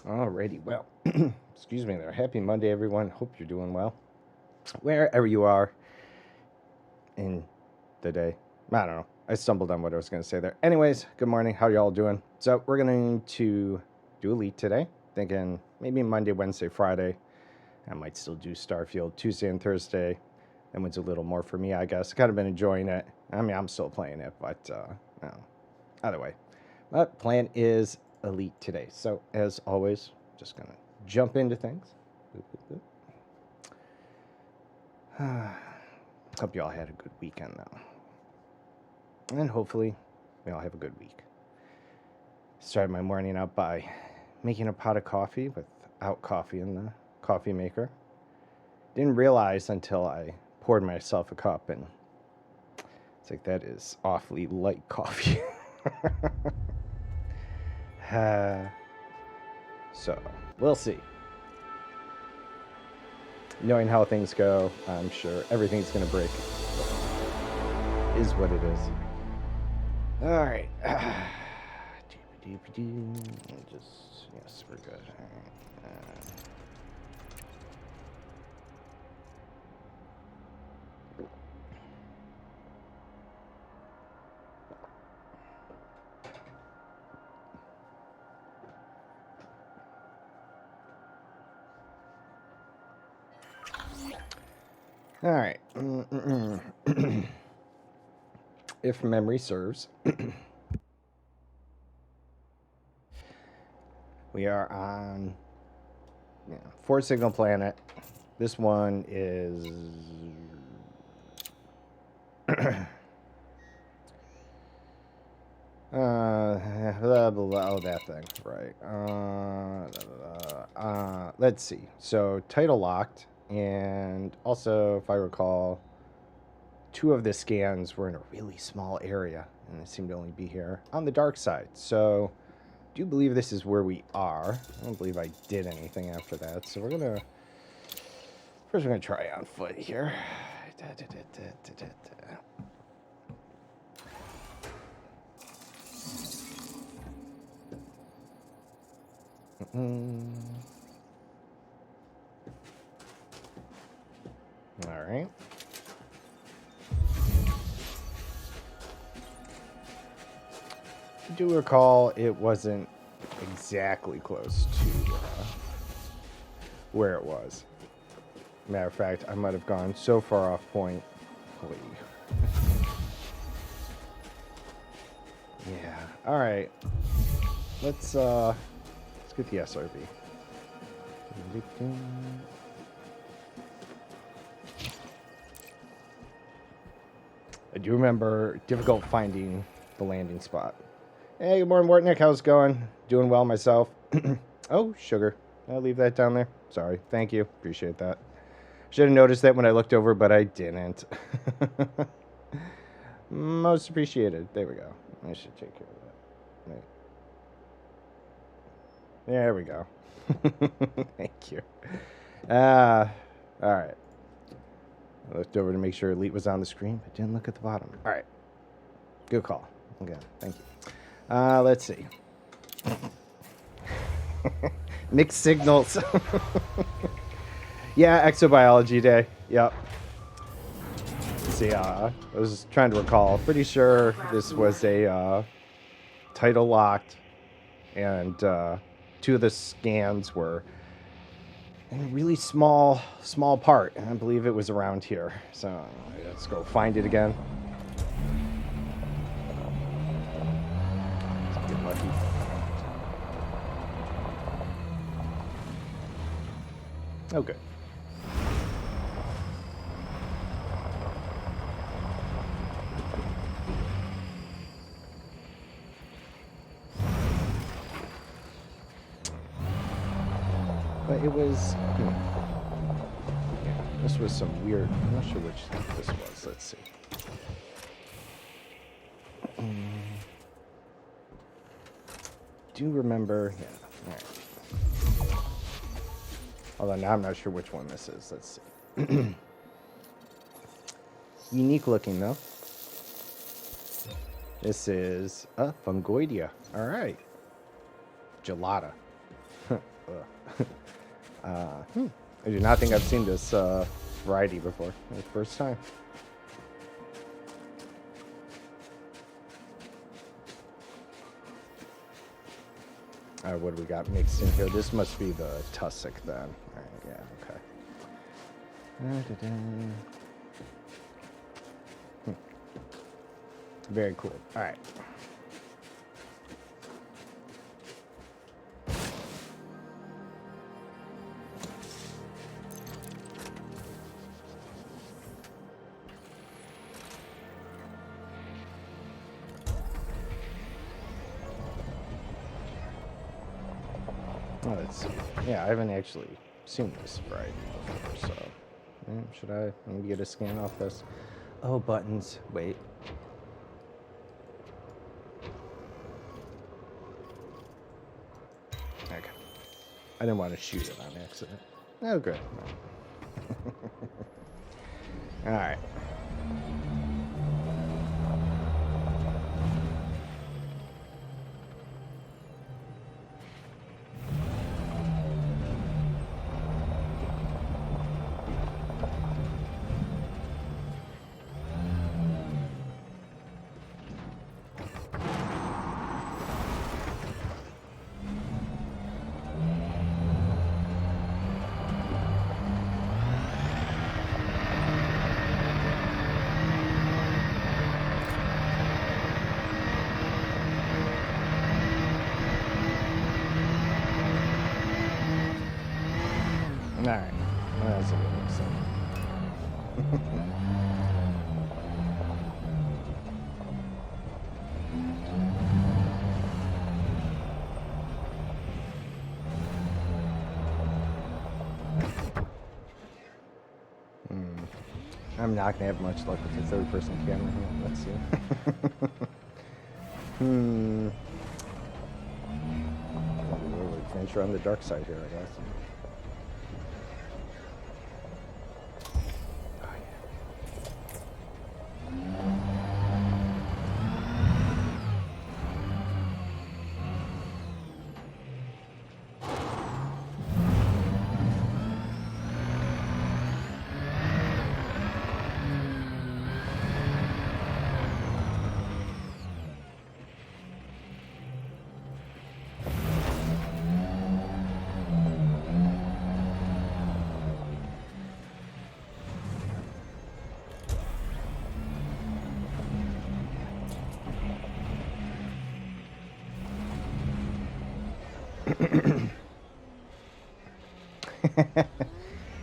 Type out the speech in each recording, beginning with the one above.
Alrighty, well, excuse me there. Happy Monday, everyone. Hope you're doing well. Wherever you are in the day. I don't know. I stumbled on what I was going to say there. Anyways, good morning. How y'all doing? So we're going to do Elite today. Thinking maybe Monday, Wednesday, Friday. I might still do Starfield Tuesday and Thursday. That one's a little more for me, I guess. Kind of been enjoying it. I mean, I'm still playing it, but either way. But plan is Elite today. So as always, just gonna jump into things. Hope you all had a good weekend though, and hopefully we all have a good week. Started my morning out by making a pot of coffee without coffee in the coffee maker. Didn't realize until I poured myself a cup, and it's like, that is awfully light coffee. So, we'll see. Knowing how things go, I'm sure everything's going to break. Is what it is. Alright. Yes, we're good. All right. If memory serves, we are on fourth signal planet. This one is that thing, right? Let's see. So title locked. And also, if I recall, 2 of the scans were in a really small area, and they seem to only be here on the dark side. So, I do believe this is where we are. I don't believe I did anything after that. So we're gonna try on foot here. All right. I do recall it wasn't exactly close to where it was. Matter of fact, I might have gone so far off point. Holy. Yeah. All right. Let's get the SRB. I do remember difficult finding the landing spot. Hey, good morning, Mortnick. How's it going? Doing well myself. Oh, sugar. I'll leave that down there. Sorry. Thank you. Appreciate that. Should have noticed that when I looked over, but I didn't. Most appreciated. There we go. I should take care of that. Right. There we go. Thank you. All right. I looked over to make sure Elite was on the screen, but didn't look at the bottom. All right. Good call. Okay. Thank you. Let's see. Mixed signals. Yeah, Exobiology Day. Yep. Let's see, I was trying to recall. Pretty sure this was a title locked, and 2 of the scans were in a really small part, and I believe it was around here. So let's go find it again. Let's get lucky. Okay. But it was, yeah, this was some weird, I'm not sure which this was. Let's see. Do you remember, yeah, all right. Although now I'm not sure which one this is. Let's see. Unique looking, though. This is a Fungoidea. All right. Gelata. I do not think I've seen this variety before. The first time. What do we got mixed in here? This must be the tussock then. All right, yeah, okay. Very cool. All right. Oh, let's see. Yeah, I haven't actually seen this variety before, so should I maybe get a scan off this? Oh, buttons. Wait. Okay. I didn't want to shoot it on accident. Oh, good. All right. Alright. Well, that's a little exciting. I'm not going to have much luck with the third-person camera here. Let's see. Venture on the dark side here, I guess.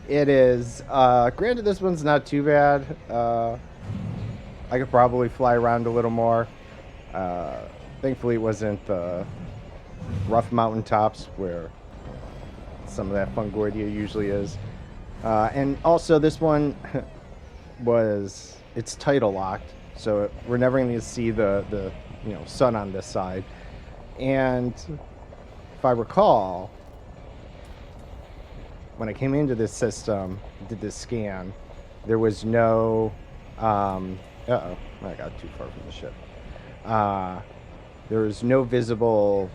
It is. Granted, this one's not too bad. I could probably fly around a little more. Thankfully, it wasn't the rough mountaintops where some of that Fungoidea usually is. And also, this one it's tidal locked, so we're never going to see the sun on this side. And if I recall, when I came into this system, did this scan, there was no, I got too far from the ship. There was no visible,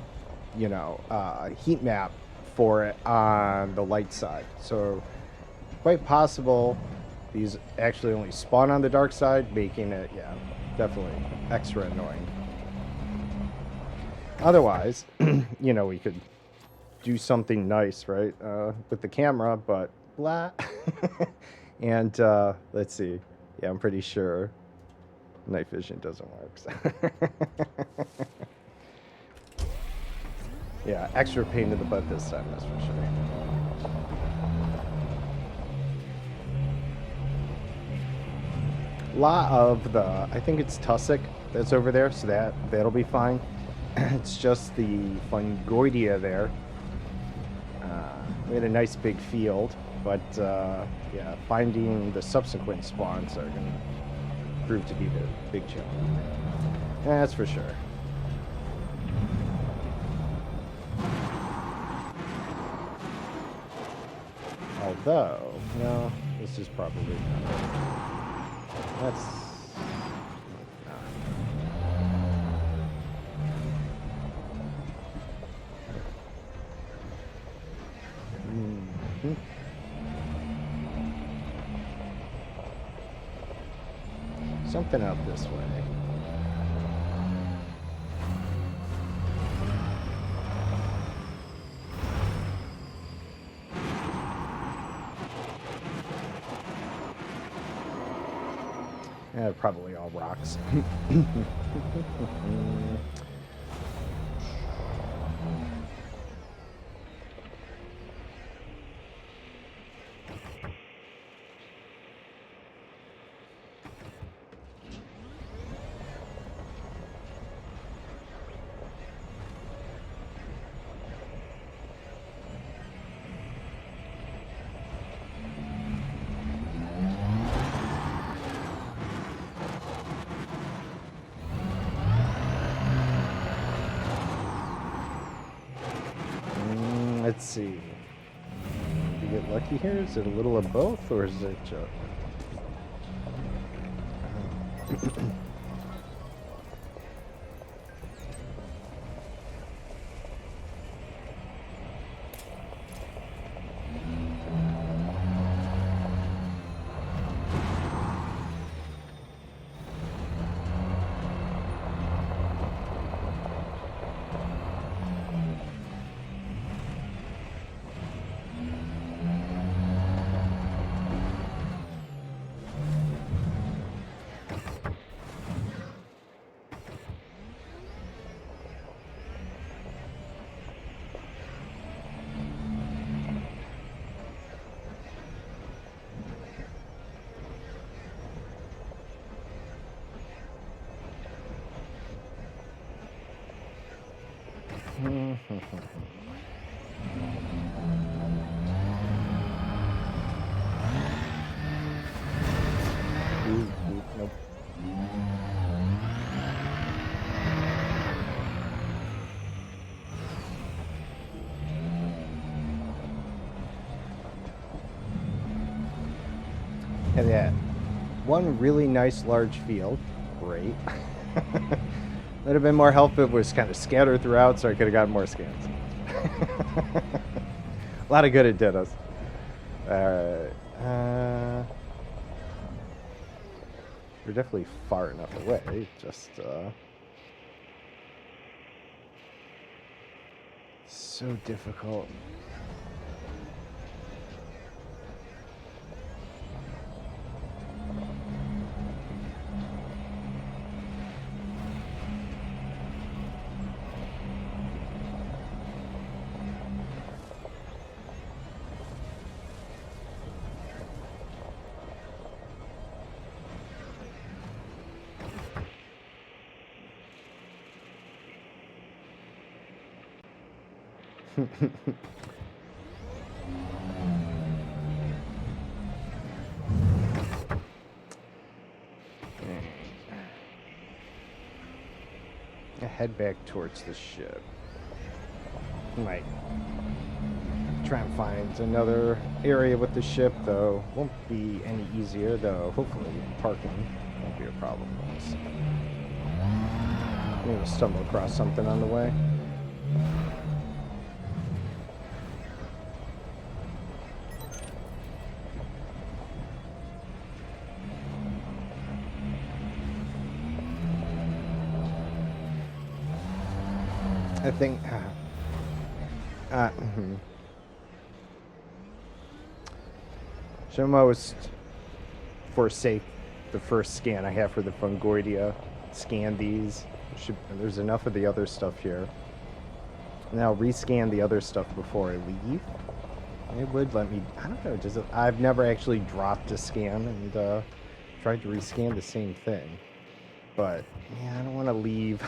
heat map for it on the light side. So quite possible these actually only spawn on the dark side, making it, definitely extra annoying. Otherwise, we could do something nice, right, with the camera, but blah. And let's see. Yeah, I'm pretty sure night vision doesn't work. So. Yeah, extra pain in the butt this time, that's for sure. lot of the, I think it's tussock that's over there, so that'll be fine. It's just the fungoidea there. We had a nice big field, but yeah, finding the subsequent spawns are going to prove to be the big challenge. That's for sure. Although, no, this is probably not it. That's... Something out this way. Yeah, probably all rocks. Let's see. Did we get lucky here? Is it a little of both, or is it just... Nope. And that one really nice large field. Great. Would have been more helpful if it was kind of scattered throughout, so I could have gotten more scans. A lot of good it did us. We're definitely far enough away. Just so difficult. Head back towards the ship. Might try and find another area with the ship, though. Won't be any easier, though. Hopefully parking won't be a problem. Maybe we'll stumble across something on the way. I think should almost forsake the first scan I have for the fungoidea. Scan these. There's enough of the other stuff here. Now rescan the other stuff before I leave. It would let me. I don't know. Does it? I've never actually dropped a scan and tried to rescan the same thing. But, yeah, I don't want to leave.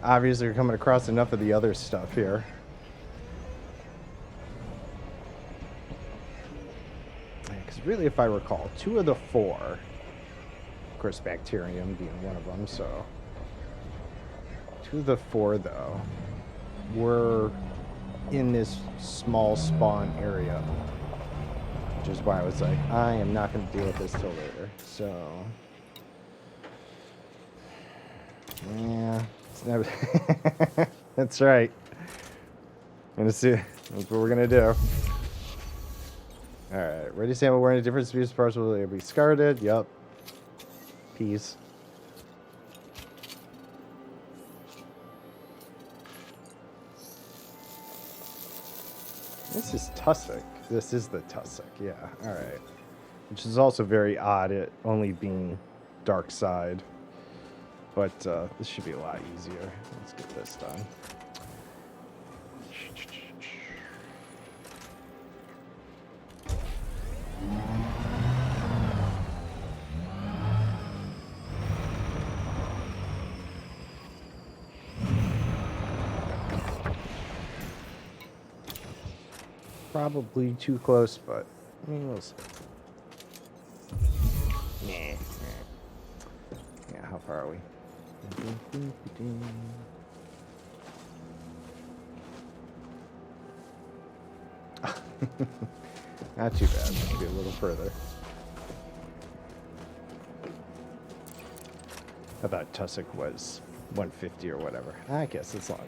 Obviously, we're coming across enough of the other stuff here. Because really, if I recall, 2 of the 4, of course, bacterium being one of them, so 2 of the 4, though, were in this small spawn area. Which is why I was like, I am not going to deal with this till later. So... yeah, it's never that's right. I'm gonna see. That's what we're gonna do. All right, ready, Sam? We're in a different species parcel. Will be discarded. Yup. Peace. This is tussock. This is the tussock. Yeah. All right. Which is also very odd. It only being dark side. But this should be a lot easier. Let's get this done. Probably too close, but I mean, we'll see. Yeah. Yeah, how far are we? Not too bad. Maybe a little further. I thought tussock was 150 or whatever. I guess it's longer.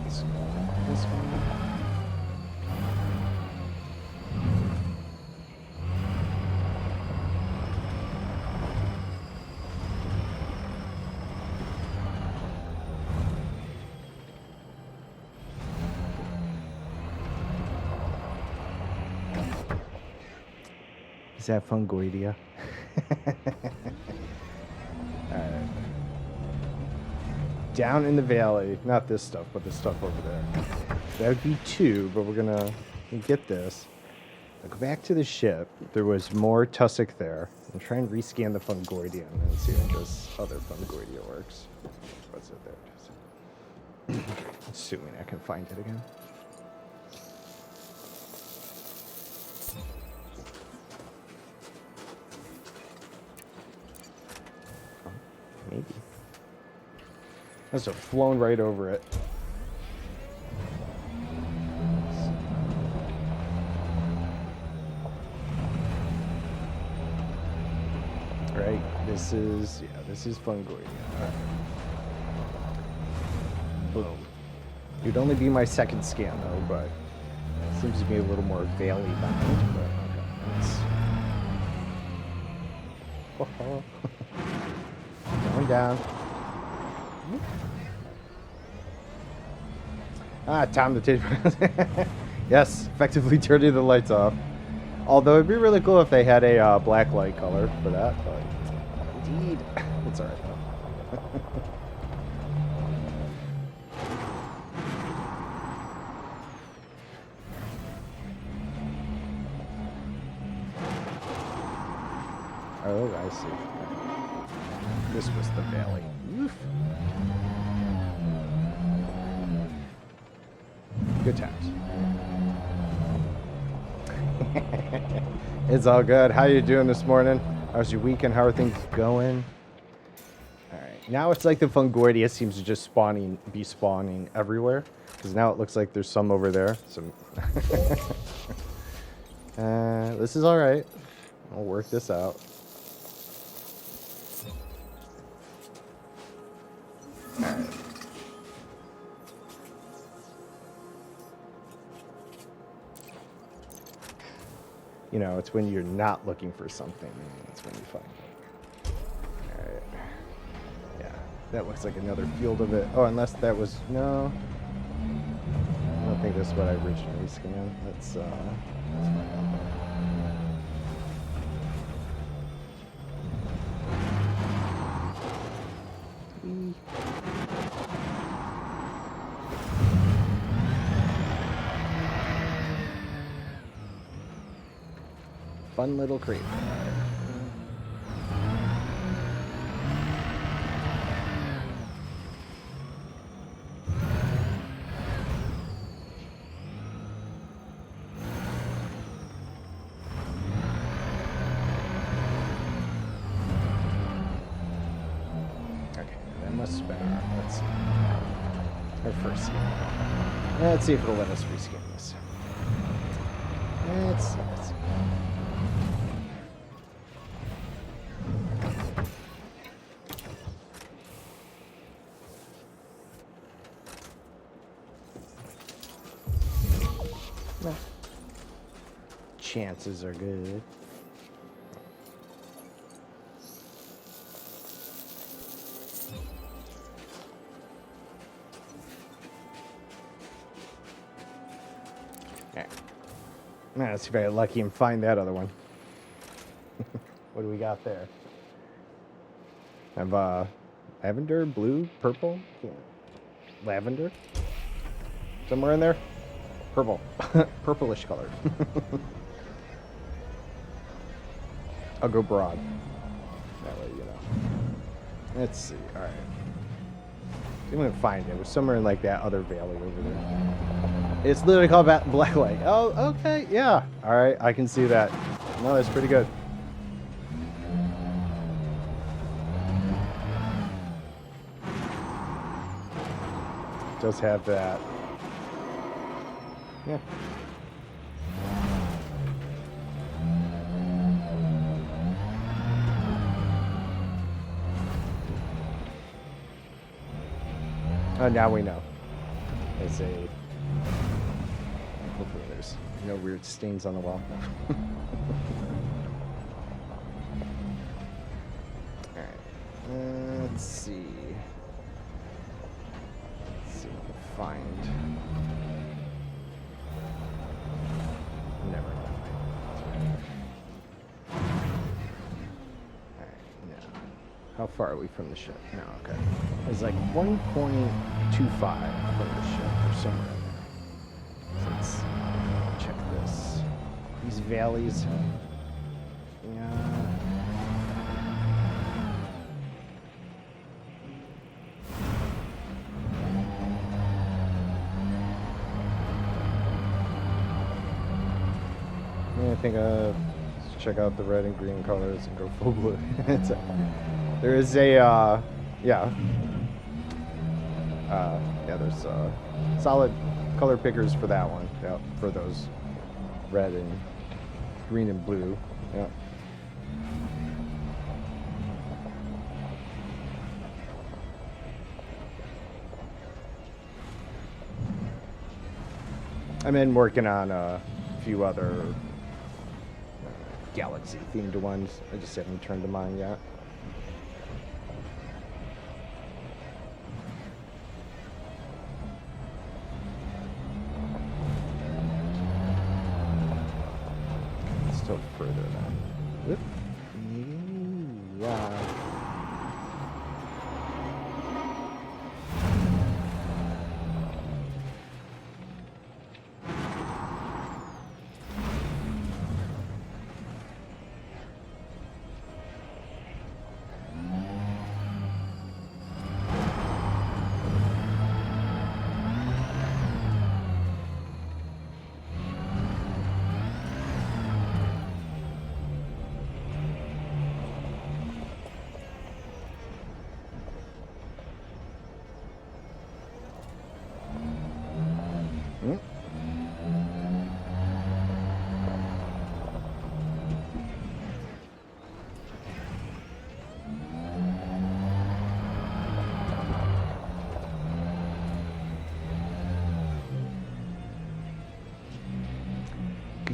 This one. Is that Fungoidia? Alright. Down in the valley. Not this stuff, but the stuff over there. That would be 2, but we're gonna get this. I'll go back to the ship. There was more tussock there. I'll try and rescan the Fungoidia and then see if this other Fungoidia works. What's it there? Assuming I can find it again. Maybe. Must have flown right over it. Right, this is Fungoidia. Right. Boom. It'd only be my second scan though, but it seems to be a little more valley bound. But okay, going down. Time to take. Yes, effectively turning the lights off. Although it'd be really cool if they had a black light color for that, but indeed, it's alright though. Oh, I see. This was the valley. Oof. Good times. It's all good. How you doing this morning? How's your weekend? How are things going? All right. Now it's like the Fungoidia seems to just be spawning everywhere. Because now it looks like there's some over there. Some. This is all right. I'll work this out. All right. You know, it's when you're not looking for something, that's when you find it. Alright. Yeah, that looks like another field of it. Oh, unless that was... No. I don't think that's what I originally scanned. Let's find out. Fun little crater. Let's see. Our first scan. Let's see if it'll let us rescan this. Let's see. Well, chances are good. Let's see if I get lucky and find that other one. What do we got there? I have lavender, blue, purple, lavender. Somewhere in there? Purple. Purplish color. I'll go broad. That way, you know. Let's see. All right. I'm going to find it. It was somewhere in like that other valley over there. It's literally called Black Lake. Oh, okay, yeah. All right, I can see that. No, that's pretty good. Does have that. Yeah. Oh, now we know. It's a... Hopefully there's no weird stains on the wall. Alright. Let's see. Let's see what we can find. Never mind. Alright, now. How far are we from the ship? No, okay. It's like 1.25 from the ship or somewhere. Let's check this. These valleys. Yeah. I think let's check out the red and green colors and go full blue. There is a yeah. There's solid color pickers for that one. Yep, for those red and green and blue. Yep. I've been working on a few other galaxy themed ones. I just haven't turned them on yet. Still further down. Whoop. Yeah.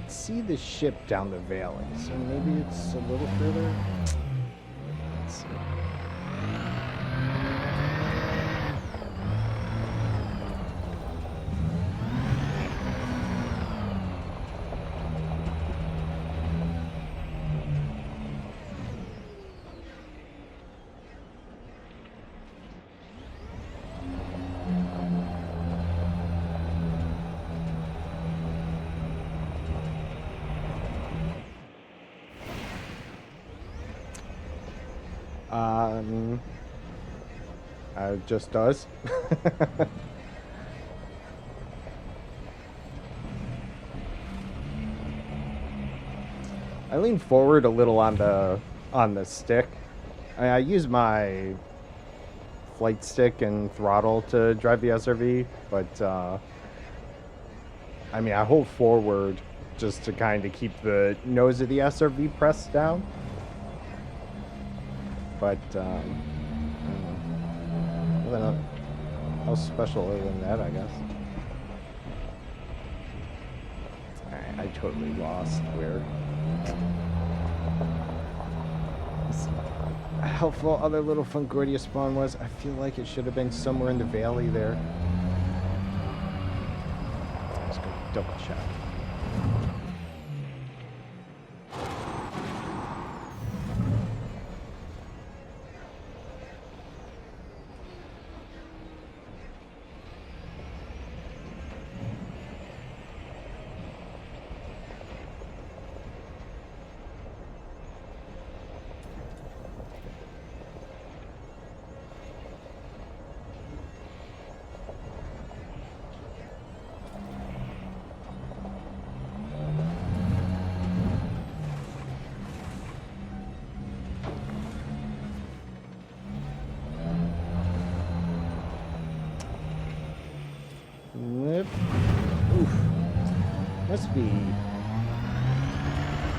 See the ship down the valley, so maybe it's a little further. Let's see. Um, it just does. I lean forward a little on the stick. I use my flight stick and throttle to drive the SRV, but I mean, I hold forward just to kind of keep the nose of the SRV pressed down. But I don't know. How special other than that, I guess. Alright, I totally lost where. How full other little Fungoidia spawn was. I feel like it should have been somewhere in the valley there. Let's go double check.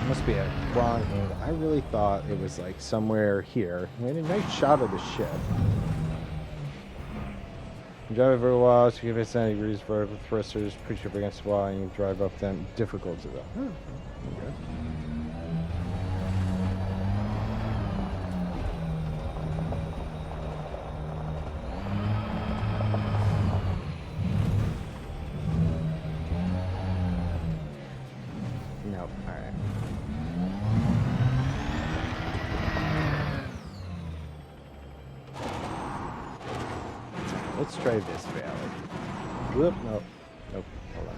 Must be a wrong angle. I really thought it was like somewhere here. We had a nice shot of the ship. Drive over walls, give us 90 degrees vertical thrusters, push up against the wall, and you drive up them. Difficult to though. Okay. Let's try this valley. Whoop, nope. Nope, hold on.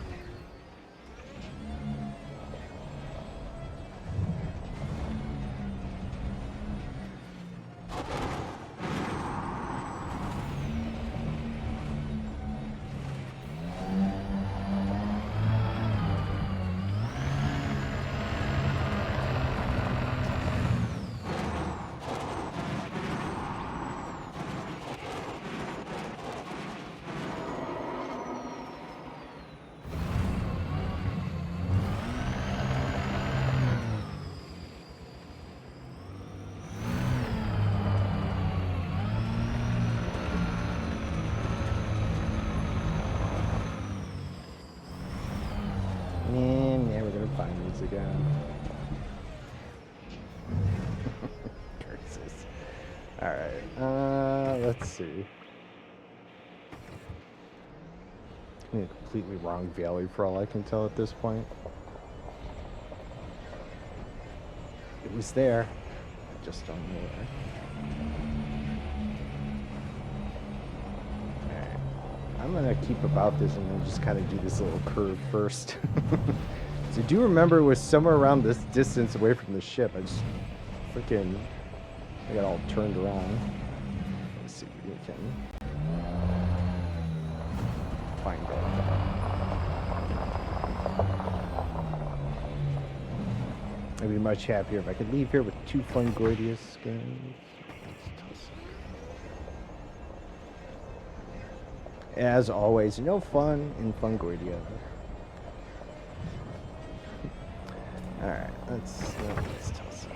Again. Curses. Alright, let's see. In a completely wrong valley for all I can tell at this point. It was there. I just don't know where. Alright. I'm gonna keep about this and then just kind of do this little curve first. I do remember it was somewhere around this distance away from the ship. I just freaking got all turned around. Let's see if we can find it. I'd be much happier if I could leave here with 2 Fungoidia skins. As always, no fun in Fungoidia. Alright, let's toss it.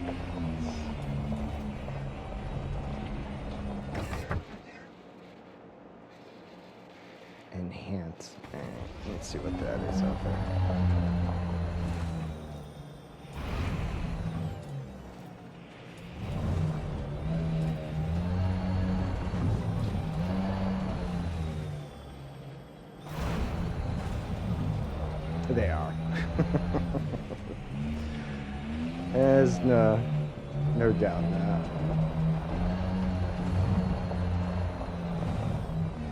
Enhance. Alright, let's see what that is out there. They are. There's no doubt in that.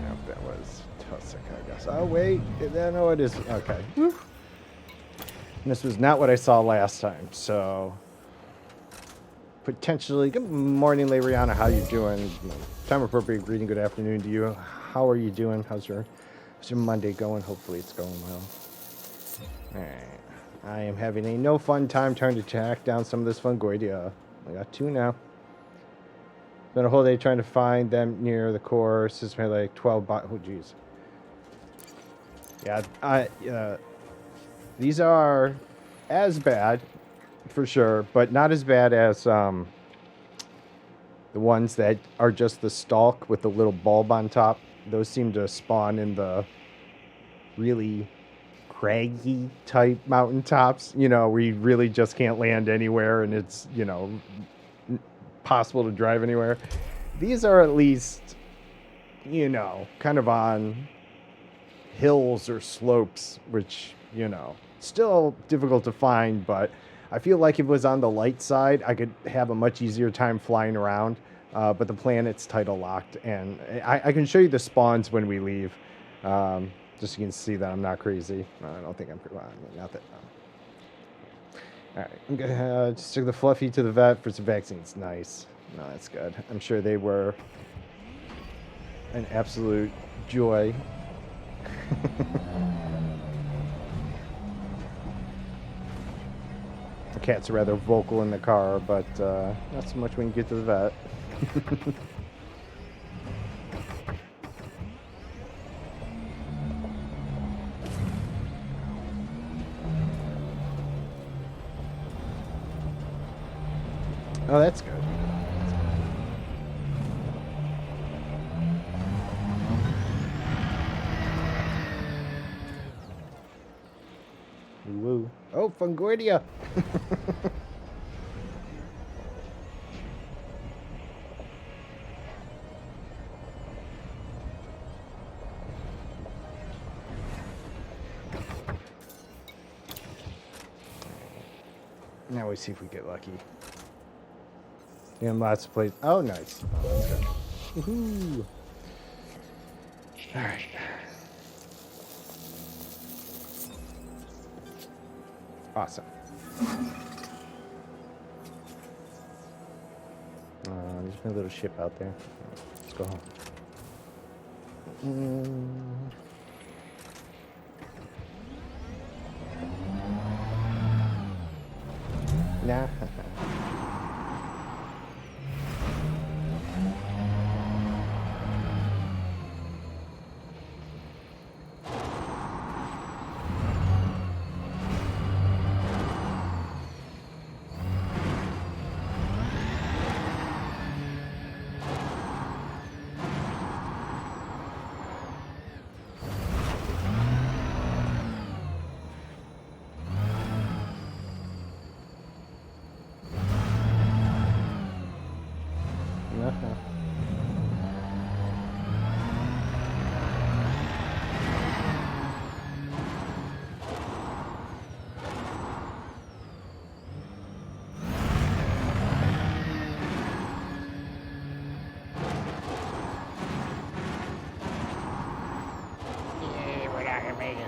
Nope, that was Tussock, I guess. Oh, wait. No, it is. Okay. Woo. And this was not what I saw last time, so potentially good morning, Lariana. How you doing? Time appropriate greeting. Good afternoon to you. How are you doing? How's your Monday going? Hopefully it's going well. All right. I am having a no fun time trying to track down some of this fungoidia. I got 2 now. Spent a whole day trying to find them near the core. System had like 12 oh jeez. Yeah, these are as bad for sure, but not as bad as the ones that are just the stalk with the little bulb on top. Those seem to spawn in the really craggy type mountaintops, you know, where you really just can't land anywhere and it's, you know, possible to drive anywhere. These are at least, you know, kind of on hills or slopes, which, you know, still difficult to find, but I feel like if it was on the light side, I could have a much easier time flying around. But the planet's title locked, and I can show you the spawns when we leave. Just so you can see that I'm not crazy. I don't think I'm not that. All right, I'm gonna just took the Fluffy to the vet for some vaccines. Nice. No, that's good. I'm sure they were an absolute joy. The cats are rather vocal in the car, but not so much when you get to the vet. Oh, that's good. Woo. Oh, Fungoidia. Now we see if we get lucky. And lots of places. Oh, nice. Oh, that's good. Woohoo. All right. Awesome. There's my little ship out there. Let's go home. Nah.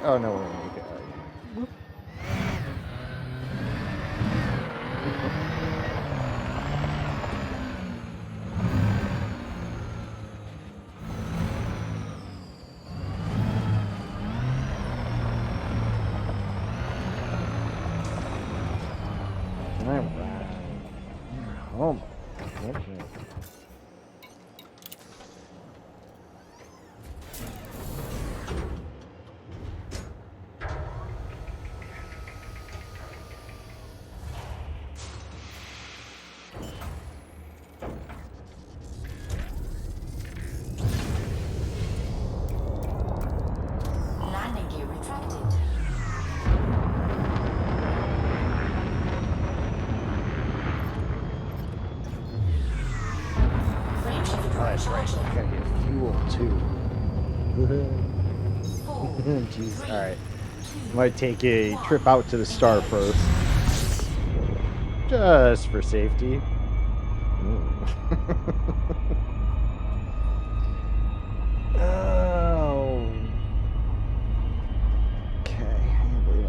Oh, no, we're going to make it. All right. We're home. Okay. Jeez. Alright. Might take a trip out to the star first. Just for safety. Oh. Okay. I can't believe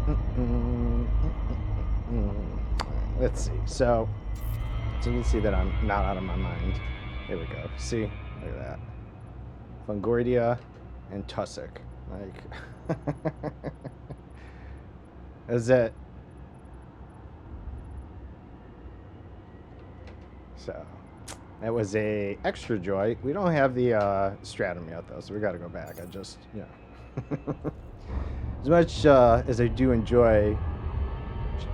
it. let's see. So you can see that I'm not out of my mind. There we go. See? Look at that. Fungoidia and tussock. Like, is it? So that was a extra joy. We don't have the stratum yet though, so we got to go back. I just, you know, as much as I do enjoy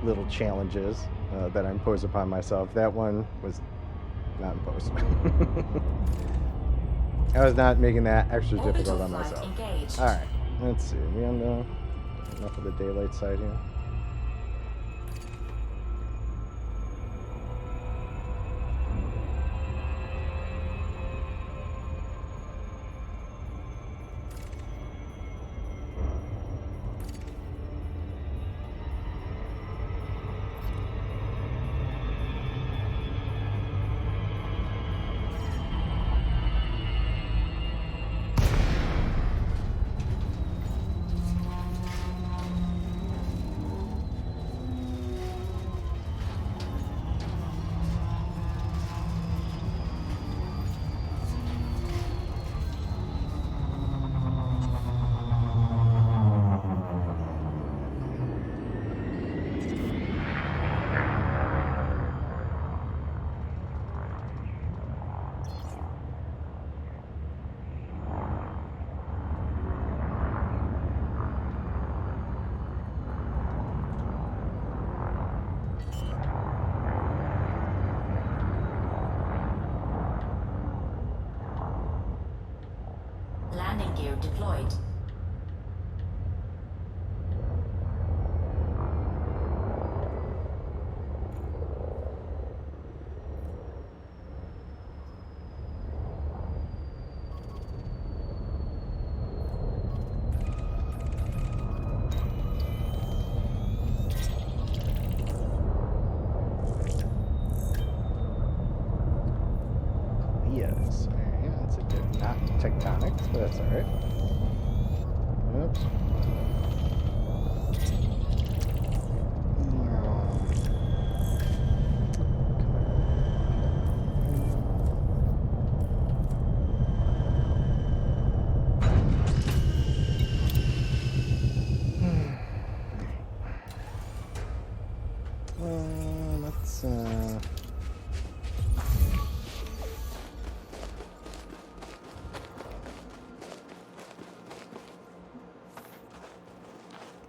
little challenges that I impose upon myself, that one was not imposed. I was not making that extra difficult on myself. All right, let's see. We on enough of the daylight side here. Landing gear deployed. Yes. Yeah, it's a bit not tectonic, but that's all right. Oops. Let's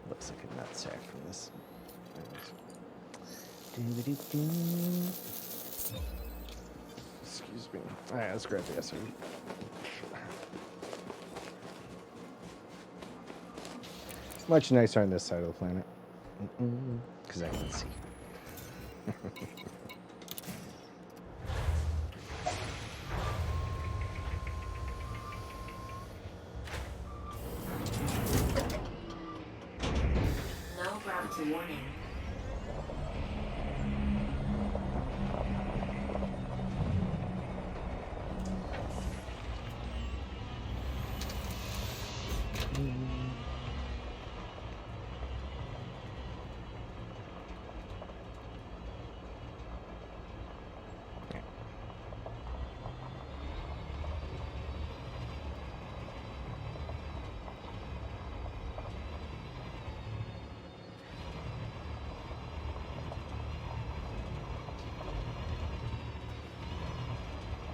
looks like a nutsack from this. Excuse me. All right, let's grab the SRE. Much nicer on this side of the planet. Because I can see. No gravity warning.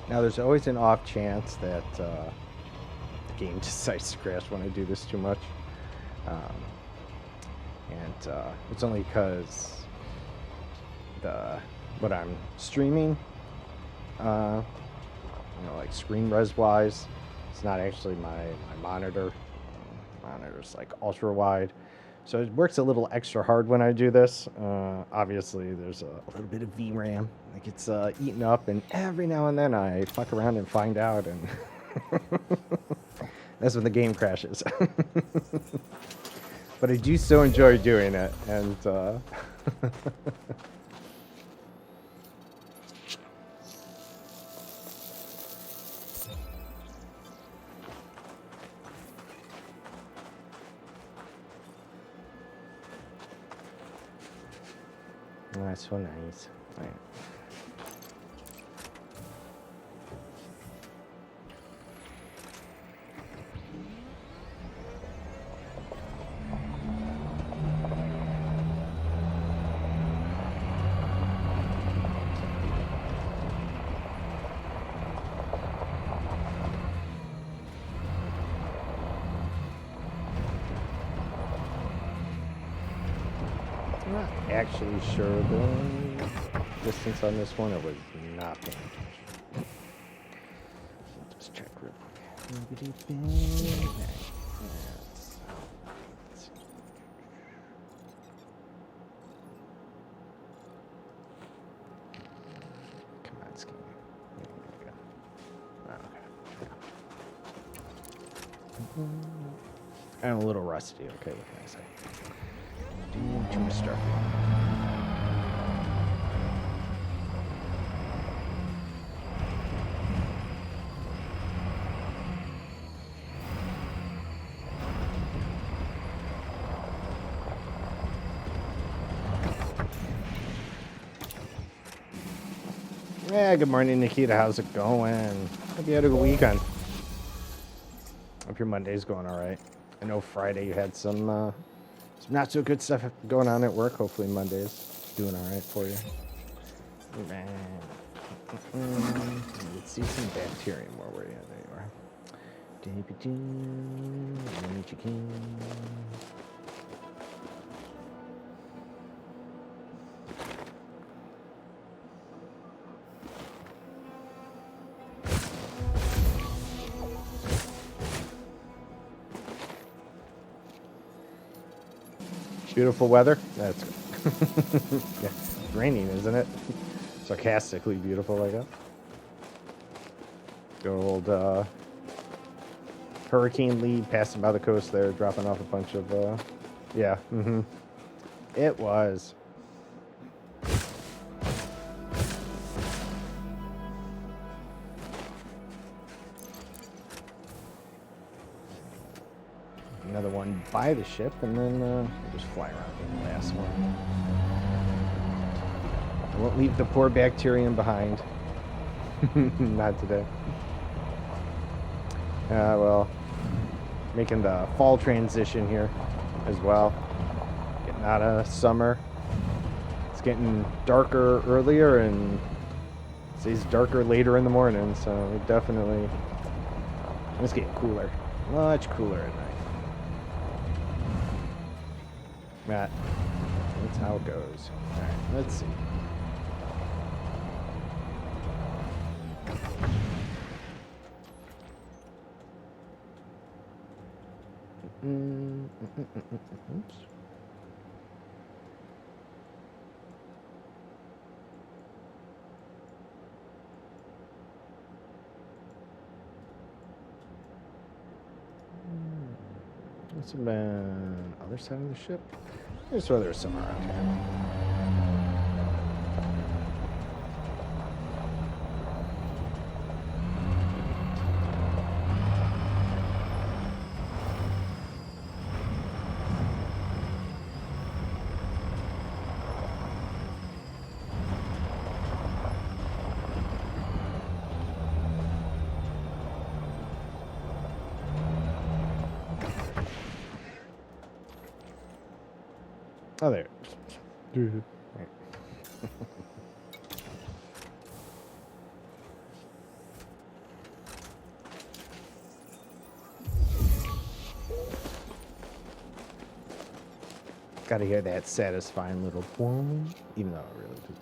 Now, there's always an off chance that the game decides to crash when I do this too much. It's only because what I'm streaming, like screen res wise, it's not actually my monitor. Monitor's like ultra wide. So it works a little extra hard when I do this. Obviously, there's a little bit of VRAM that gets eaten up, and every now and then I fuck around and find out, and that's when the game crashes. But I do so enjoy doing it, and Ah, so nice. All right. I'm not actually sure the distance on this one. It was not paying attention. Just check real quick. Yes. Let's see. Come on, scheme. There we go. Oh, okay. I'm a little rusty. Okay, what can I say? Too much stuff. Yeah, good morning, Nikita. How's it going? Hope you had a good weekend. Hope your Monday's going all right. I know Friday you had some not so good stuff going on at work. Hopefully Monday's doing all right for you. Man. Let's see some bacterium. Where were you? There you are. Beautiful weather. That's good. Yeah, it's raining, isn't it? Sarcastically beautiful, I guess. Good old Hurricane Lee passing by the coast there, dropping off a bunch of yeah. It was. Another one by the ship, and then we'll just fly around to the last one. I won't leave the poor bacterium behind. Not today. Well, making the fall transition here as well. Getting out of summer. It's getting darker earlier, and it stays darker later in the morning, so it definitely... It's getting cooler. Much cooler at night. Matt, that's how it goes. Alright, let's see. Oops. What's about other side of the ship? There's where there's some around here. Oh, there. Right. Gotta hear that satisfying little boom, even though it really doesn't.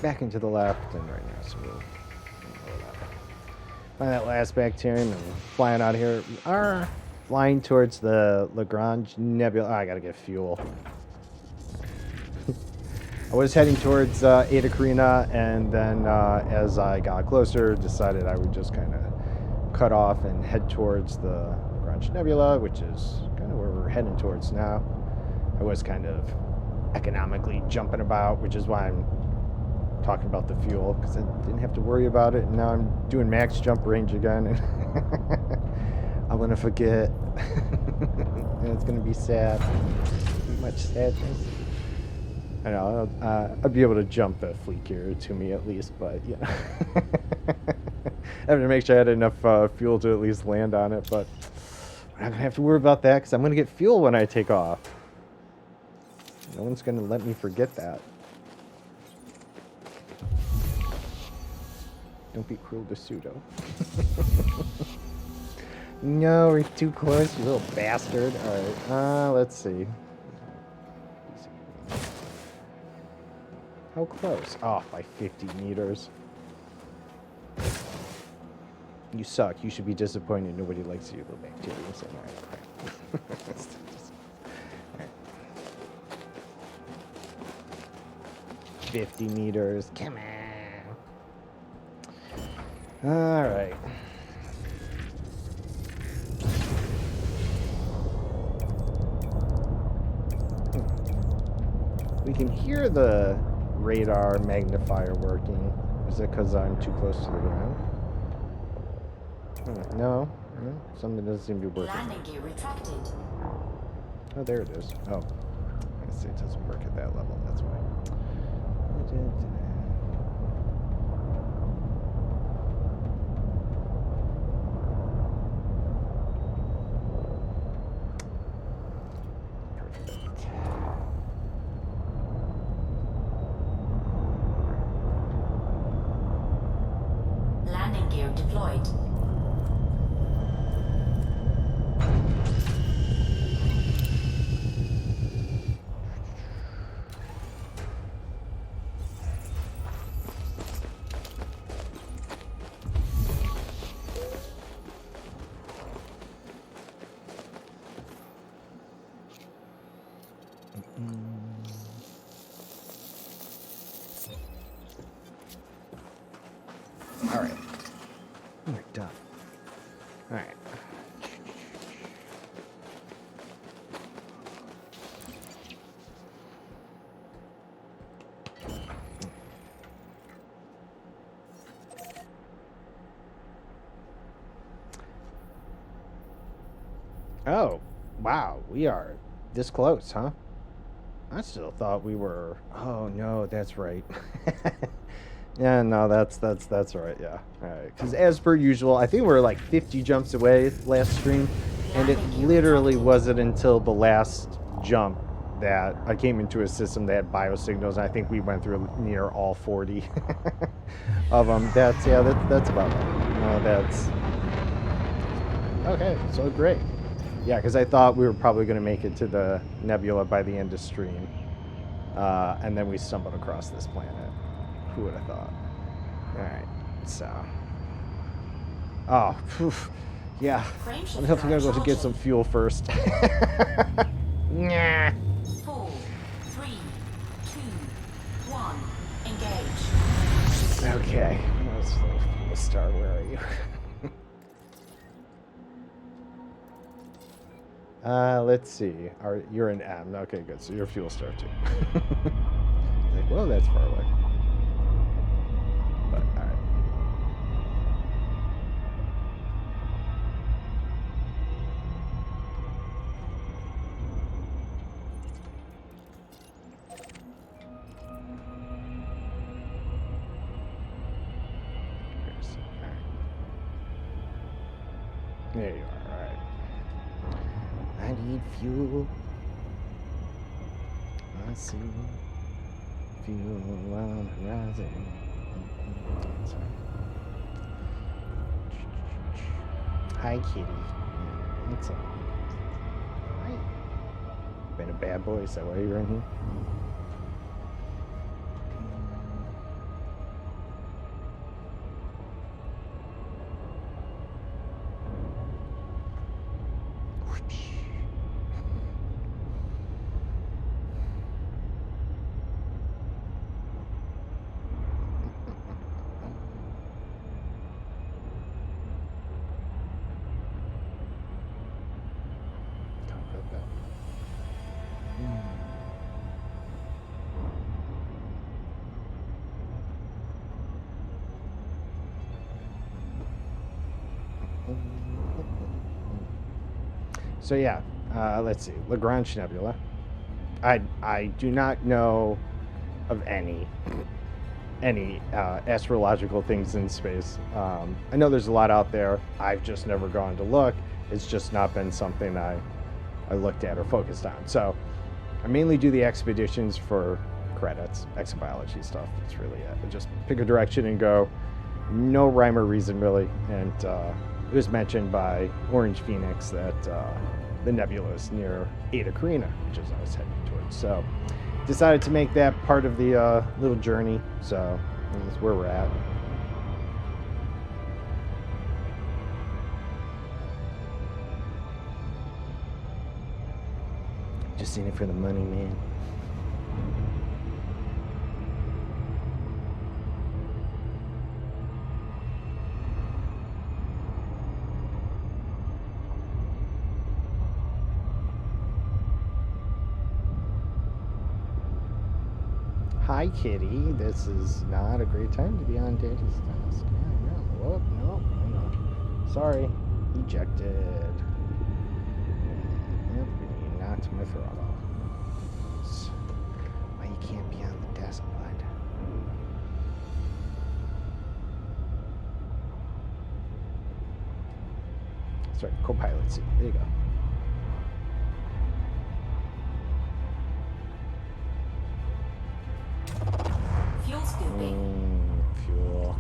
Back into the left, and right now, so we'll find that last bacterium and flying out of here. We are flying towards the Lagrange Nebula. Oh, I gotta get fuel. I was heading towards Eta Carina, and then as I got closer, decided I would just kind of cut off and head towards the Lagrange Nebula, which is kind of where we're heading towards now. I was kind of economically jumping about, which is why I'm talking about the fuel, because I didn't have to worry about it, and now I'm doing max jump range again, and I'm gonna forget. And it's gonna be sad. Too much sadness. I know, I'll be able to jump a fleet carrier to me at least, but yeah. I have to make sure I had enough fuel to at least land on it, but I'm not gonna have to worry about that because I'm gonna get fuel when I take off. No one's gonna let me forget that. Don't be cruel to Pseudo. No, we're too close, you little bastard. Alright, let's see. How close? Off by 50 meters. You suck. You should be disappointed. Nobody likes you, little bacteria. So, alright. 50 meters. Come on. Alright. We can hear the radar magnifier working. Is it because I'm too close to the ground? No, something doesn't seem to be working. Landing gear retracted. Oh, there it is. Oh, I see. It doesn't work at that level. That's why. Landing gear deployed. All right. We're done. All right. Oh, wow. We are this close, huh? I still thought we were. Oh no, that's right. Yeah, no, that's right. Yeah, all right. Because as per usual, I think we were like 50 jumps away last stream, and it literally wasn't until the last jump that I came into a system that had biosignals. And I think we went through near all 40 of them. That's about right. That's okay. So great. Yeah, because I thought we were probably going to make it to the Nebula by the end of stream, and then we stumbled across this planet. Who would have thought? All right, so. Oh, phew. Yeah. I'm definitely gonna go to get some fuel first. Nah. 4, 3, 2, 1. Engage. Okay. Fuel star, where are you? Let's see. You're an M. Okay, good. So you're a fuel star too. Like, well, that's far away. But all right. There you are. All right. I need fuel. I see fuel on the horizon. Sorry. Hi, kitty. What's up? Hi. Been a bad boy, is that why you're in here? So yeah, let's see. Lagrange Nebula. I do not know of any astrological things in space. I know there's a lot out there. I've just never gone to look. It's just not been something I looked at or focused on. So I mainly do the expeditions for credits, exobiology stuff. That's really it. I just pick a direction and go. No rhyme or reason really. And it was mentioned by Orange Phoenix that the nebula is near Eta Carina, which is I was heading towards. So decided to make that part of the little journey. So that's where we're at. Just in it for the money, man. Hi, kitty. This is not a great time to be on Daddy's desk. Yeah, no. Whoop, no. Sorry. Ejected. Yep, you knocked my throttle. That's why you can't be on the desk, bud. Sorry, co-pilot seat. There you go. Fuel scooping. Fuel.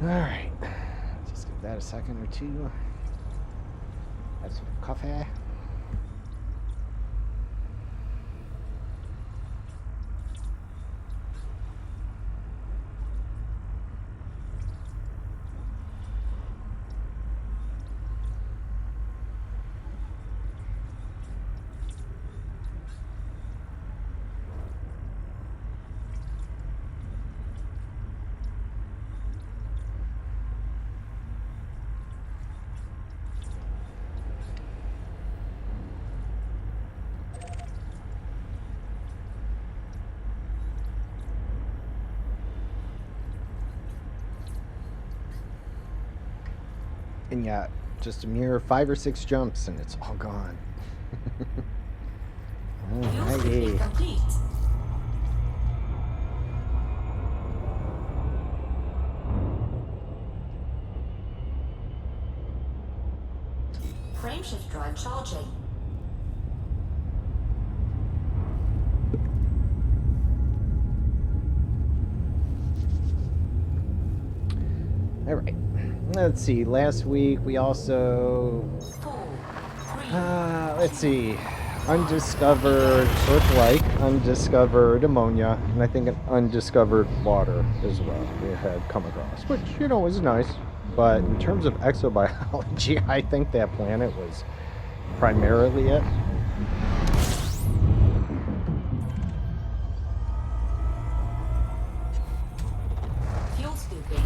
Alright. Just give that a second or two. Have some coffee. And yeah, just a mere 5 or 6 jumps and it's all gone. Fuel Alrighty. scooping complete. Frameshift drive charging. All right. Let's see. Last week we also, 4, 3, let's see, undiscovered Earth-like, undiscovered ammonia, and I think an undiscovered water as well we had come across, which, you know, was nice. But in terms of exobiology, I think that planet was primarily it. fuel scooping.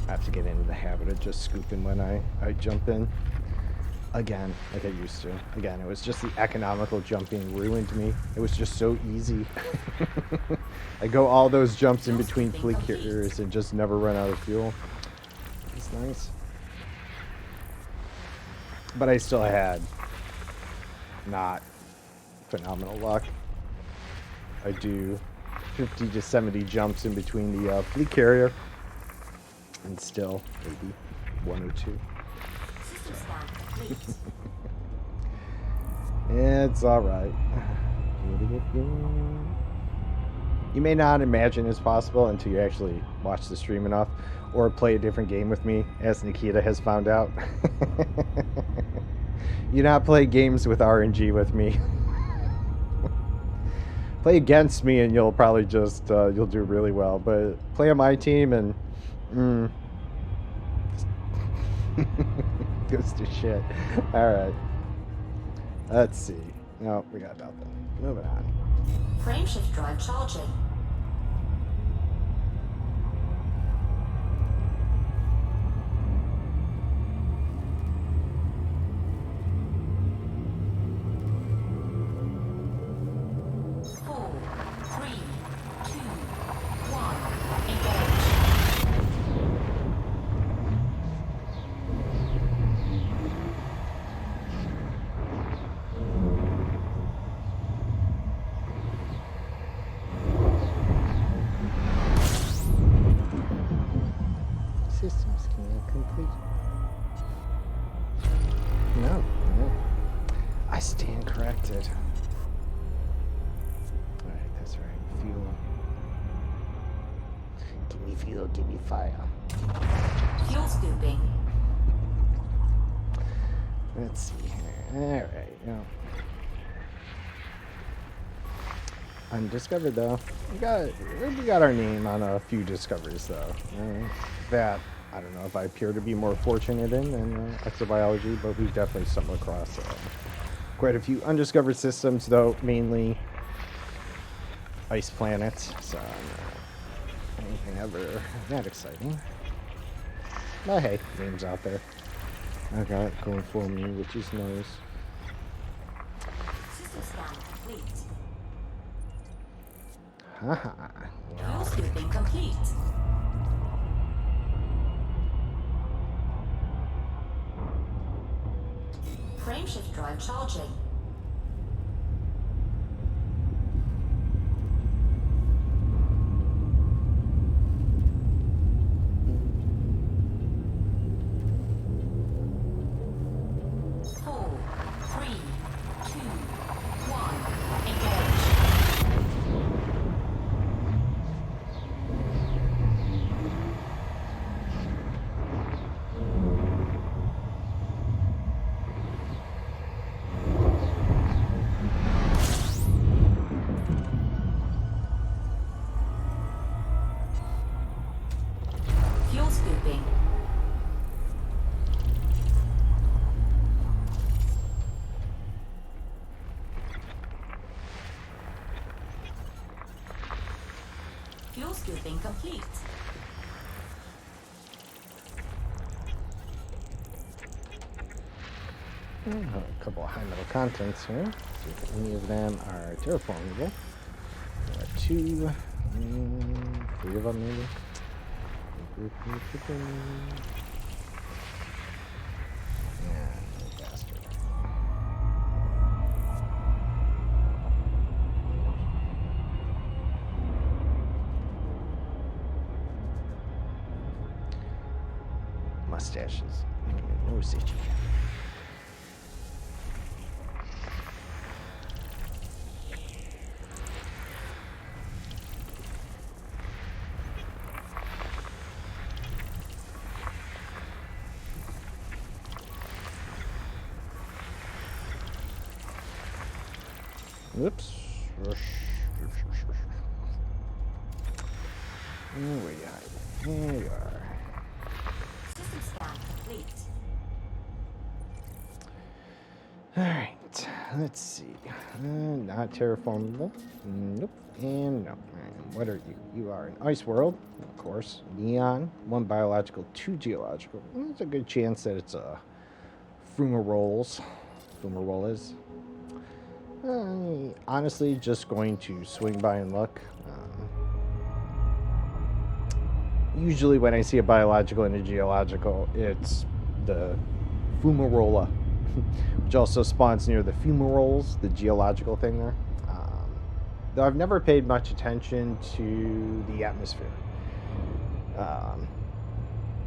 I have to get into the habit of just scooping when I jump in. Again, like I used to. Again, it was just the economical jumping ruined me. It was just so easy. I go all those jumps in between fleet carriers and just never run out of fuel. It's nice. But I still had not phenomenal luck. I do 50 to 70 jumps in between the fleet carrier and still maybe 1 or 2. System scan complete. It's alright. You may not imagine it's possible until you actually watch the stream enough or play a different game with me, as Nikita has found out. You not play games with RNG with me. Play against me and you'll probably just, you'll do really well. But play on my team and, goes to shit. Alright. Let's see. No, we got nothing. Moving on. Frameshift drive charging. Four, 3, feel, give me fire. Fuel scooping. Let's see here. All right. Yeah. Undiscovered though. We got our name on a few discoveries though. That I don't know if I appear to be more fortunate in than exobiology, but we've definitely stumbled across quite a few undiscovered systems though, mainly ice planets. So anything ever that exciting. But hey, names out there. I got it going for me, which is nice. System scan complete. Haha. Fuel scooping complete. Frameshift drive charging. Four, three, two, one. Engage. Fuel scooping. Fuel scooping complete. A couple of high metal contents here. See if any of them are terraformable. There are two, three of them maybe. Yeah, no bastard. Mustaches. No stitching. Oops. Where you hiding? There you are. System scan complete. Alright, let's see. Not terraformable. Nope. And no. And what are you? You are an ice world, of course. Neon. One biological, two geological. There's a good chance that it's a fumaroles. Fumaroles. Honestly, just going to swing by and look. Usually when I see a biological and a geological, it's the fumarola, which also spawns near the fumaroles, the geological thing there. Though I've never paid much attention to the atmosphere.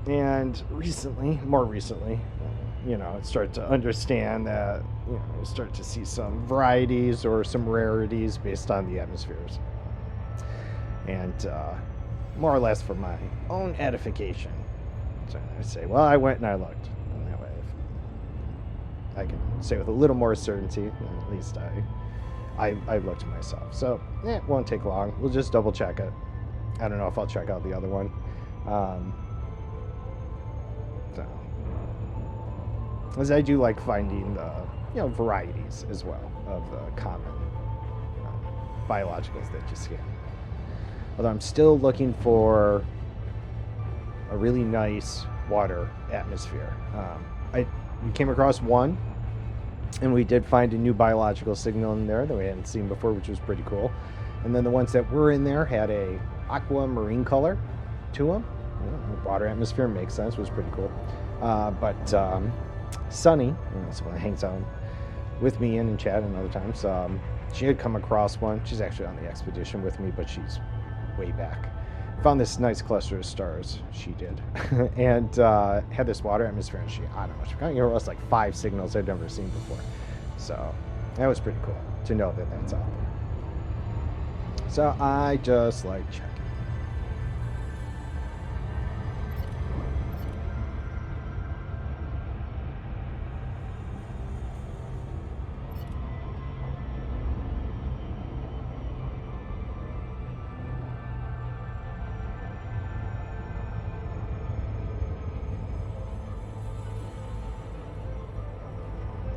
And more recently, start to understand that, you start to see some varieties or some rarities based on the atmospheres. And more or less for my own edification. So I say, well, I went and I looked. And that way I can say with a little more certainty, at least I looked myself. So, it won't take long. We'll just double check it. I don't know if I'll check out the other one. As I do like finding the varieties as well of the common biologicals that you scan. Although I'm still looking for a really nice water atmosphere. We came across one, and we did find a new biological signal in there that we hadn't seen before, which was pretty cool. And then the ones that were in there had a aquamarine color to them. Water atmosphere makes sense, was pretty cool. But Sunny, someone that hangs out with me and in chat and other times, she had come across one. She's actually on the expedition with me, but she's way back. Found this nice cluster of stars. She did. And had this water atmosphere, and I don't know, she kind of us like 5 signals I'd never seen before. So that was pretty cool to know that that's out there. So I just like checking.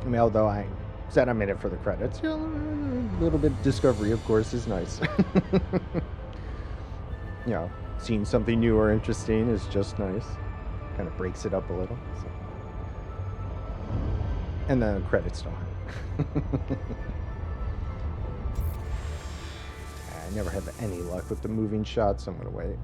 I mean, although I said I'm in it for the credits, you know, a little bit of discovery, of course, is nice. You know, seeing something new or interesting is just nice. Kind of breaks it up a little. So. And then the credits don't hurt. I never have any luck with the moving shots, so I'm going to wait.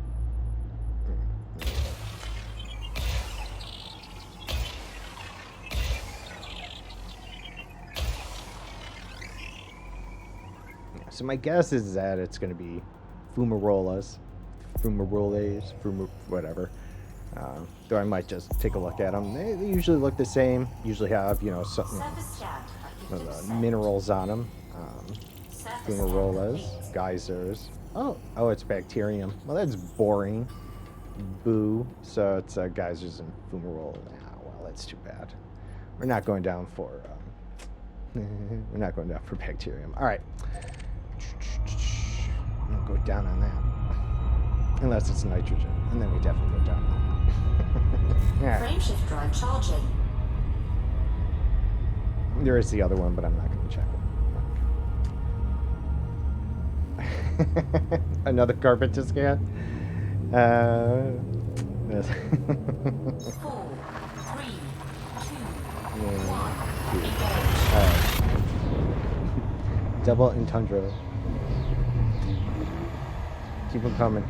So my guess is that it's going to be fumaroles, whatever. Though I might just take a look at them. They usually look the same. Usually have, you know, some minerals on them. Fumaroles, geysers. Oh, it's bacterium. Well, that's boring. Boo. So it's geysers and fumarole. Ah, well, that's too bad. We're not going down for. We're not going down for bacterium. All right. We'll go down on that. Unless it's nitrogen, and then we definitely go down on that. Yeah. Frameshift drive charging. There is the other one, but I'm not going to check it. Another carpet to scan. Yes. 4, 3, 2, Yeah. 1. Double in tundra. Keep them coming.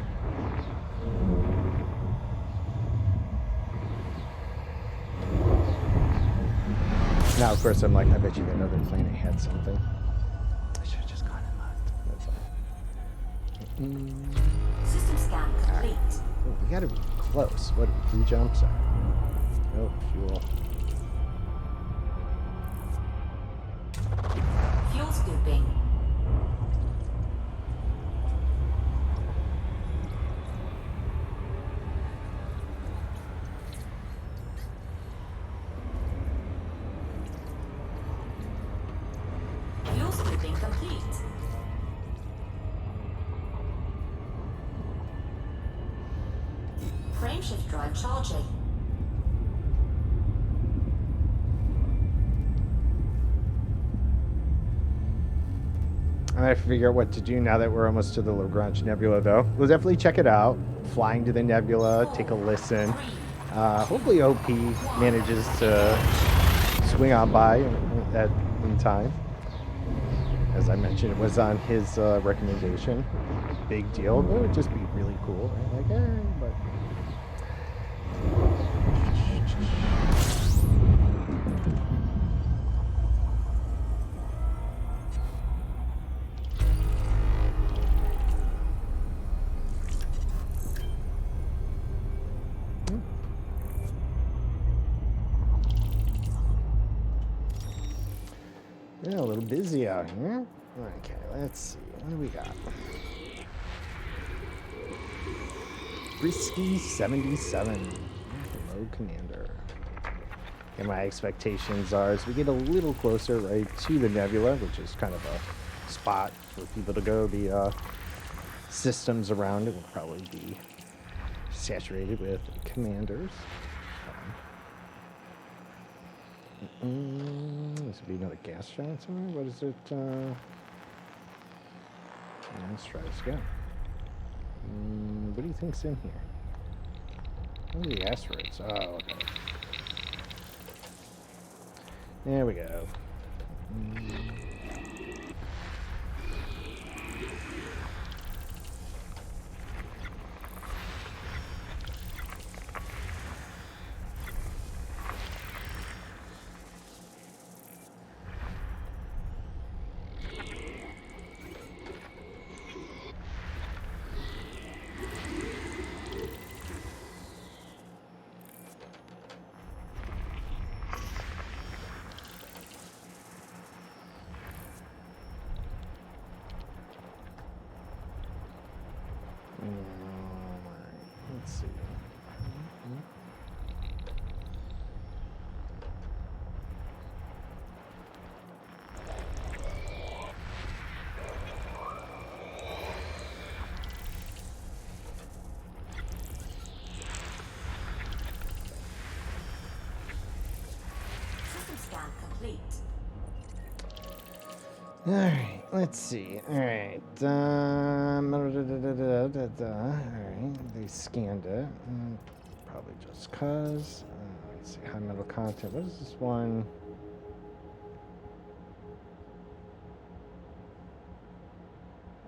Now, of course, I'm like, I bet you that other planet had something. I should have just gone and looked. That's all. System scan complete. Oh, we gotta be close. What 3 jumps are? Oh, fuel. Fuel scooping. Fuel scooping complete. Frameshift drive charging. I have to figure out what to do now that we're almost to the Lagrange Nebula, though. We'll definitely check it out. Flying to the Nebula, take a listen. Hopefully OP manages to swing on by in time. As I mentioned, it was on his recommendation. Big deal, but it would just be really cool. Right? Like, but... Yeah, a little busy out here. Okay, let's see. What do we got? Risky 77. Hello, Commander. And my expectations are as we get a little closer, right, to the Nebula, which is kind of a spot for people to go, the systems around it will probably be saturated with commanders. This would be another gas giant somewhere. What is it? Let's try this again. What do you think's in here? What are the asteroids? Oh, okay. There we go. All right, let's see. All right. All right, they scanned it. Probably just cause. Let's see, high metal content. What is this one?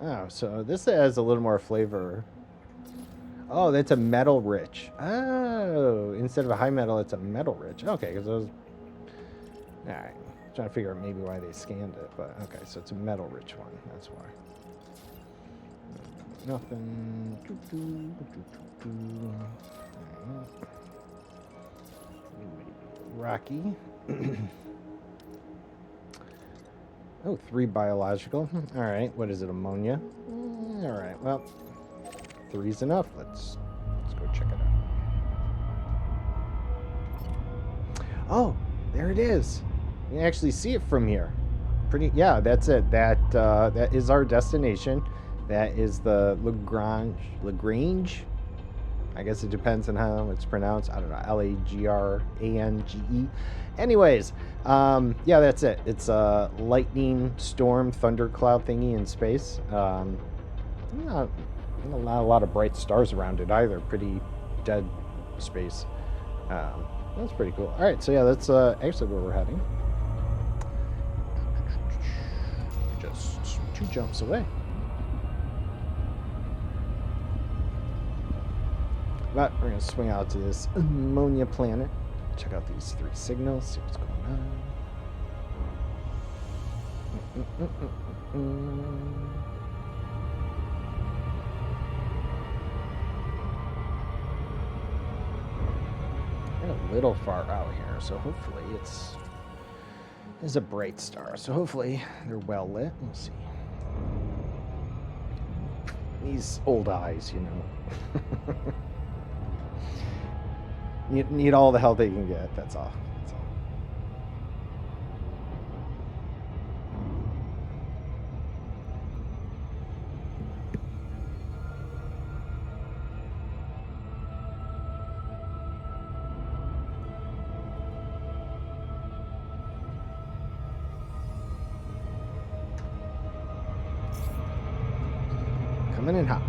Oh, so this has a little more flavor. Oh, that's a metal rich. Oh, instead of a high metal, it's a metal rich. Okay, because those. All right, trying to figure out maybe why they scanned it, but okay, so it's a metal rich one. That's why. Nothing. Rocky. Oh, 3 biological. All right, what is it? Ammonia. All right, well, 3's enough. Let's go check it out. Oh, there it is. You can actually see it from here. Pretty. Yeah, that's it. That is our destination. That is the Lagrange. I guess it depends on how it's pronounced. I don't know. Lagrange. Anyways, yeah, that's it. It's a lightning, storm, thundercloud thingy in space. Not a lot of bright stars around it either. Pretty dead space. That's pretty cool. All right, so yeah, that's actually where we're heading. Just 2 jumps away. But we're going to swing out to this ammonia planet. Check out these 3 signals, see what's going on. We're a little far out here, so hopefully it's a bright star. So hopefully they're well lit. We'll see. These old eyes, you know. Need all the help they can get. That's all. That's all. Coming in hot.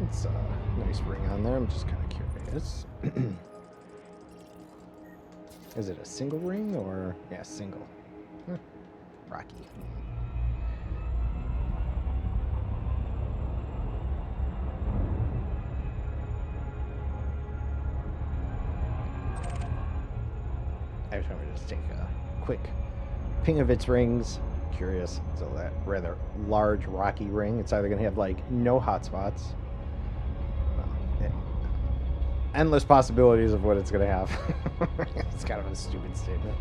It's a nice ring on there. I'm just kind of curious. Is it a single ring or... Yeah, single. Rocky. I just want to just take a quick ping of its rings. Curious. So that rather large rocky ring. It's either going to have like no hotspots. Endless possibilities of what it's going to have. It's kind of a stupid statement.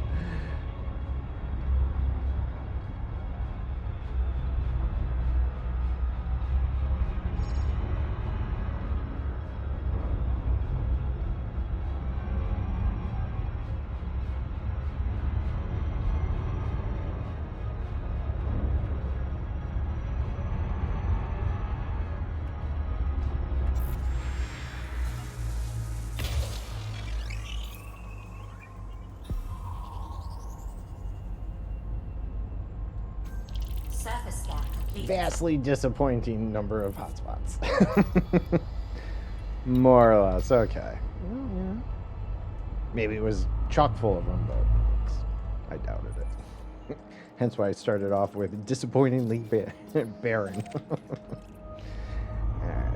Surface scan complete. Vastly disappointing number of hotspots. More or less. Okay. Well, yeah. Maybe it was chock full of them, but I doubted it. Hence why I started off with disappointingly barren. Alright.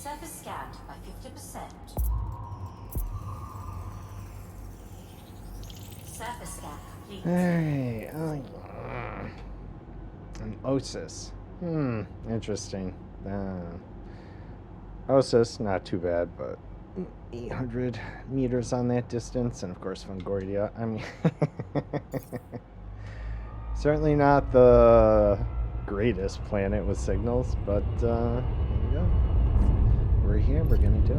Surface scanned by 50%. Surface scan complete. Alright. An Osis. Interesting. Osis, not too bad, but 800 meters on that distance, and of course Fungoidia. I mean, certainly not the greatest planet with signals, but here we go. We're here, we're gonna do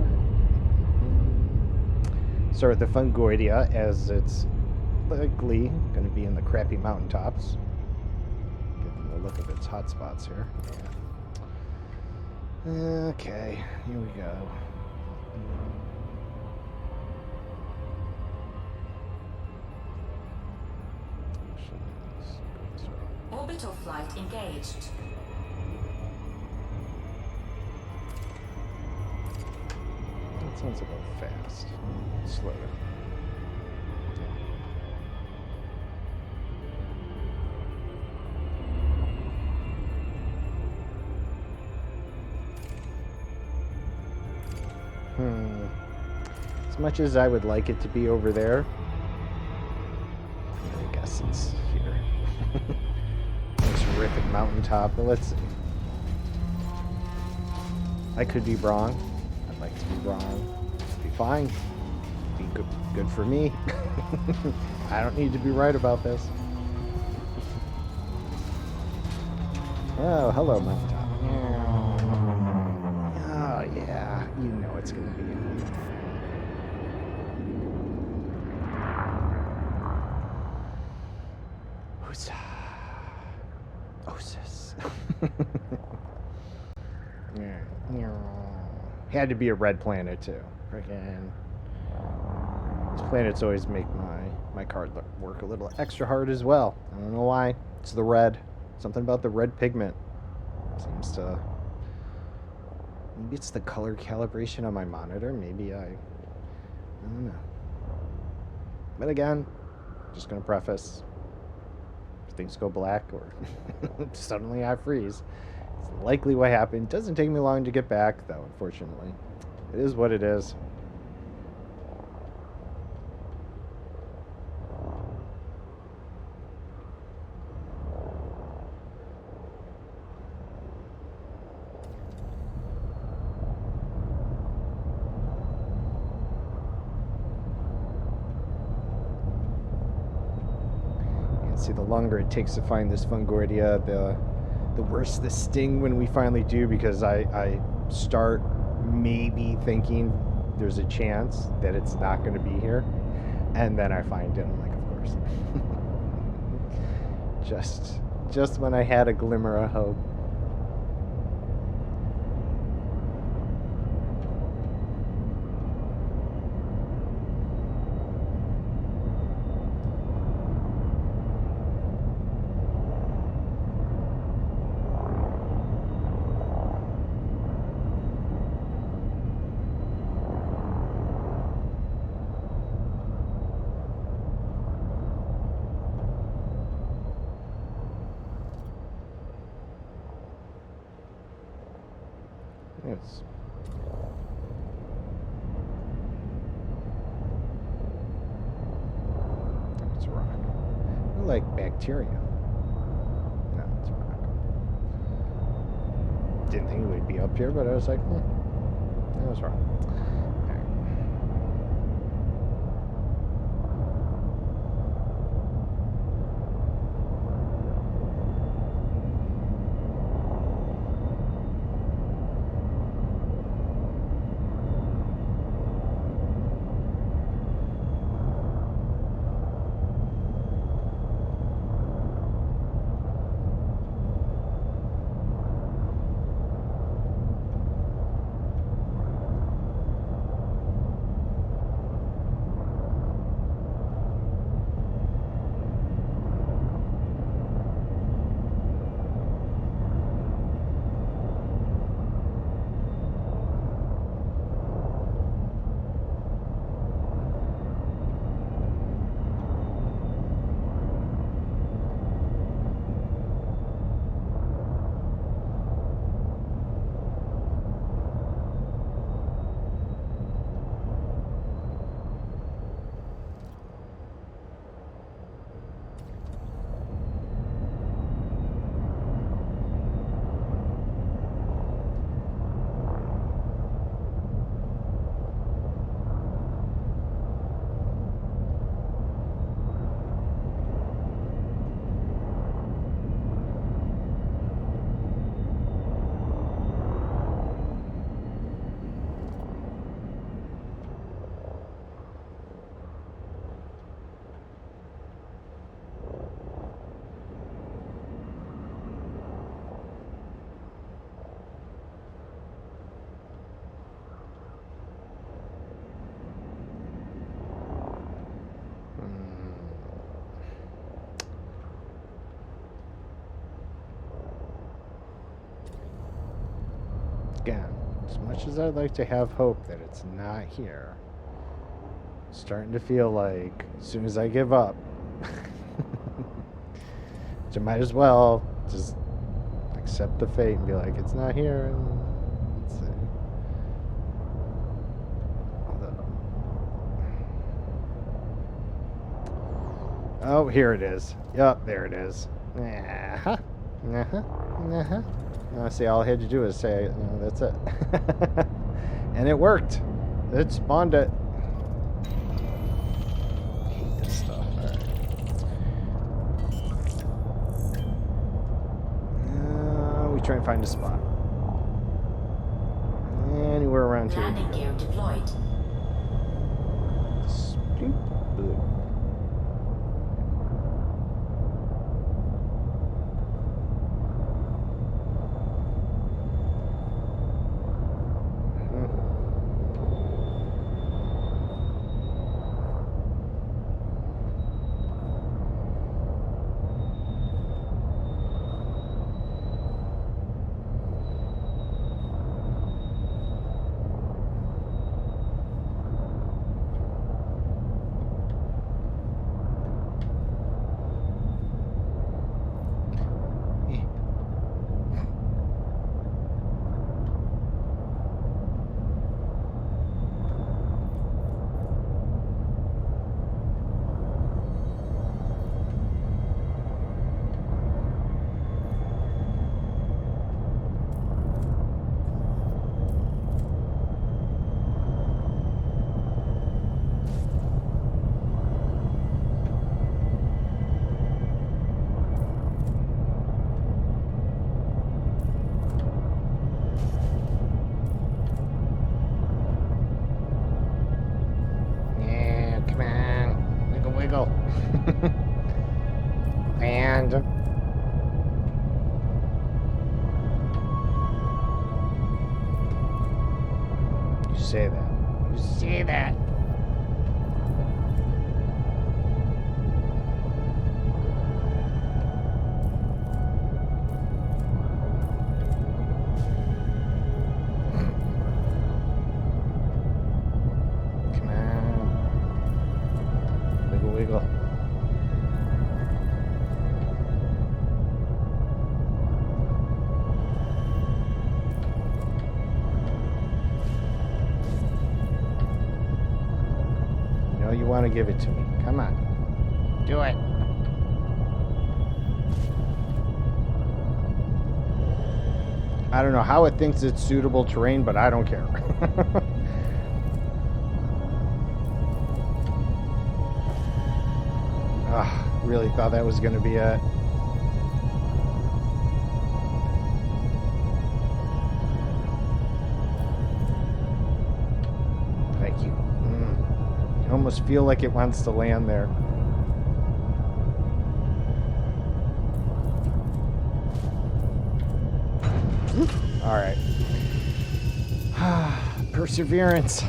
it. Start with the Fungoidia, as it's likely gonna be in the crappy mountaintops. Getting a look at its hotspots here. Yeah. Okay, here we go. Orbital flight engaged. That sounds about fast. Slow down. As much as I would like it to be over there, I guess it's here. Terrific mountaintop, but let's see. I could be wrong. I'd like to be wrong. Be fine. Be good for me. I don't need to be right about this. Oh, hello, mountaintop. Oh, yeah. You know it's going to be. Osis. Had to be a red planet too. Freaking. These planets always make my card work a little extra hard as well. I don't know why. It's the red. Something about the red pigment seems to. Maybe it's the color calibration on my monitor. Maybe I don't know. But again, just gonna preface. Things go black or suddenly I freeze. It's likely what happened. Doesn't take me long to get back, though, unfortunately. It is what it is. See, the longer it takes to find this Fungoidia, the worse the sting when we finally do, because I start maybe thinking there's a chance that it's not going to be here, and then I find it, and I'm like, of course. just when I had a glimmer of hope. Yes. It's a rock. I like bacteria. No, it's a rock. Didn't think it would be up here, but I was like, that was wrong. Again, as much as I'd like to have hope that it's not here, it's starting to feel like as soon as I give up, I might as well just accept the fate and be like, it's not here. And let's see. Oh, here it is. Yup, there it is. Uh-huh. Uh-huh. Uh-huh. See, all I had to do is say, that's it. And it worked. It spawned it. I hate this stuff. Alright. We try and find a spot. Anywhere around here. Landing gear deployed. Blue. And you say that. You say that. Come on. Wiggle, wiggle. You want to give it to me. Come on. Do it. I don't know how it thinks it's suitable terrain, but I don't care. Really thought that was going to be it. Thank you. I almost feel like it wants to land there. All right. Perseverance.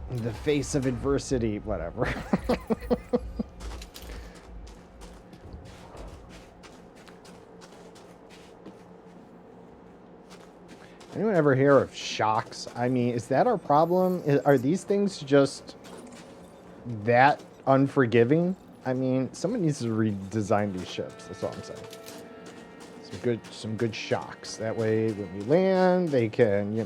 In the face of adversity, whatever. Anyone ever hear of shocks? I mean, is that our problem? Are these things just that unforgiving? I mean, someone needs to redesign these ships. That's all I'm saying. Some good shocks. That way, when we land, they can,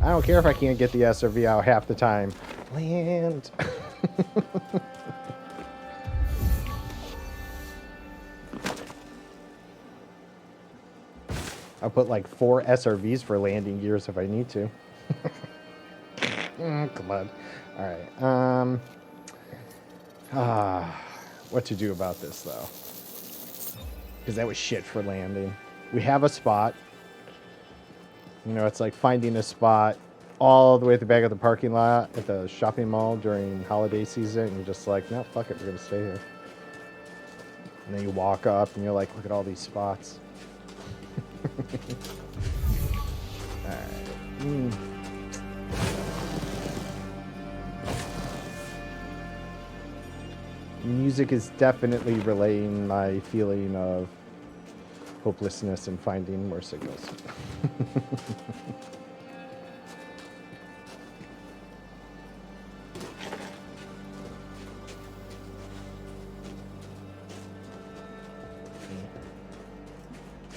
I don't care if I can't get the SRV out half the time. Land. I'll put like 4 SRVs for landing gears if I need to. Come on. All right. What to do about this, though? Because that was shit for landing. We have a spot. It's like finding a spot all the way at the back of the parking lot at the shopping mall during holiday season. And you're just like, no, fuck it, we're going to stay here. And then you walk up and you're like, look at all these spots. All right. Music is definitely relaying my feeling of hopelessness in finding more signals.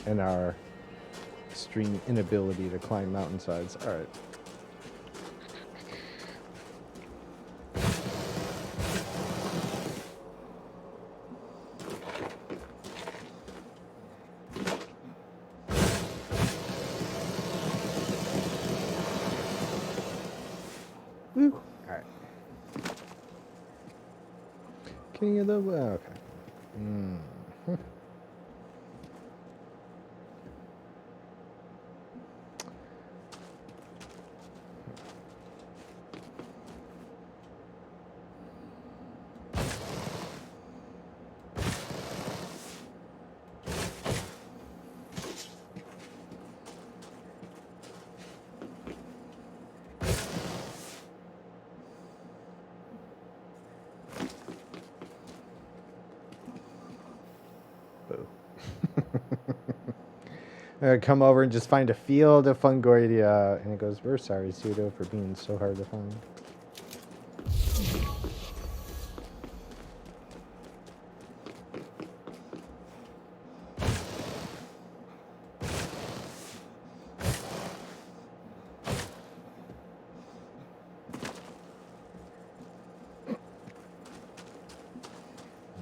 And our extreme inability to climb mountainsides. All right. Woo. All right. King of the okay. Come over and just find a field of Fungoidia. And it goes, we're sorry, Pseudo, for being so hard to find.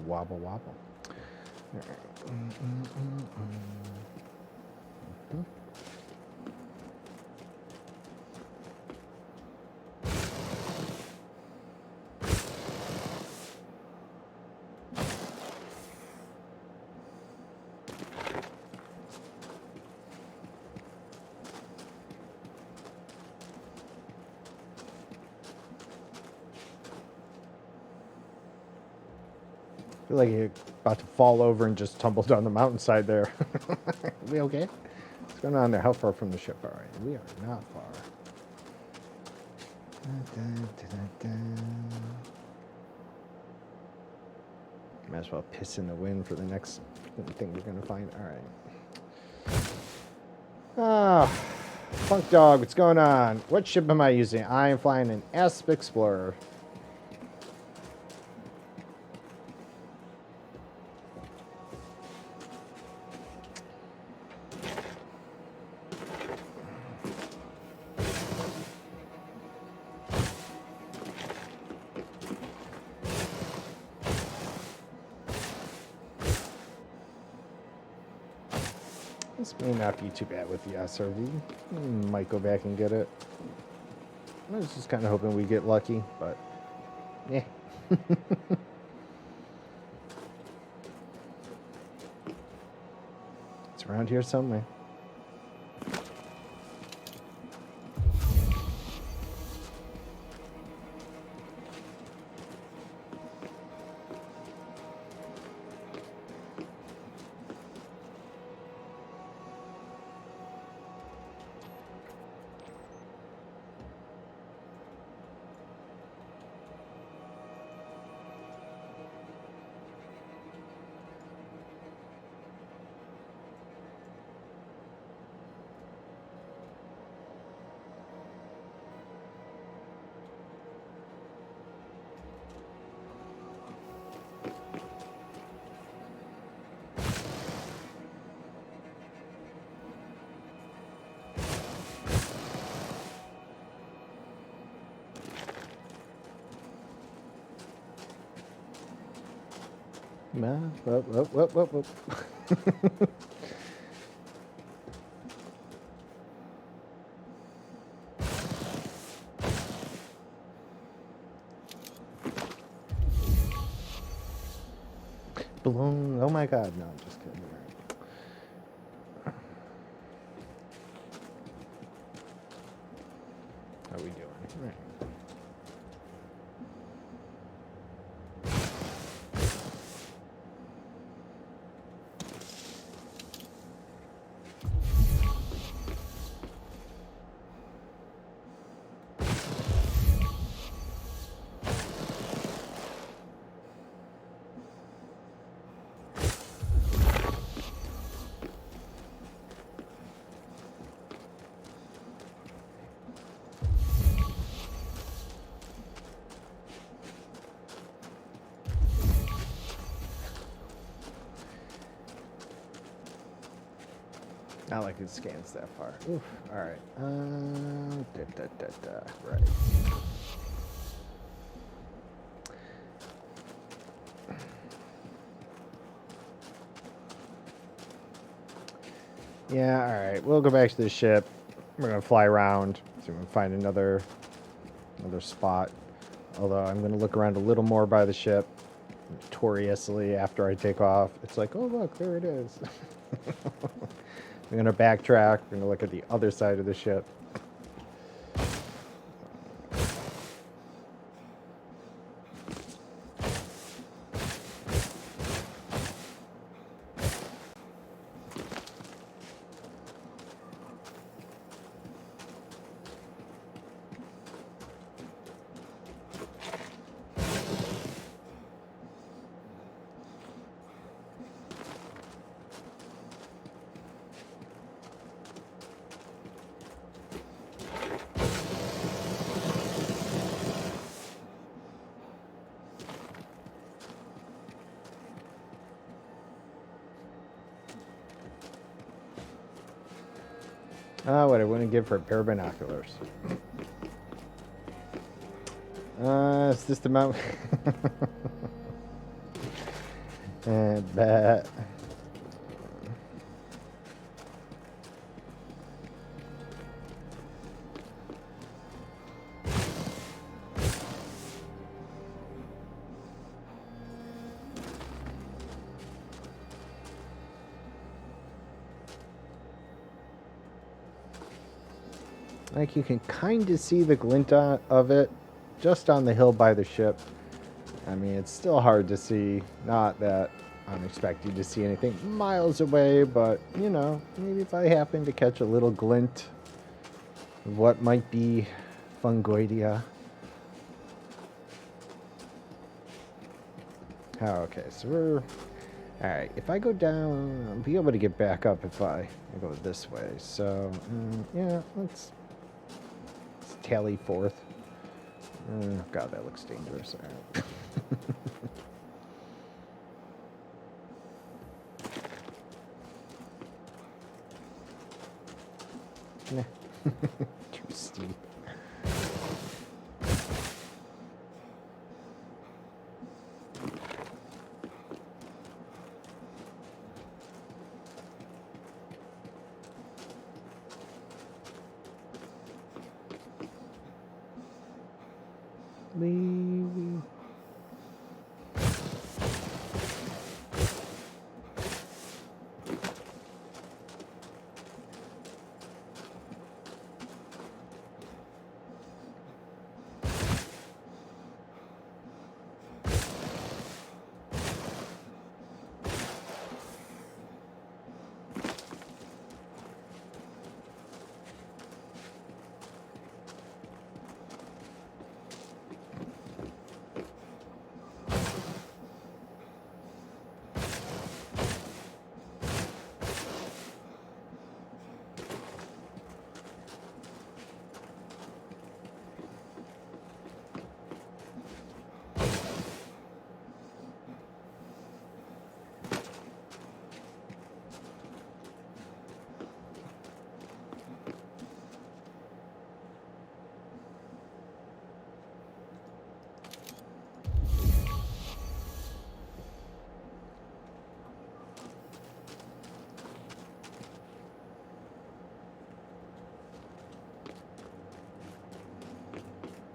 Wobble, wobble. All right. I feel like you're about to fall over and just tumble down the mountainside there. Are we okay? What's going on there? How far from the ship are we? We are not far. Might as well piss in the wind for the next thing we're going to find. All right. Ah, Funk Dog, what's going on? What ship am I using? I am flying an Asp Explorer. This may not be too bad with the SRV. Might go back and get it. I was just kind of hoping we get lucky, but yeah. It's around here somewhere. Whoop. Balloon. Oh my god, no, I'm just kidding. How are we doing? Right. Not like it scans that far. Oof. All right. Right. Yeah, all right. We'll go back to the ship. We're gonna fly around, see if we can find another spot. Although I'm gonna look around a little more by the ship, notoriously after I take off. It's like, oh look, there it is. I'm gonna backtrack. We're gonna look at the other side of the ship. What I wouldn't give for a pair of binoculars. Is this the mount? And bet. Like you can kind of see the glint of it just on the hill by the ship. I mean, it's still hard to see. Not that I'm expecting to see anything miles away, but, you know, maybe if I happen to catch a little glint of what might be fungoidea. Oh, okay, so we're... Alright, if I go down, I'll be able to get back up if I go this way. So, yeah, let's tally forth. God, that looks dangerous. All right. Nah. Too steep. Wee.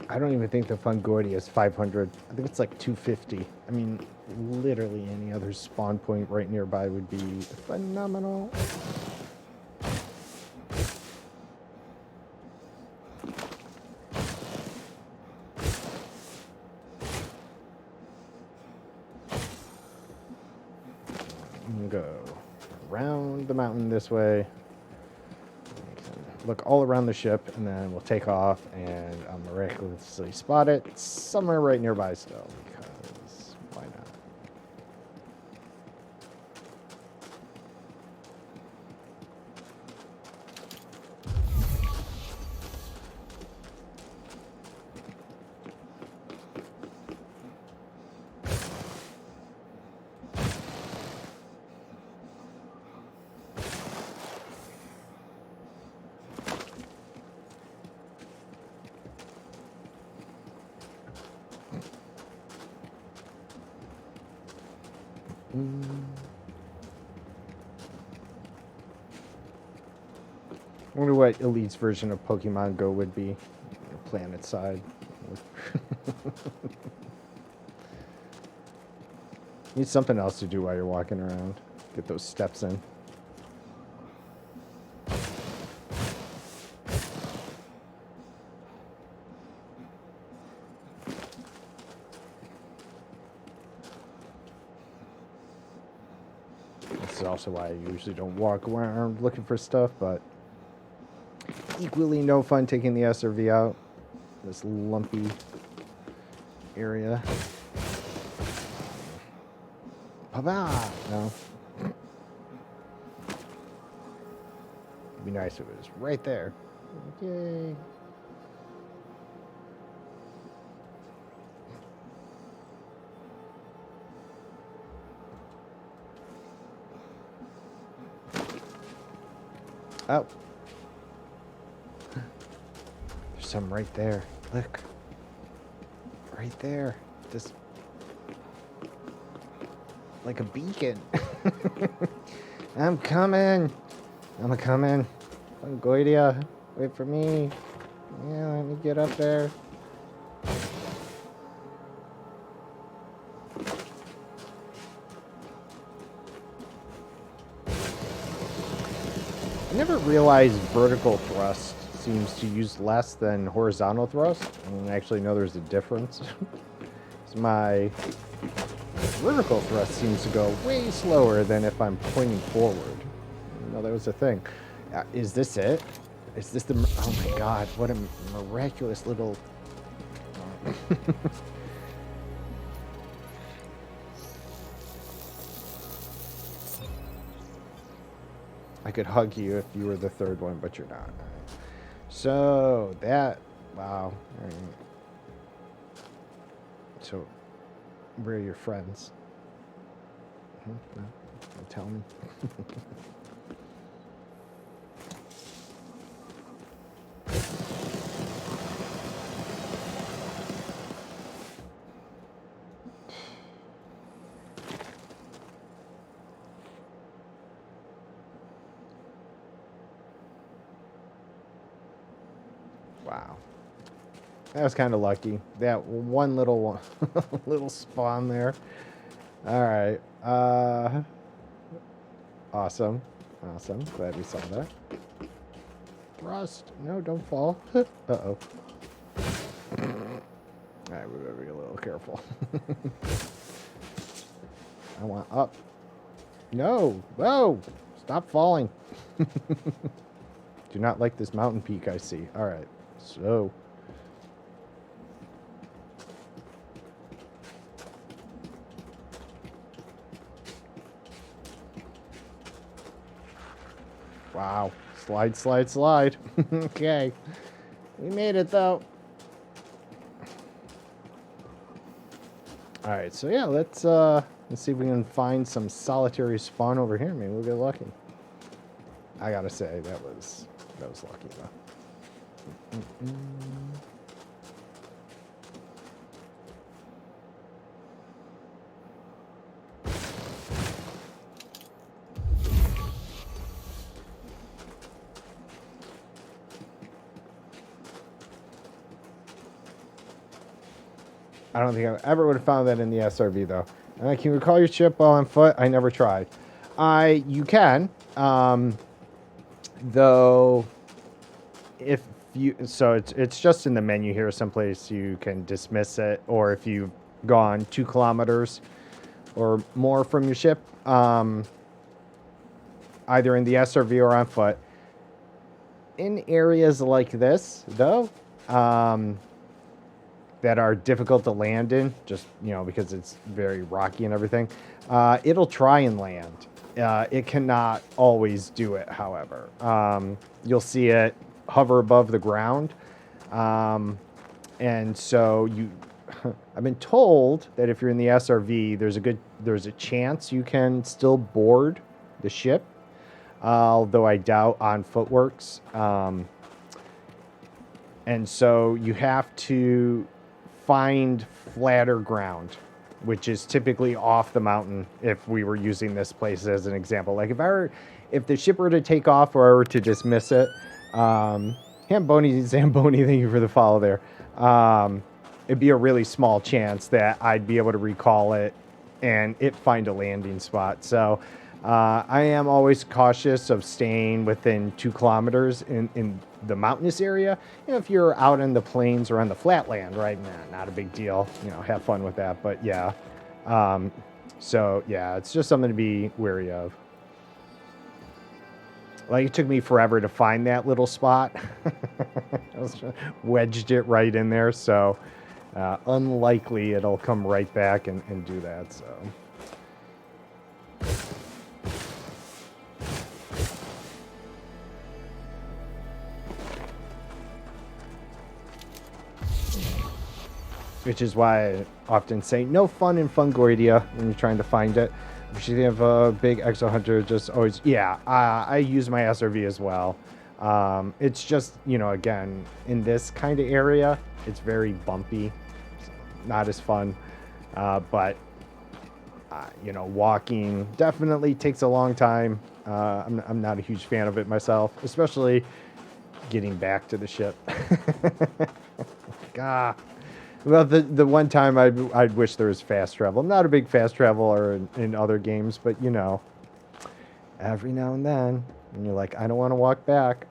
I don't even think the Fungoidia is 500. I think it's like 250. I mean, literally any other spawn point right nearby would be phenomenal. Go around the mountain this way. Look all around the ship, and then we'll take off, and I'll miraculously spot it somewhere right nearby still, because why not? I wonder what Elite's version of Pokemon Go would be. Planet side. Need something else to do while you're walking around. Get those steps in. This is also why I usually don't walk around looking for stuff, but equally no fun taking the SRV out. This lumpy area. Papa! No. It'd be nice if it was right there. Yay. Oh. There's some right there. Look. Right there. Just like a beacon. I'm coming. I'm coming. Goidia, wait for me. Yeah, let me get up there. I never realized vertical thrust seems to use less than horizontal thrust. I didn't actually know there's a difference. My vertical thrust seems to go way slower than if I'm pointing forward. I didn't know that was a thing. Is this it? Is this the... Oh my god, what a miraculous little... I could hug you if you were the third one, but you're not. So, that... Wow. All right. So, where are your friends? No, don't tell me. Wow. That was kind of lucky. That one little little spawn there. All right. Awesome. Awesome. Glad we saw that. Thrust. No, don't fall. Uh-oh. All right, we better be a little careful. I want up. No. Whoa. Stop falling. Do not like this mountain peak I see. All right. So... Wow. Slide, slide, slide. Okay. We made it, though. Alright, so yeah, let's see if we can find some solitary spawn over here. Maybe we'll get lucky. I gotta say, that was lucky, though. I don't think I ever would have found that in the SRV, though. Can you recall your ship while on foot? I never tried. You can, though. If you, so it's just in the menu here, someplace you can dismiss it, or if you've gone 2 kilometers or more from your ship, either in the SRV or on foot. In areas like this, though, that are difficult to land in, just, you know, because it's very rocky and everything, it'll try and land. It cannot always do it, however. You'll see it hover above the ground. And so I've been told that if you're in the SRV, there's a chance you can still board the ship. Although I doubt on foot works. And so you have to find flatter ground. which is typically off the mountain if we were using this place as an example. Like if the ship were to take off or I were to dismiss it, Zamboni, thank you for the follow there. It'd be a really small chance that I'd be able to recall it and it find a landing spot. So I am always cautious of staying within 2 kilometers in the mountainous area. You know, if you're out in the plains or on the flatland, right, not a big deal. You know, have fun with that. But yeah, so yeah, it's just something to be wary of. Like, it took me forever to find that little spot. I was wedged it right in there, so unlikely it'll come right back and do that. So. Which is why I often say no fun in Fungoidia when you're trying to find it. If you have a big exo hunter, just always, yeah, I use my SRV as well. It's just, you know, again, in this kind of area, it's very bumpy, not as fun. But, you know, walking definitely takes a long time. I'm not a huge fan of it myself, especially getting back to the ship. God. Well, the one time I'd wish there was fast travel. I'm not a big fast traveler in other games, but, you know, every now and then, and you're like, I don't want to walk back.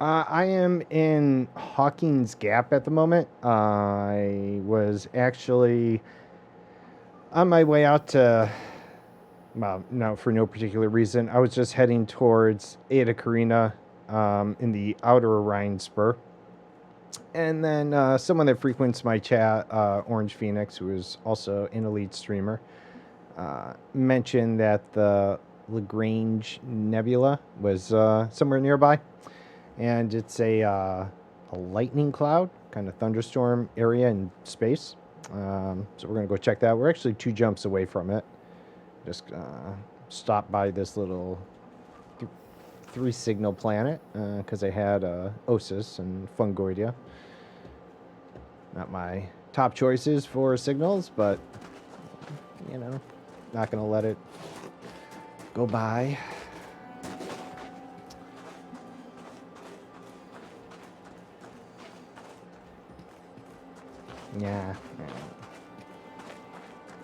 I am in Hawkins Gap at the moment. I was actually on my way out to, well, no, for no particular reason. I was just heading towards Eta Carina in the outer Orion Spur. And then someone that frequents my chat, Orange Phoenix, who is also an elite streamer, mentioned that the Lagrange Nebula was somewhere nearby. And it's a lightning cloud, kind of thunderstorm area in space. So we're going to go check that. We're actually 2 jumps away from it. Just stopped by this little 3-signal planet because I had Osis and Fungoidia. Not my top choices for signals, but, you know, not going to let it go by. Yeah.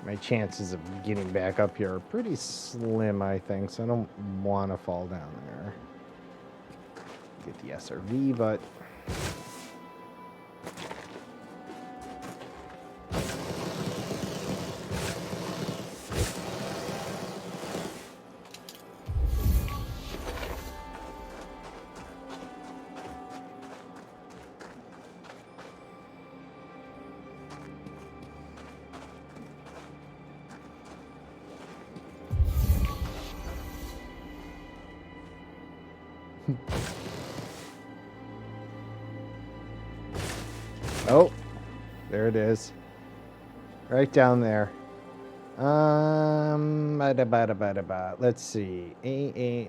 My chances of getting back up here are pretty slim, I think, so I don't want to fall down there. Get the SRV, but... Oh, there it is. Right down there. Let's see.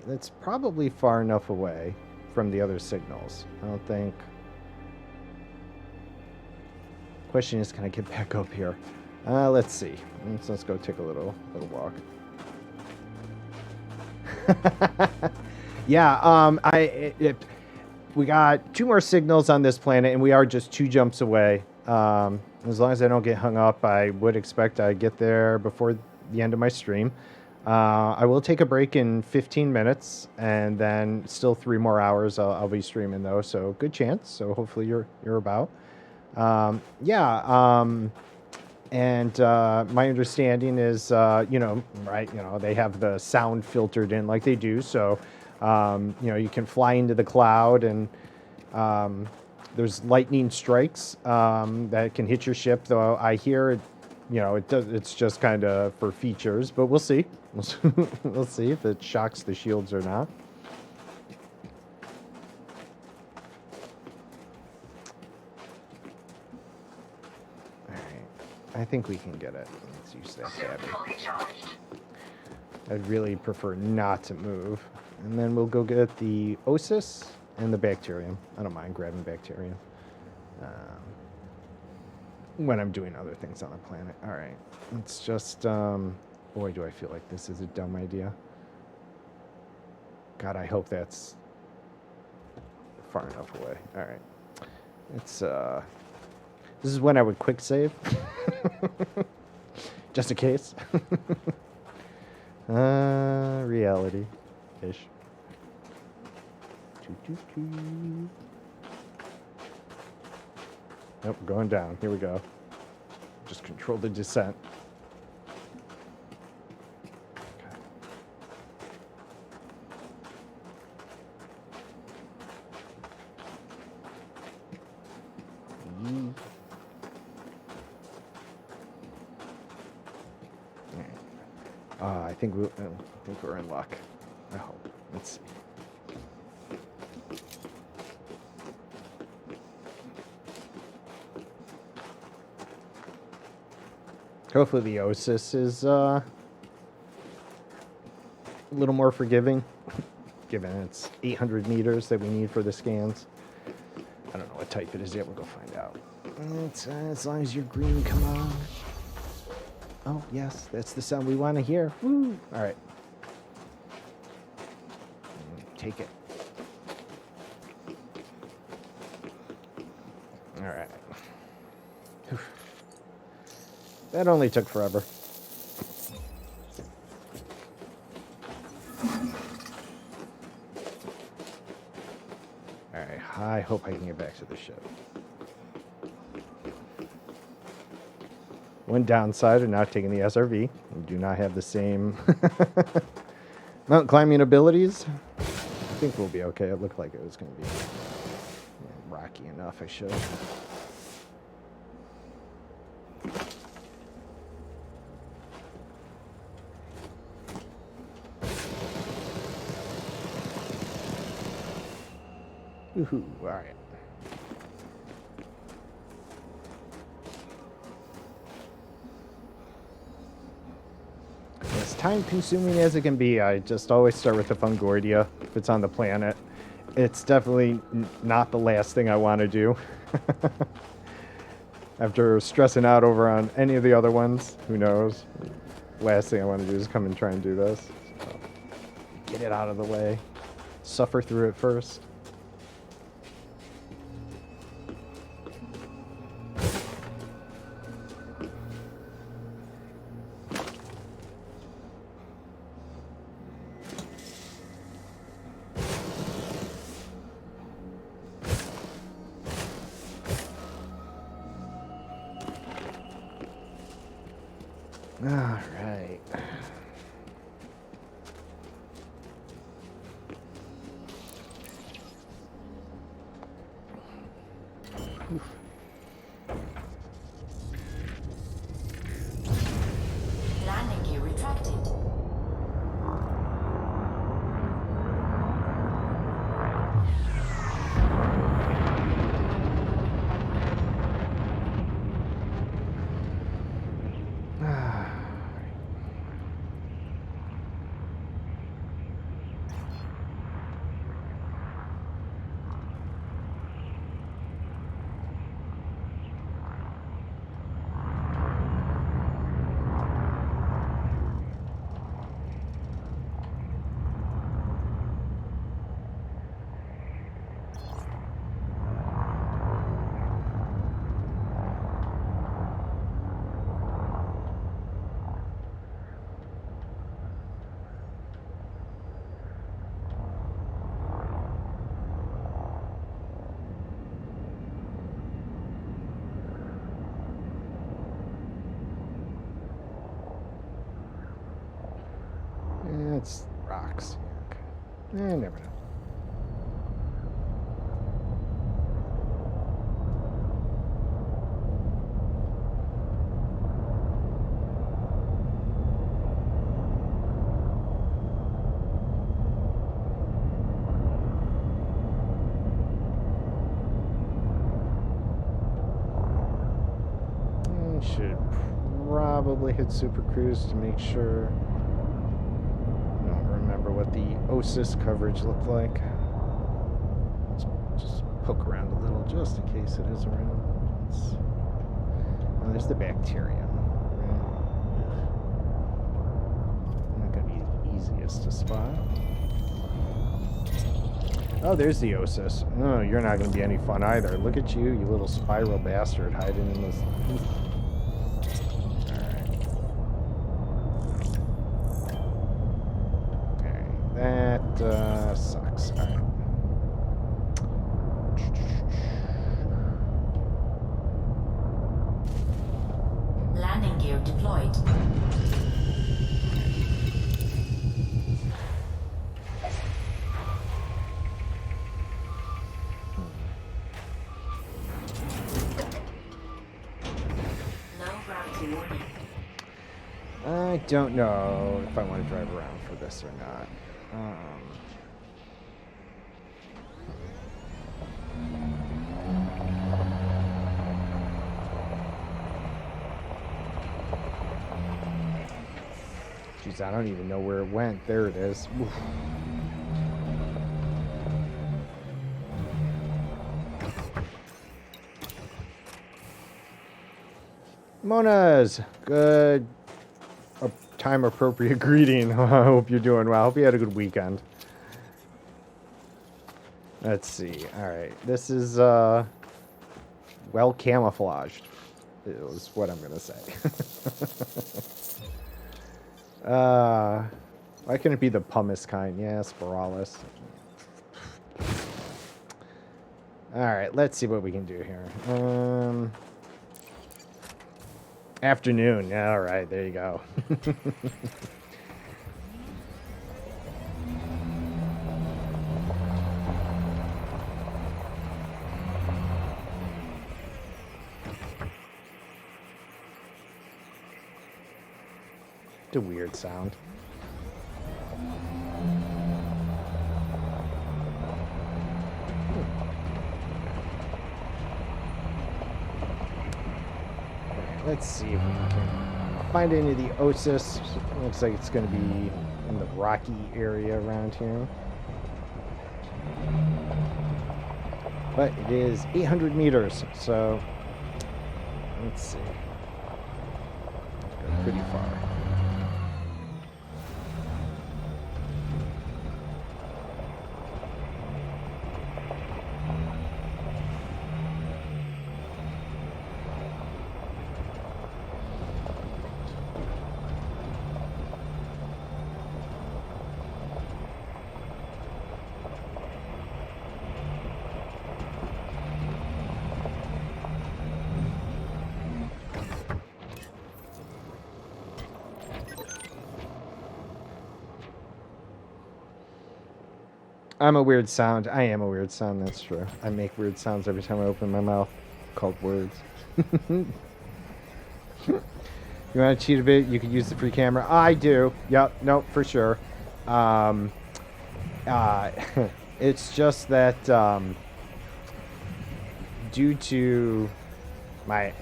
That's probably far enough away from the other signals. I don't think. Question is, can I get back up here? Let's see. Let's go take a little walk. Yeah. We got 2 more signals on this planet, and we are just 2 jumps away. As long as I don't get hung up, I would expect I get there before the end of my stream. I will take a break in 15 minutes, and then still 3 more hours I'll be streaming, though, so good chance. So hopefully you're about. And my understanding is, they have the sound filtered in like they do, so, you can fly into the cloud, and there's lightning strikes that can hit your ship, though I hear, it's just kind of for features, but we'll see. We'll see if it shocks the shields or not. I think we can get it. Let's use that battery. I'd really prefer not to move. And then we'll go get the Osis and the bacterium. I don't mind grabbing bacterium when I'm doing other things on the planet. All right. Let's just... boy, do I feel like this is a dumb idea. God, I hope that's far enough away. All right. It's... This is when I would quick save. Just in case. Reality-ish. Nope, going down. Here we go. Just control the descent. I think we're in luck. I hope. Let's see. Hopefully the Osis is a little more forgiving, given it's 800 meters that we need for the scans. I don't know what type it is yet. We'll go find out. As long as you're green, come on. Oh, yes, that's the sound we want to hear. Woo! All right. Take it. All right. Whew. That only took forever. All right, I hope I can get back to the ship. One downside of not taking the SRV, we do not have the same mountain climbing abilities. I think we'll be okay. It looked like it was going to be rocky enough, I should. Woohoo, all right. As time-consuming as it can be, I just always start with the Fungoidia if it's on the planet. It's definitely not the last thing I want to do. After stressing out over on any of the other ones, who knows? Last thing I want to do is come and try and do this. So, get it out of the way. Suffer through it first. All right. Oof. Landing gear retracted. rocks. Okay. Never know. Should probably hit Super Cruise to make sure. I don't remember what the OSIS coverage looked like. Let's just poke around a little just in case it is around. Oh, there's the bacterium. Not going to be the easiest to spot. Oh, there's the OSIS. Oh, you're not going to be any fun either. Look at you, you little spiral bastard hiding in this. That sucks. All right. Landing gear deployed. Low gravity warning. I don't know if I want to drive around for this or not. Jeez, I don't even know where it went. There it is. Oof. Monas, good time appropriate greeting. I hope you're doing well. I hope you had a good weekend. Let's see. All right. This is well camouflaged is what I'm going to say. Why couldn't it be the pumice kind? Yeah, spiralis. All right. Let's see what we can do here. Afternoon. All right. There you go. It's a weird sound. Let's see if we can find any of the OSIS. Looks like it's going to be in the rocky area around here. But it is 800 meters, so let's see. Go pretty far. I'm a weird sound. I am a weird sound, that's true. I make weird sounds every time I open my mouth, called words. You want to cheat a bit? You could use the free camera. I do. Yep. Nope. For sure. It's just that due to my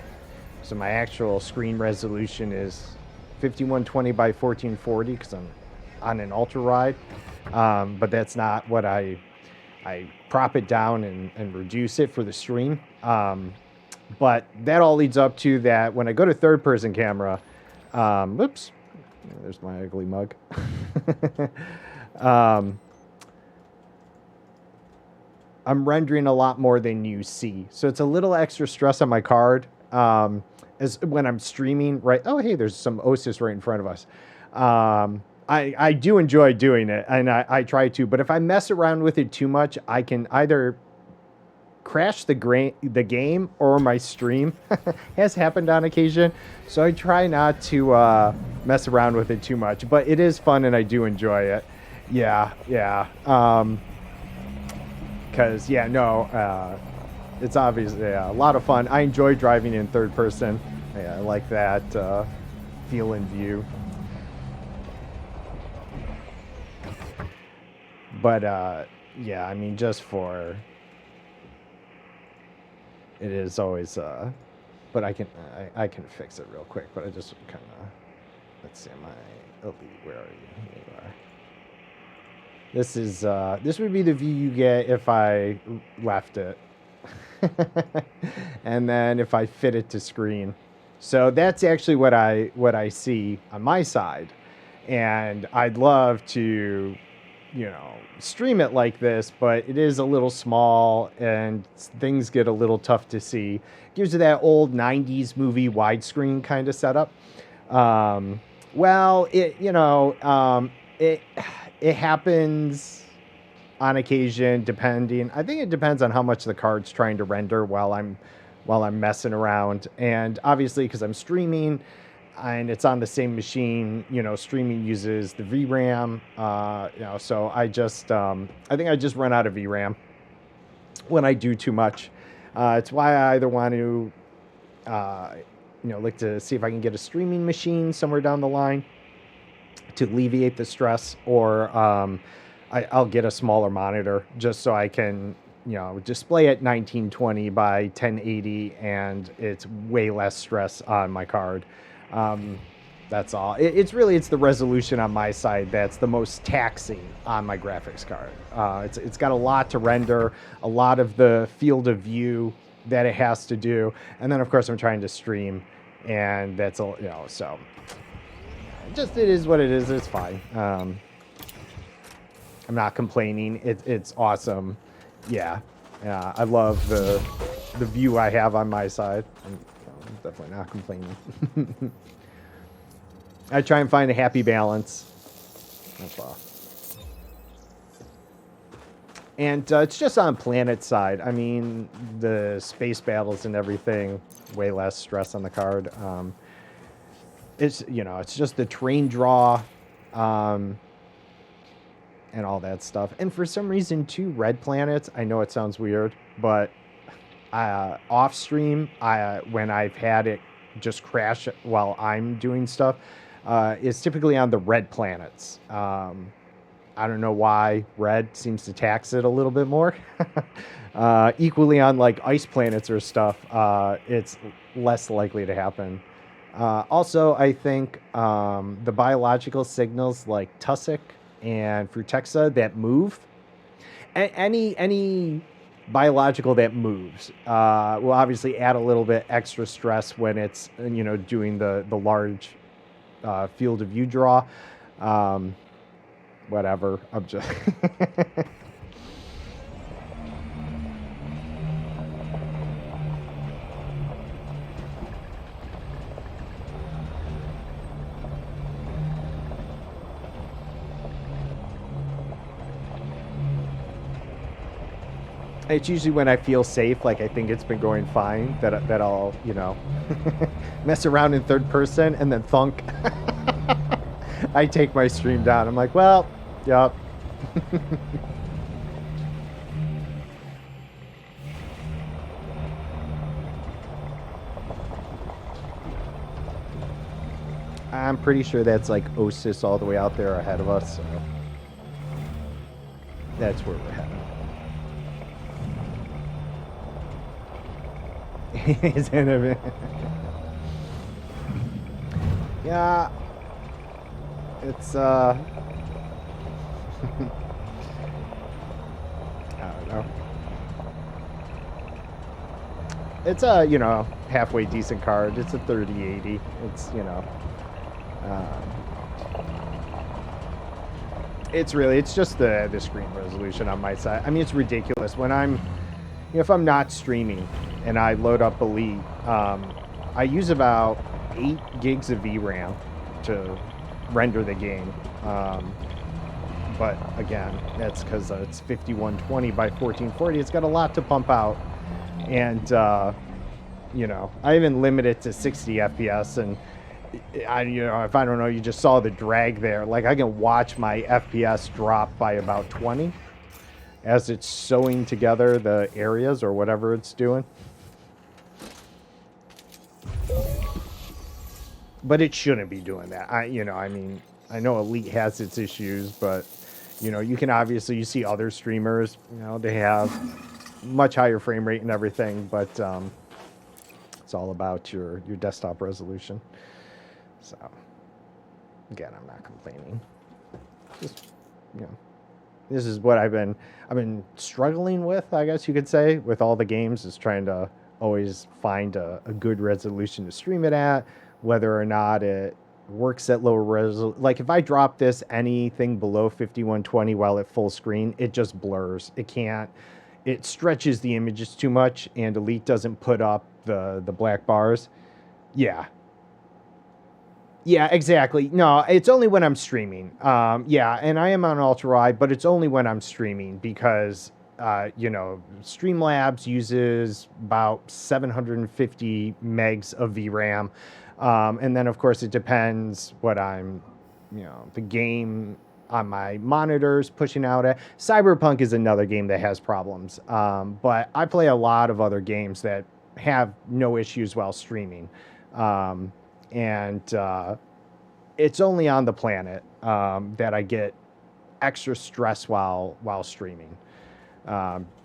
actual screen resolution is 5120 by 1440 because I'm on an ultra wide. But that's not what I prop it down and reduce it for the stream. But that all leads up to that when I go to third person camera, whoops, there's my ugly mug. I'm rendering a lot more than you see. So it's a little extra stress on my card. As when I'm streaming, right? Oh, hey, there's some OSIS right in front of us. I do enjoy doing it, and I try to. But if I mess around with it too much, I can either crash the game or my stream. Has happened on occasion. So I try not to mess around with it too much. But it is fun, and I do enjoy it. Yeah, yeah. Because yeah, no, it's obviously a lot of fun. I enjoy driving in third person. Yeah, I like that feel and view. But yeah, I mean, just for it is always. But I can fix it real quick. But I just kind of let's see. Am I elite? Where are you? Here you are. This would be the view you get if I left it. And then if I fit it to screen. So that's actually what I see on my side. And I'd love to, stream it like this, but it is a little small and things get a little tough to see. Gives you that old 90s movie widescreen kind of setup. Well, it happens on occasion, depending. I think it depends on how much the card's trying to render while I'm messing around. And obviously, because I'm streaming and it's on the same machine, streaming uses the VRAM. So I think I just run out of VRAM when I do too much. It's why I either want to, like to see if I can get a streaming machine somewhere down the line to alleviate the stress, or I'll get a smaller monitor just so I can, display at 1920 by 1080, and it's way less stress on my card. That's all. It's the resolution on my side that's the most taxing on my graphics card. It's got a lot to render, a lot of the field of view that it has to do, and then of course I'm trying to stream, and that's all. So it is what it is. It's fine. I'm not complaining. It's awesome. Yeah. I love the view I have on my side. I'm definitely not complaining. I try and find a happy balance. That's all. And it's just on planet side. I mean, the space battles and everything, way less stress on the card. It's just the terrain draw, and all that stuff. And for some reason, too, red planets, I know it sounds weird, but off stream, when I've had it just crash while I'm doing stuff, is typically on the red planets. I don't know why red seems to tax it a little bit more. Equally on like ice planets or stuff, it's less likely to happen. Also, I think the biological signals like tussock and Frutexa that move, any biological that moves will obviously add a little bit extra stress when it's doing the large field of view draw. Whatever. I'm just it's usually when I feel safe, like I think it's been going fine, that I'll mess around in third person, and then thunk. I take my stream down. I'm like, well, yep. I'm pretty sure that's like Osis all the way out there ahead of us, so that's where we're heading. Isn't it? Yeah. It's I don't know. It's a, halfway decent card. It's a 3080. It's, it's just the screen resolution on my side. I mean, it's ridiculous. When if I'm not streaming and I load up Elite, I use about 8 gigs of VRAM to render the game. But again, that's because it's 5120 by 1440. It's got a lot to pump out. And, I even limit it to 60 FPS. And if I don't know, you just saw the drag there. Like I can watch my FPS drop by about 20 as it's sewing together the areas or whatever it's doing. But it shouldn't be doing that. I mean, I know Elite has its issues, but you can obviously, you see other streamers, they have much higher frame rate and everything, but it's all about your desktop resolution. So again, I'm not complaining. Just this is what I've been struggling with, I guess you could say, with all the games, is trying to always find a good resolution to stream it at, whether or not it works at lower resolution. Like if I drop this anything below 5120 while at full screen, it just blurs. It stretches the images too much, and Elite doesn't put up the black bars. Yeah, exactly. No, it's only when I'm streaming. Yeah, and I am on ultra wide, but it's only when I'm streaming because Streamlabs uses about 750 megs of VRAM, and then of course it depends what the game on my monitors pushing out at. Cyberpunk is another game that has problems, but I play a lot of other games that have no issues while streaming. And it's only on the planet that I get extra stress while streaming,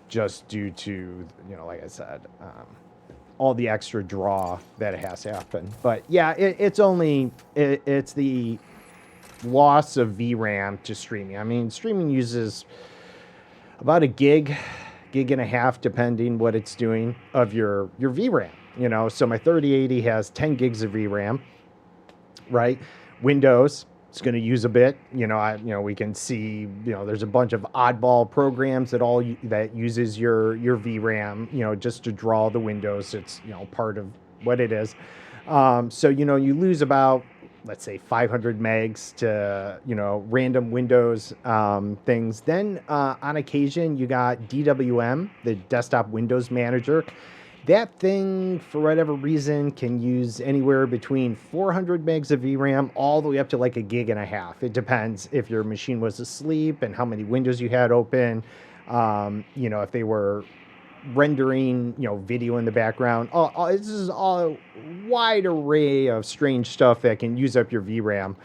just due to like I said, all the extra draw that it has to happen. But yeah, it's the loss of VRAM to streaming. I mean, streaming uses about a gig and a half, depending what it's doing, of your VRAM. So my 3080 has 10 gigs of VRAM, right? Windows, it's going to use a bit. We can see, there's a bunch of oddball programs that uses your VRAM, just to draw the windows. It's, part of what it is. So, you lose about, let's say 500 megs to, random Windows things. Then on occasion, you got DWM, the Desktop Windows Manager. That thing, for whatever reason, can use anywhere between 400 megs of VRAM all the way up to like a gig and a half. It depends if your machine was asleep and how many windows you had open. If they were rendering, video in the background. This is a wide array of strange stuff that can use up your VRAM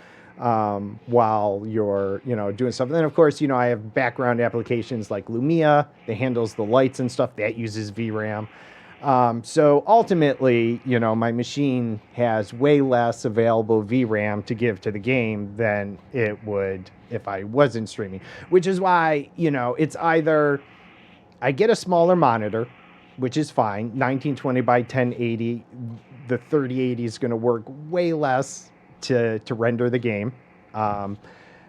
while you're, doing something. And of course, I have background applications like Lumia that handles the lights and stuff that uses VRAM. So ultimately, my machine has way less available VRAM to give to the game than it would if I wasn't streaming, which is why, it's either I get a smaller monitor, which is fine, 1920 by 1080. The 3080 is going to work way less to render the game.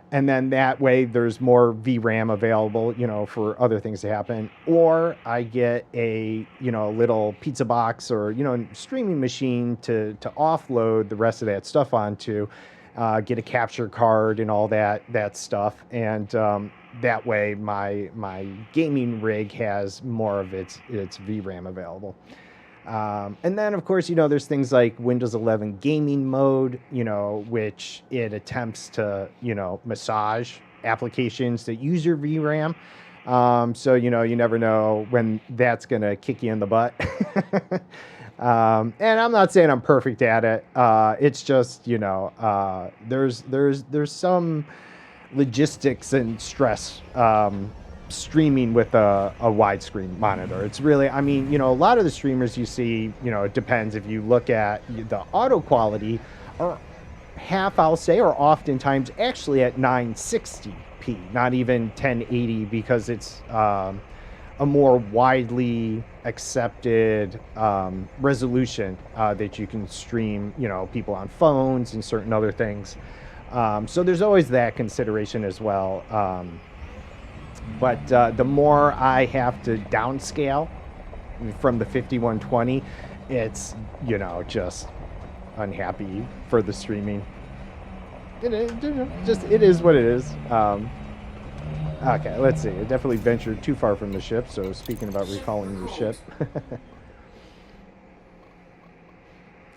And then that way there's more VRAM available, for other things to happen. Or I get a, little pizza box or, streaming machine to offload the rest of that stuff onto, get a capture card and all that stuff. And that way my gaming rig has more of its VRAM available. And then, of course, there's things like Windows 11 gaming mode, which it attempts to, massage applications that use your VRAM. So, you never know when that's going to kick you in the butt. And I'm not saying I'm perfect at it. It's just, there's some logistics and stress streaming with a widescreen monitor. It's really, a lot of the streamers you see, it depends. If you look at the auto quality, are I'll say, or oftentimes actually at 960p, not even 1080, because it's a more widely accepted resolution that you can stream, people on phones and certain other things. So there's always that consideration as well. But the more I have to downscale from the 5120, it's, just unhappy for the streaming. It is what it is. Okay, let's see. I definitely ventured too far from the ship, so speaking about recalling the ship.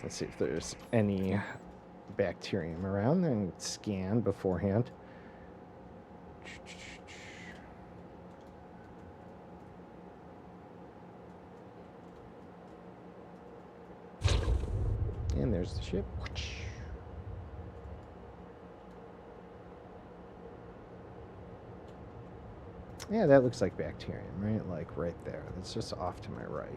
Let's see if there's any bacterium around and scan beforehand. And there's the ship. Yeah, that looks like bacterium, right? Like right there. That's just off to my right.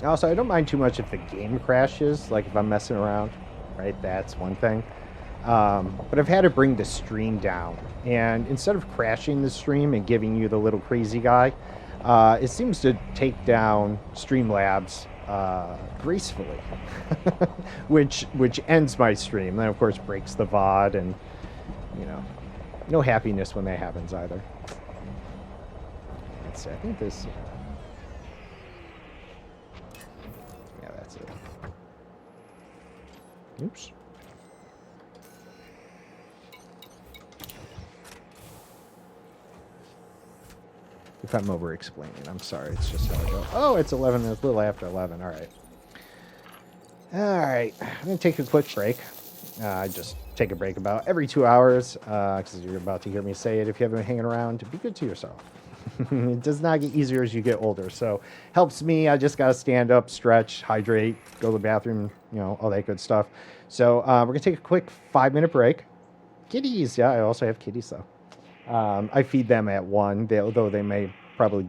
Also, I don't mind too much if the game crashes, like if I'm messing around, right? That's one thing. But I've had to bring the stream down. And instead of crashing the stream and giving you the little crazy guy, it seems to take down Streamlabs gracefully, which ends my stream. Then, of course, breaks the VOD, and, you know, no happiness when that happens either. Let's see, I think this... Yeah, that's it. Oops. If I'm over explaining, I'm sorry. It's just how I go. Oh, it's 11. It's a little after 11. All right. All right. I'm going to take a quick break. Just take a break about every 2 hours because you're about to hear me say it. If you haven't been hanging around, be good to yourself. It does not get easier as you get older. So helps me. I just got to stand up, stretch, hydrate, go to the bathroom, you know, all that good stuff. So we're going to take a quick 5-minute break. Kitties. Yeah, I also have kitties, though. I feed them at 1, although they may probably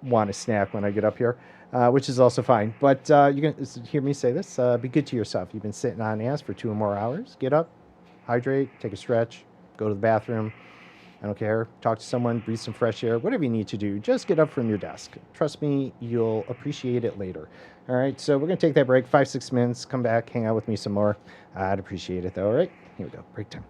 want a snack when I get up here, which is also fine. But you can hear me say this. Be good to yourself. You've been sitting on ass for 2 or more hours. Get up, hydrate, take a stretch, go to the bathroom. I don't care. Talk to someone, breathe some fresh air, whatever you need to do. Just get up from your desk. Trust me, you'll appreciate it later. All right, so we're going to take that break, 5-6 minutes. Come back, hang out with me some more. I'd appreciate it, though. All right, here we go. Break time.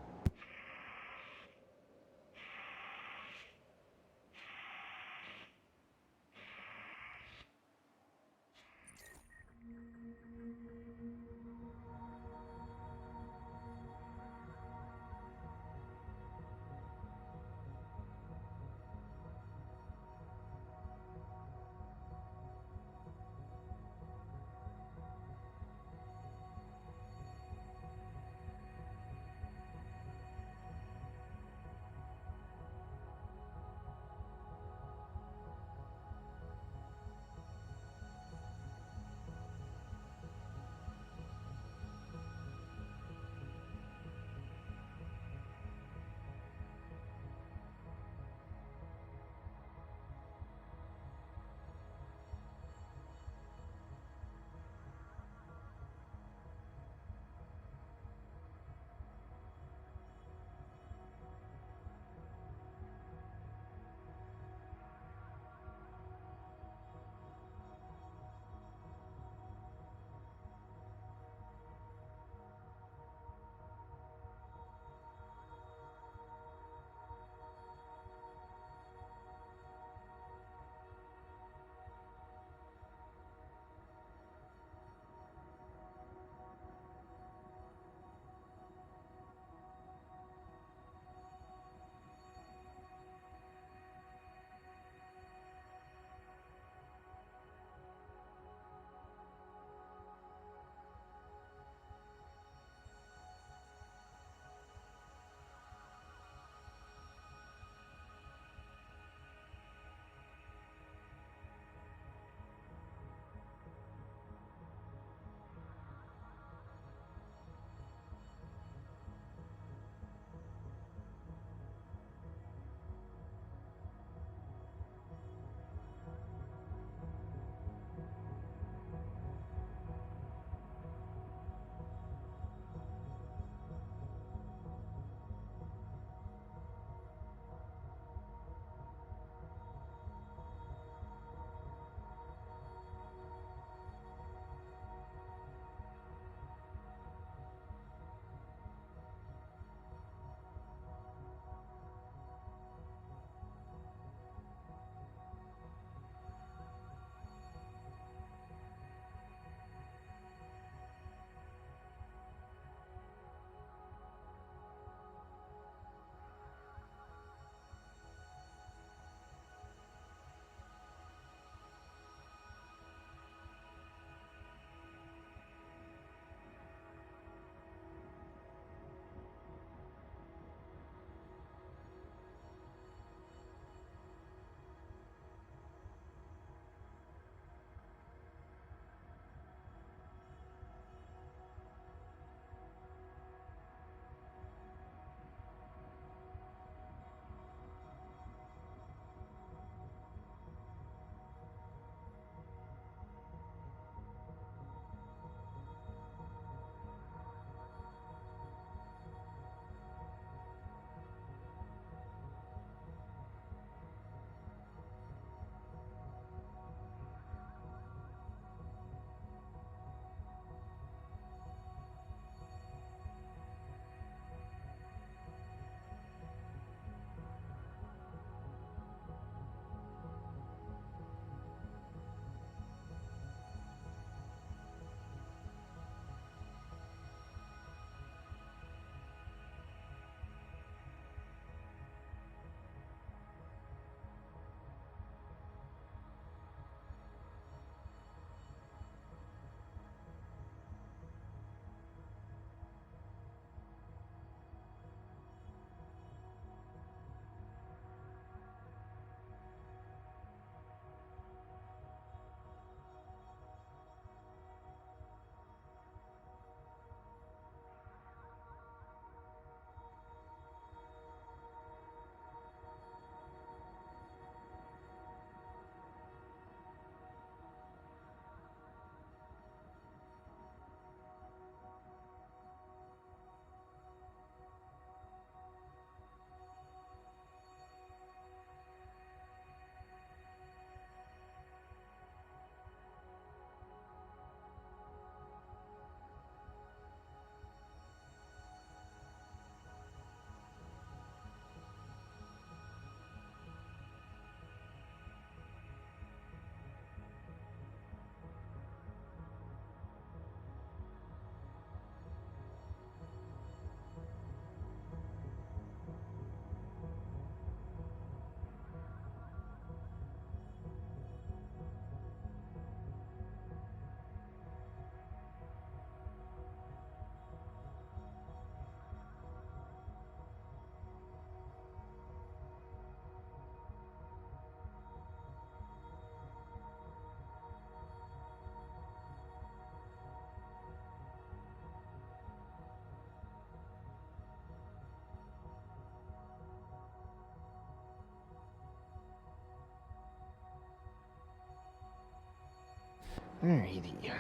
Alrighty.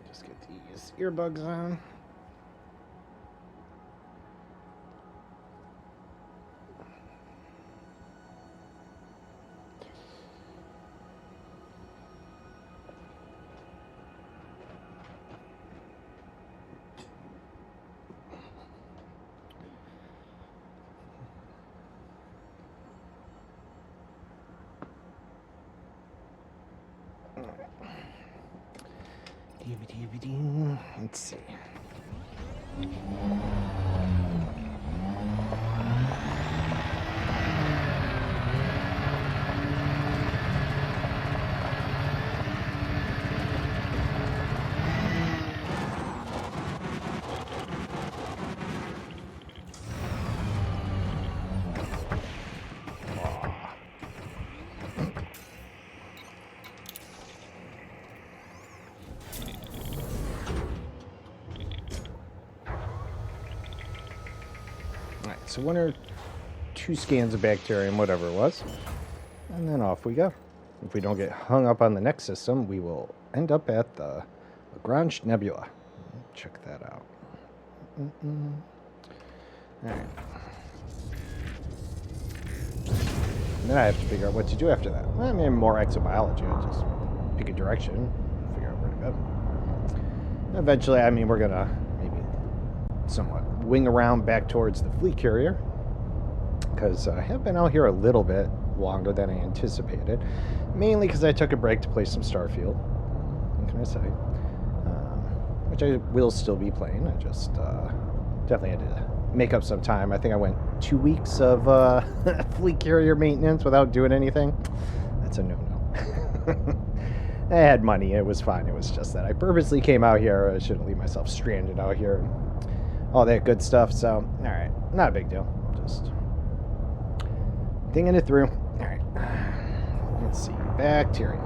Just get these earbuds on. Let's see. So 1 or 2 scans of bacterium, whatever it was, and then off we go. If we don't get hung up on the next system, we will end up at the Lagrange Nebula. Check that out. All right. And then I have to figure out what to do after that. Well, I mean, more exobiology. I just pick a direction, figure out where to go. Eventually, I mean, we're going to maybe somewhat wing around back towards the fleet carrier, because I have been out here a little bit longer than I anticipated, mainly because I took a break to play some Starfield. What can I say? Which I will still be playing. I just definitely had to make up some time. I think I went 2 weeks of fleet carrier maintenance without doing anything. That's a no-no. I had money. It was fine. It was just that I purposely came out here. I shouldn't leave myself stranded out here. All that good stuff. So, all right. Not a big deal. Just thinking it through. All right. Let's see. Bacteria.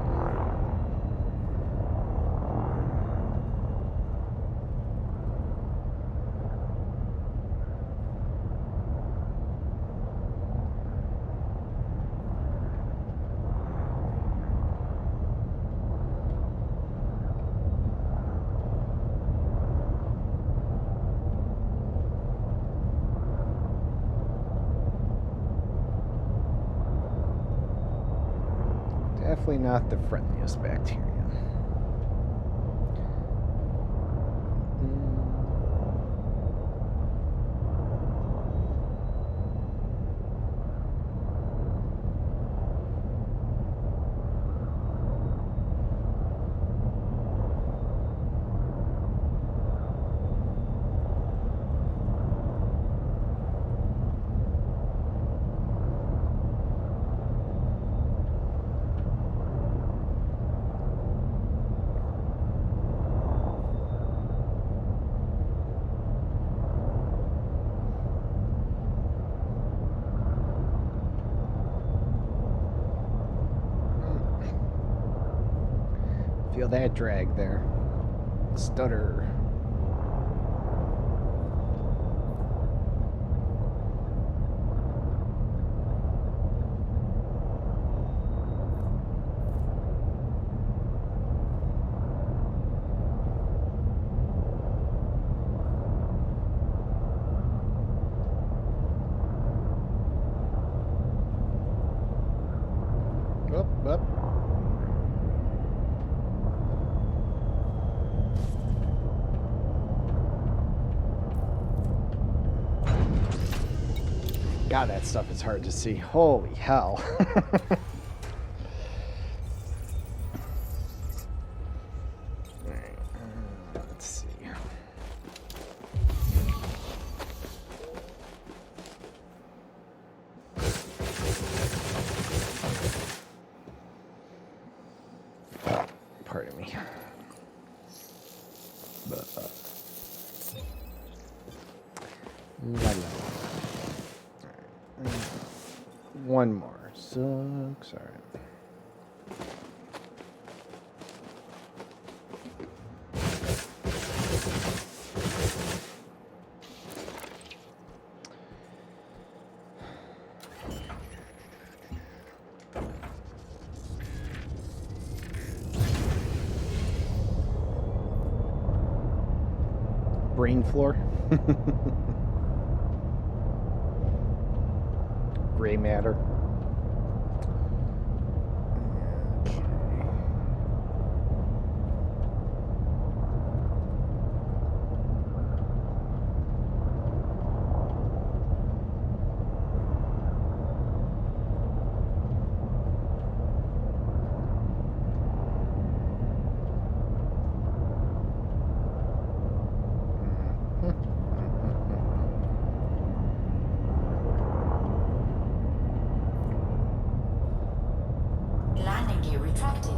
Definitely not the friendliest bacteria. Feel that drag there. Stutter. Up. God, that stuff is hard to see. Holy hell. Let's see. Pardon me. One more. Sucks. All right. brain floor. Gray matter. Landing gear retracted.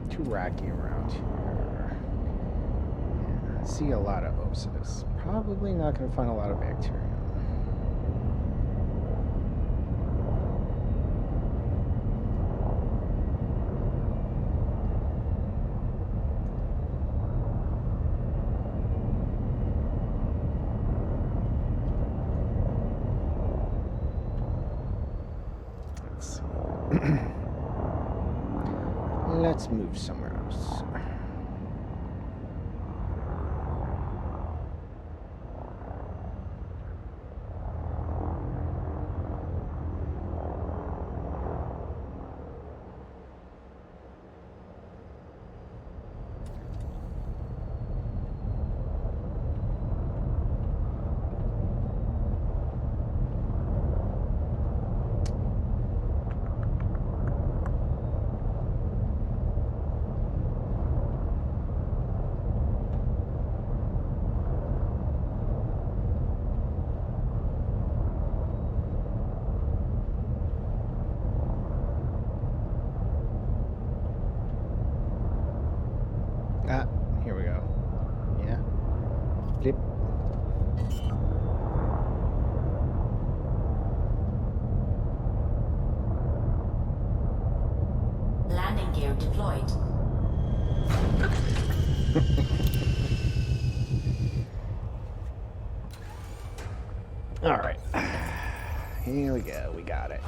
Too rocky around here. Yeah, I see a lot of osids. Probably not going to find a lot of bacteria. Let's see. Let's move somewhere else. Ah, here we go. Yeah. Blip. Landing gear deployed. All right. Here we go. We got it.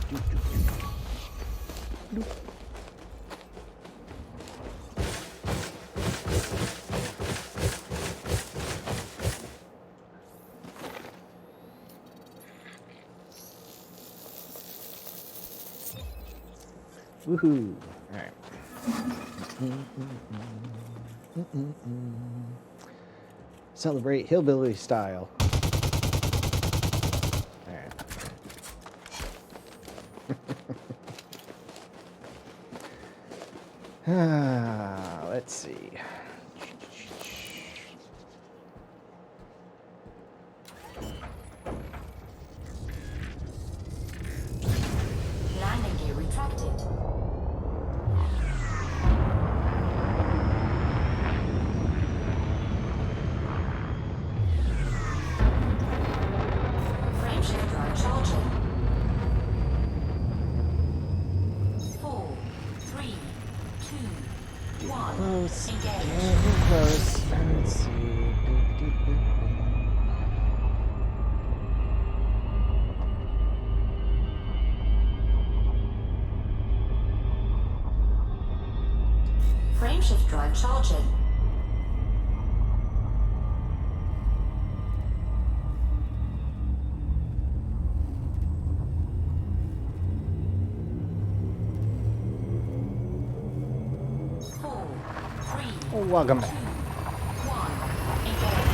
Woohoo. All right. Celebrate hillbilly style. All right. Let's see. Landing gear retracted. Frameshift drive charging. 4, 3, 2, 1. Close. Engage. Getting close. Let's see. Frameshift drive charging. Four, three, Welcome back. 1. Engage.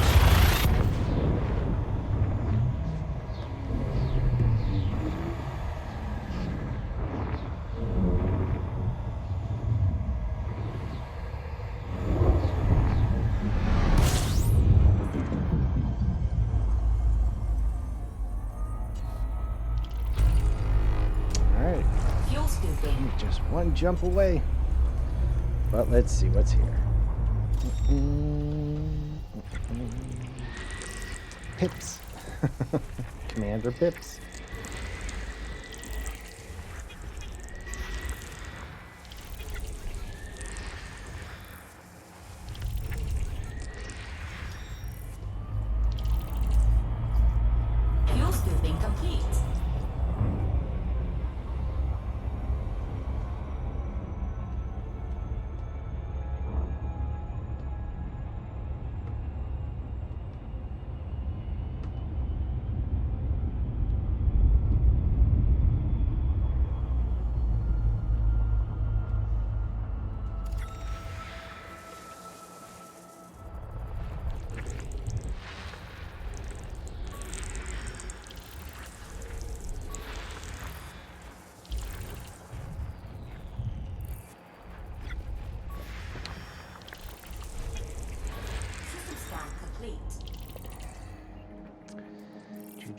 All right. Fuel scooping. Just one jump away. But let's see what's here. Pips. Commander Pips. Fuel scooping complete.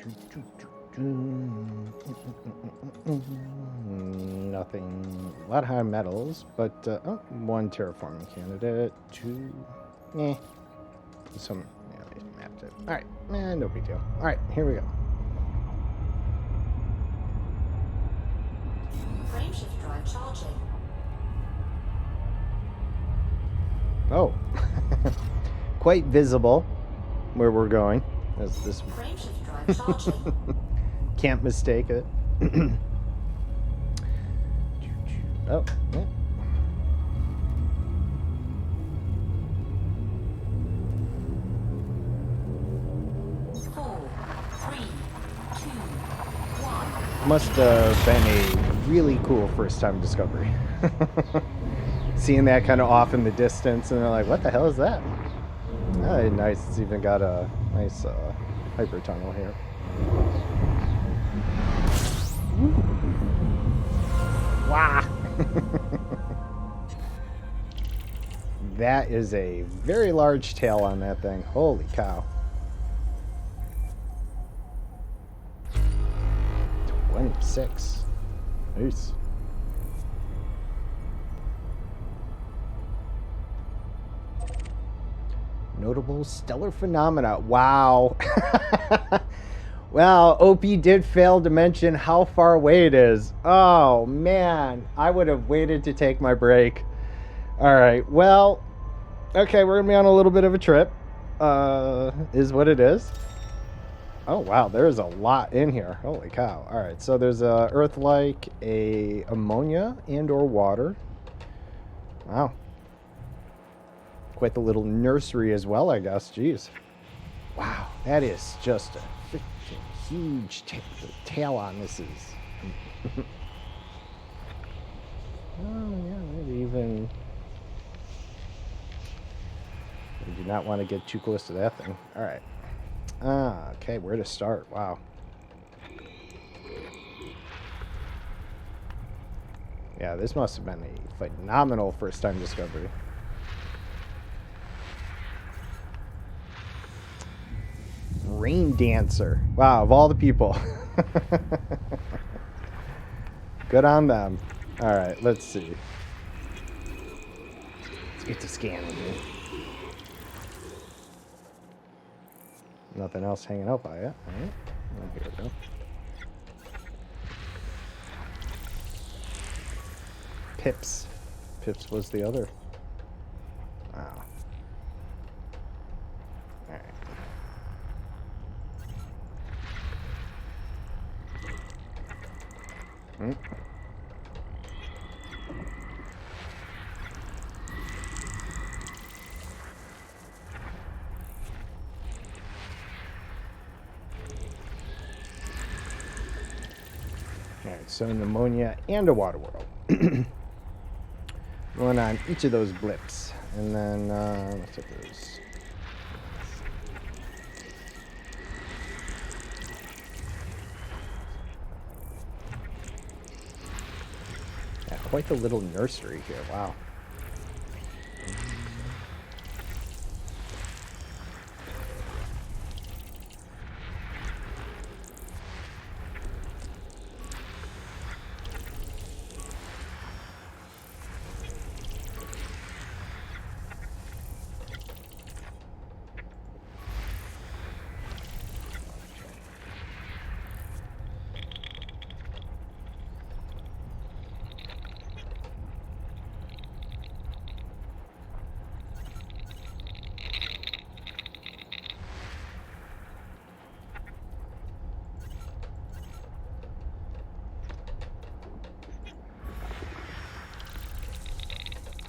System scan complete. Nothing. A lot of high metals, but one terraforming candidate. Two. Some. Yeah, they mapped it. All right. No big deal. All right, here we go. Frameshift drive charging. Oh, quite visible where we're going. As this Frameshift drive charging. can't mistake it. Oh, yeah. Four, three, two, one. Must have been a really cool first time discovery. Seeing that kind of off in the distance, and they're like, what the hell is that? Oh, nice. It's even got a nice hyper tunnel here. Wow. That is a very large tail on that thing. Holy cow. 26. Nice. Notable stellar phenomena. Wow. Well, OP did fail to mention how far away it is. Oh, man. I would have waited to take my break. All right. Well, okay, we're going to be on a little bit of a trip. Is what it is. Oh, wow. There's a lot in here. Holy cow. All right. So there's a Earth-like, a ammonia and or water. Wow. Quite the little nursery as well, I guess. Jeez. Wow. That is just a freaking huge tail on this is. Oh, yeah. Maybe even... I do not want to get too close to that thing. All right. Okay, where to start? Wow. Yeah, this must have been a phenomenal first time discovery. Rain Dancer. Wow, of all the people. Good on them. All right, let's see. Let's get to scanning here. Nothing else hanging out by it. All right. Well, here we go. Pips. Pips was the other. Wow. All right. Hmm. Alright, so an ammonia and a water world. One on each of those blips. And then, let's take those. Yeah, quite the little nursery here. Wow.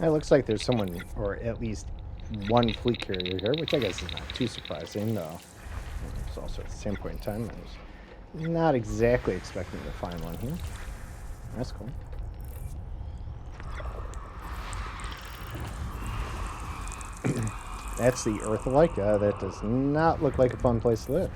It looks like there's someone, or at least one fleet carrier here, which I guess is not too surprising. It's also at the same point in time, I was not exactly expecting to find one here. That's cool. That's the Earth-alike. That does not look like a fun place to live.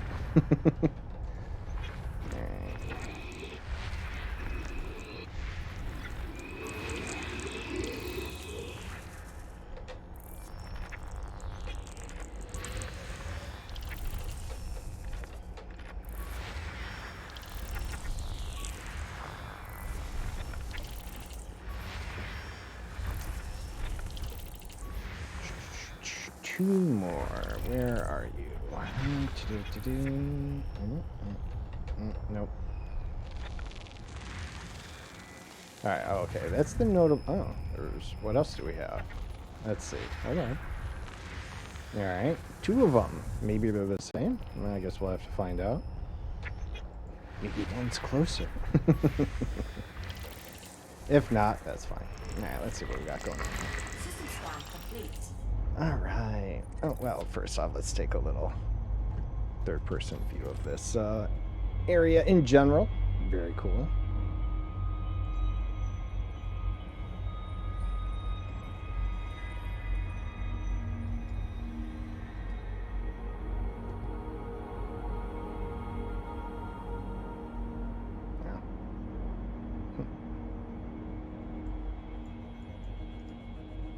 Two more. Where are you? Nope. Alright, okay. That's the notable... Oh, what else do we have? Let's see. Okay. Alright. Two of them. Maybe they're the same? Well, I guess we'll have to find out. Maybe one's closer. If not, that's fine. Alright, let's see what we got going on. System scan complete. Alright. Oh, well, first off, let's take a little third-person view of this area in general. Very cool.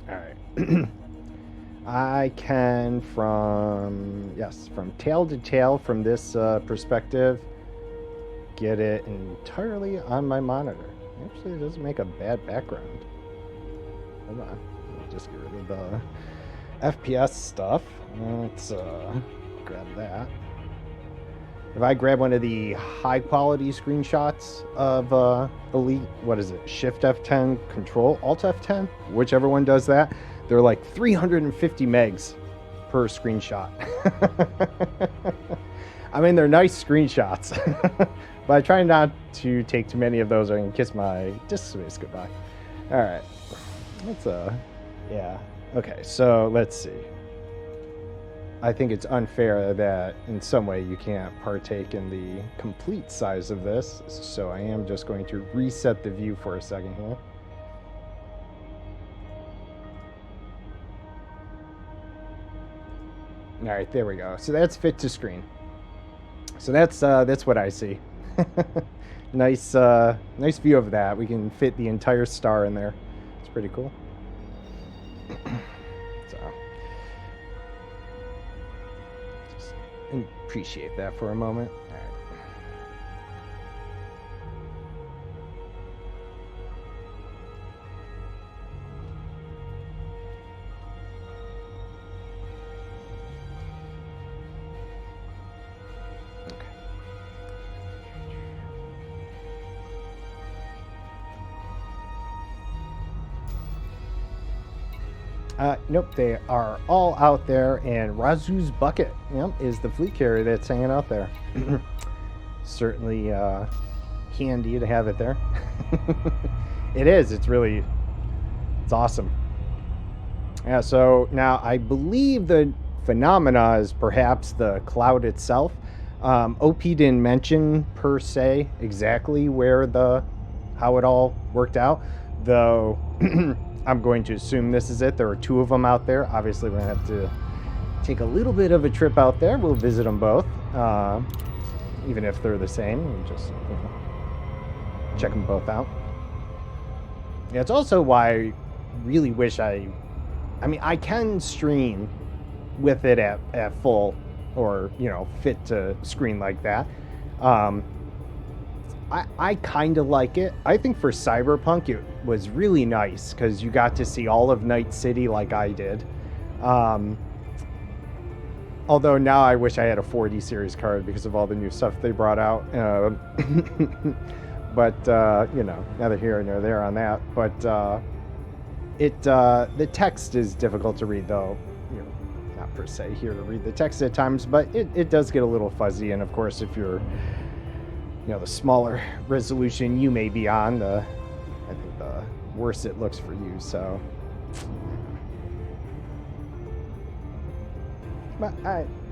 Alright. I can, from tail to tail from this perspective, get it entirely on my monitor. Actually, it doesn't make a bad background. Hold on. Let me just get rid of the FPS stuff. Let's grab that. If I grab one of the high quality screenshots of Elite, what is it? Shift F10, Control Alt F10, whichever one does that, they're like 350 megs per screenshot. I mean, they're nice screenshots, but I try not to take too many of those or I can kiss my disk space goodbye. All right, let's yeah. Okay, so let's see. I think it's unfair that in some way you can't partake in the complete size of this, so I am just going to reset the view for a second here. All right, there we go. So that's fit to screen. So that's what I see. Nice view of that. We can fit the entire star in there. It's pretty cool. So just appreciate that for a moment. All right. Nope, they are all out there, and Razu's Bucket, is the fleet carrier that's hanging out there. Certainly handy to have it there. It is. It's awesome. Yeah, so now I believe the phenomena is perhaps the cloud itself. OP didn't mention per se exactly how it all worked out, though. I'm going to assume this is it. There are two of them out there. Obviously, we're going to have to take a little bit of a trip out there. We'll visit them both, even if they're the same. We'll just check them both out. Yeah, it's also why I really wish I can stream with it at full or, fit to screen like that. I kind of like it. I think for Cyberpunk it was really nice because you got to see all of Night City like I did. Although now I wish I had a 4D series card because of all the new stuff they brought out. But neither here nor there on that. But the text is difficult to read, though. Not per se here to read the text at times, but it does get a little fuzzy. And of course, if you're the smaller resolution you may be on, I think the worse it looks for you. So But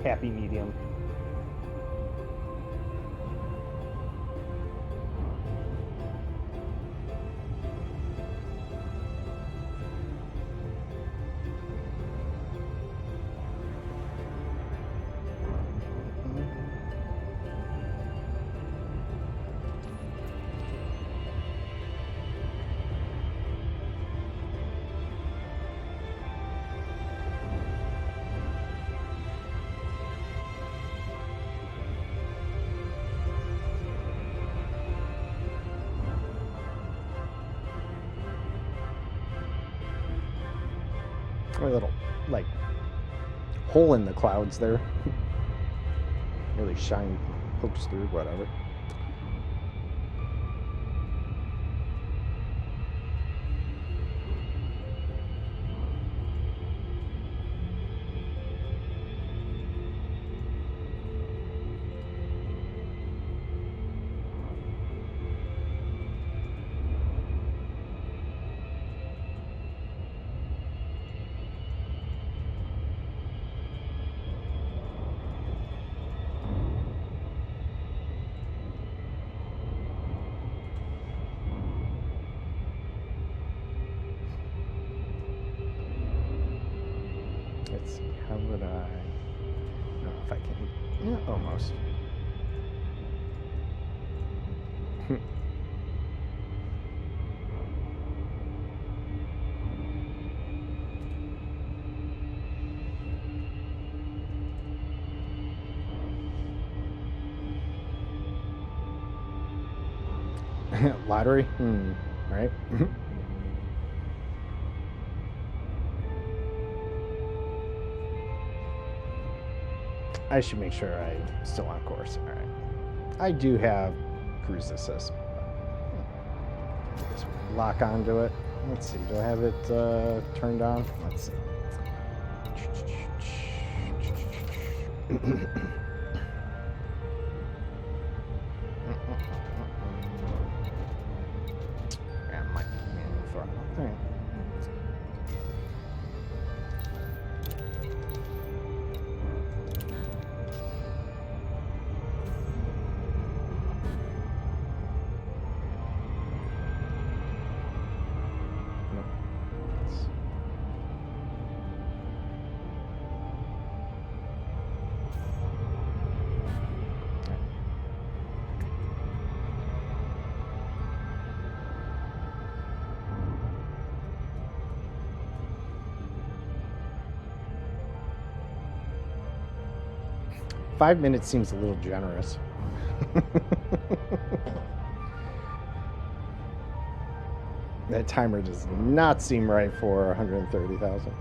happy medium. A little, like, hole in the clouds there. Really shine, pokes through, whatever. Let's see, how would I know if I can, yeah, almost. Lottery? Right? I should make sure I'm still on course. All right. I do have cruise assist. Just lock onto it. Let's see. Do I have it turned on? Let's see. Yeah, might be manual throttle. All right. 5 minutes seems a little generous. That timer does not seem right for 130,000.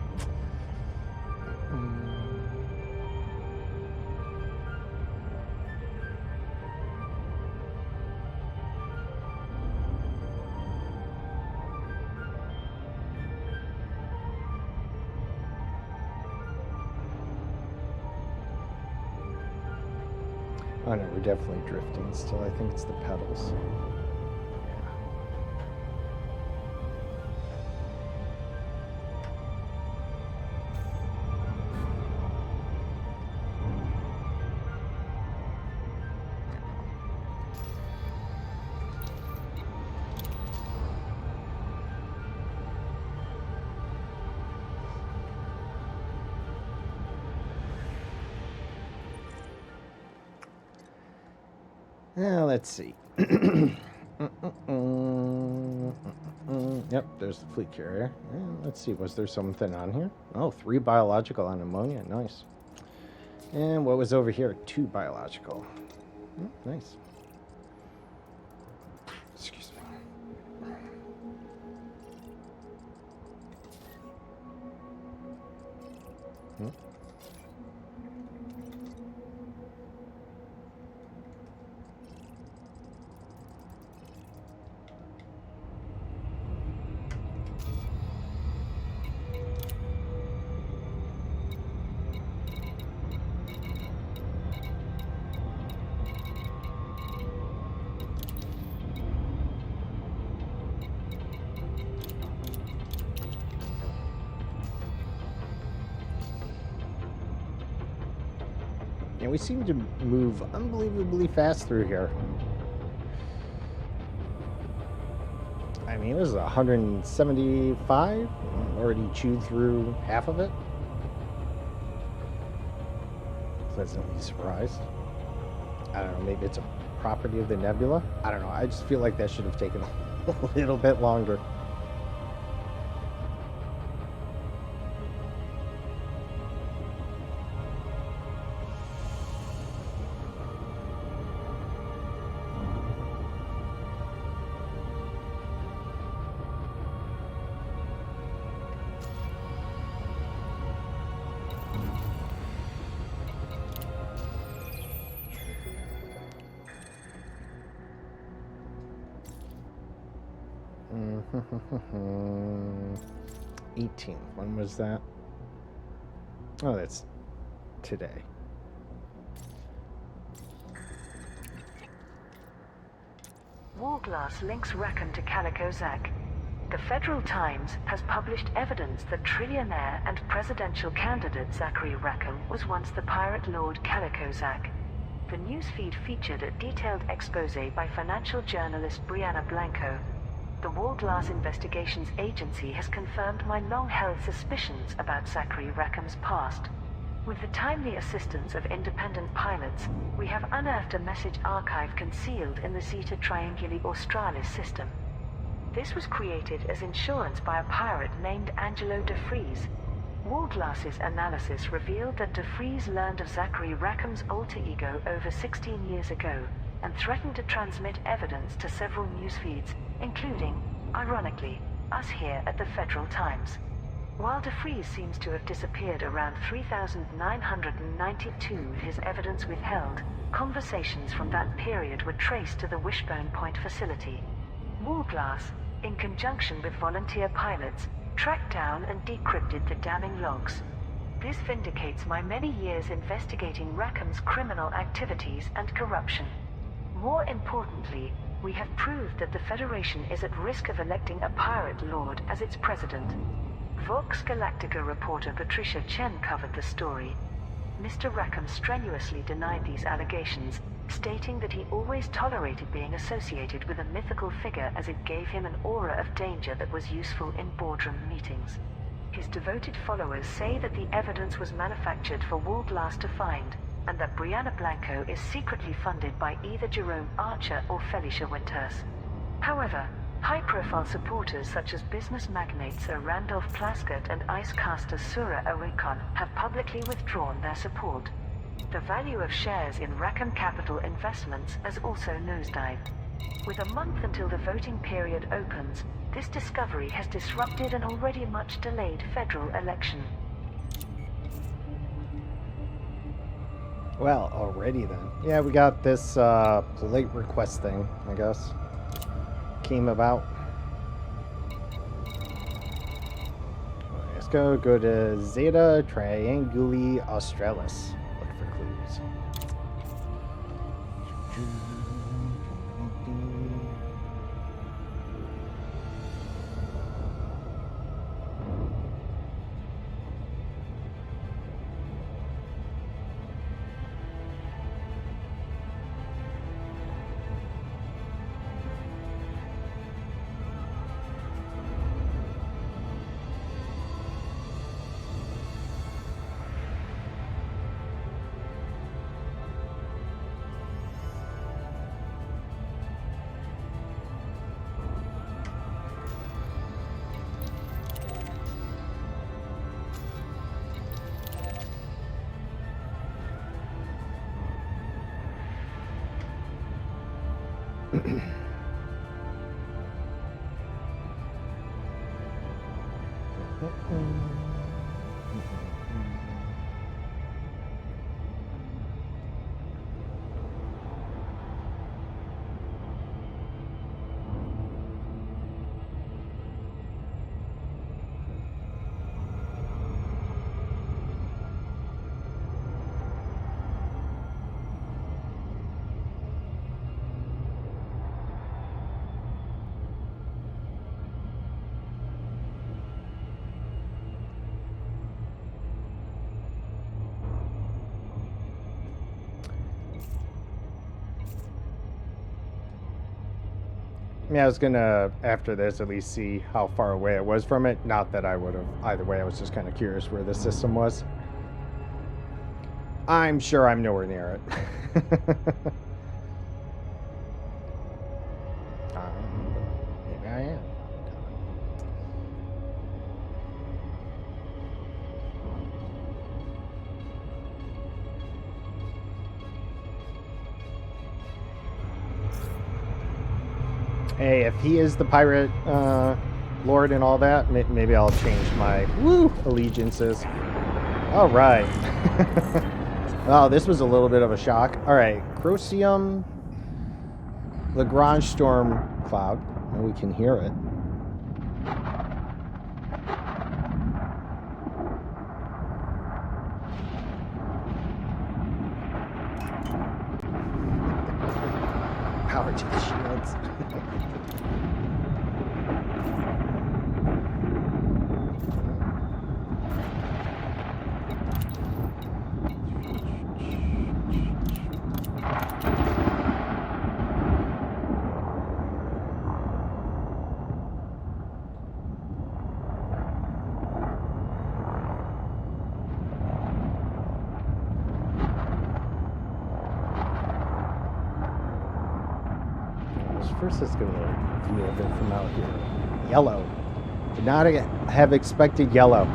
Oh no, we're definitely drifting still. I think it's the pedals. Now, let's see. Yep, there's the fleet carrier. Let's see, was there something on here? Oh, 3 biological on ammonia. Nice. And what was over here? 2 biological. Nice. Excuse me. And we seem to move unbelievably fast through here. I mean, this is 175. Already chewed through half of it. Pleasantly surprised. I don't know, maybe it's a property of the nebula? I don't know, I just feel like that should have taken a little bit longer. Mm-hmm. 18th. When was that? Oh, that's today. Warglass links Rackham to Calico Zack. The Federal Times has published evidence that trillionaire and presidential candidate Zachary Rackham was once the pirate lord Calico Zack. The newsfeed featured a detailed expose by financial journalist Brianna Blanco. The Warglass Investigations Agency has confirmed my long-held suspicions about Zachary Rackham's past. With the timely assistance of independent pilots, we have unearthed a message archive concealed in the Zeta Trianguli Australis system. This was created as insurance by a pirate named Angelo de Vries. Warglass's analysis revealed that de Vries learned of Zachary Rackham's alter ego over 16 years ago and threatened to transmit evidence to several news feeds, including, ironically, us here at the Federal Times. While de Vries seems to have disappeared around 3,992 with his evidence withheld, conversations from that period were traced to the Wishbone Point facility. Warglass, in conjunction with volunteer pilots, tracked down and decrypted the damning logs. This vindicates my many years investigating Rackham's criminal activities and corruption. More importantly, we have proved that the Federation is at risk of electing a pirate lord as its president. Vox Galactica reporter Patricia Chen covered the story. Mr. Rackham strenuously denied these allegations, stating that he always tolerated being associated with a mythical figure as it gave him an aura of danger that was useful in boardroom meetings. His devoted followers say that the evidence was manufactured for Warglass to find, and that Brianna Blanco is secretly funded by either Jerome Archer or Felicia Winters. However, high-profile supporters such as business magnates Sir Randolph Plaskett and icecaster Sura Awikon have publicly withdrawn their support. The value of shares in Rackham Capital Investments has also nosedived. With a month until the voting period opens, this discovery has disrupted an already much delayed federal election. Well, already then. Yeah, we got this late request thing, I guess. Came about. Let's go to Zeta Trianguli Australis. Look for clues. I mean, I was gonna, after this, at least see how far away it was from it. Not that I would have. Either way, I was just kind of curious where the system was. I'm sure I'm nowhere near it. Maybe I am. Hey, if he is the pirate lord and all that, maybe I'll change my allegiances. All right. Oh, this was a little bit of a shock. All right, Crosium Lagrange storm cloud. Well, we can hear it. Power to the shields. First, let's go view of it from out here. Yellow. Did not have expected yellow.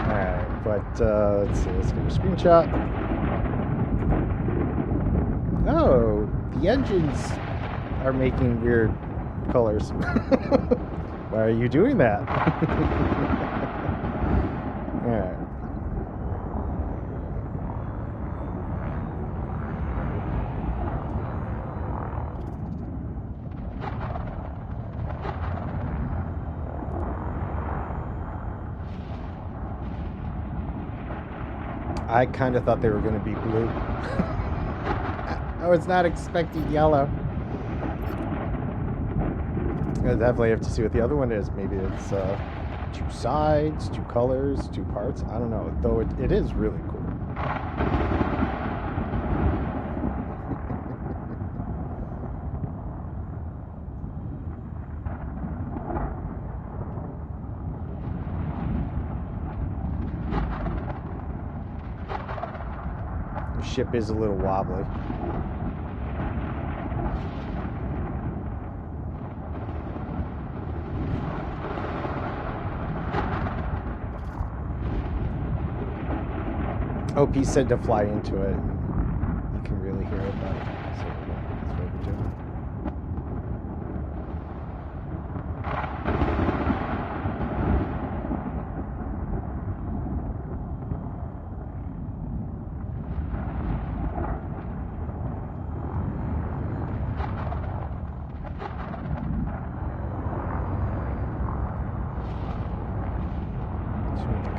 Alright, but let's see. Let's get a screenshot. Oh, the engines are making weird colors. Why are you doing that? Alright. I kind of thought they were going to be blue. I was not expecting yellow. I definitely have to see what the other one is. Maybe it's two sides, two colors, two parts. I don't know. Though it is really cool. Ship is a little wobbly. OP said to fly into it. You can really hear it, but so that's what we're doing.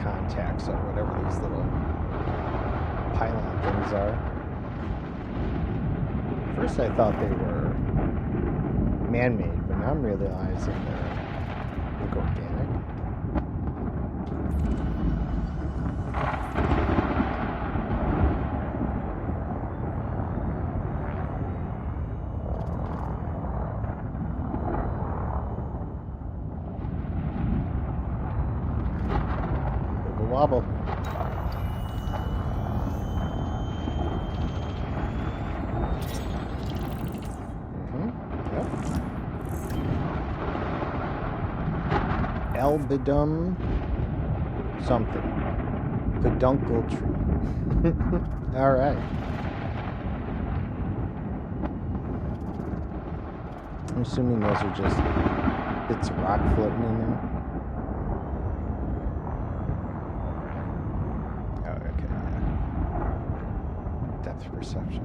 Contacts or whatever these little pylon things are. First I thought they were man-made, but now I'm realizing they're like organic. Wobble. Yep. Albidum something. Peduncle tree. All right. I'm assuming those are just bits of rock floating in there. Perception.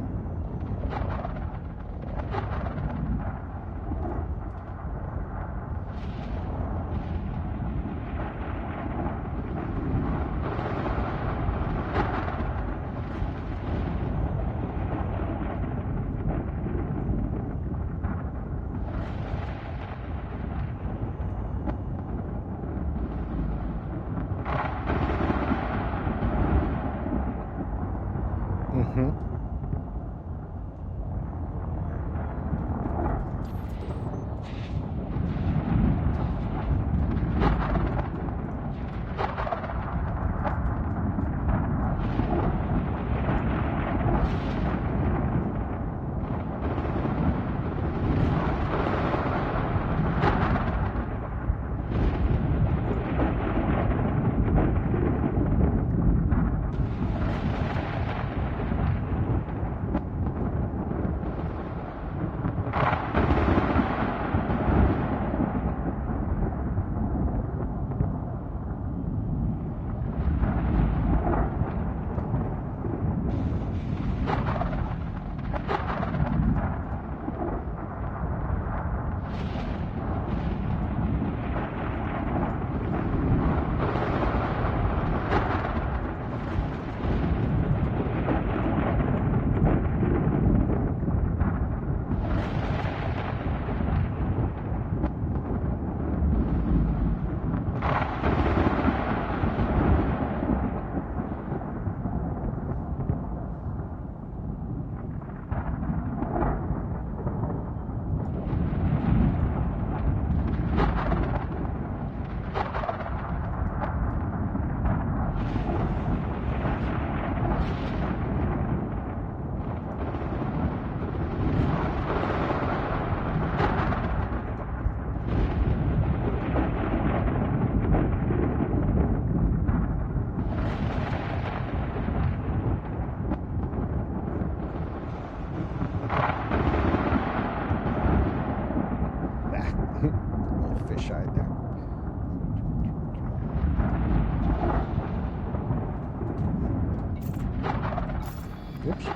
Oops.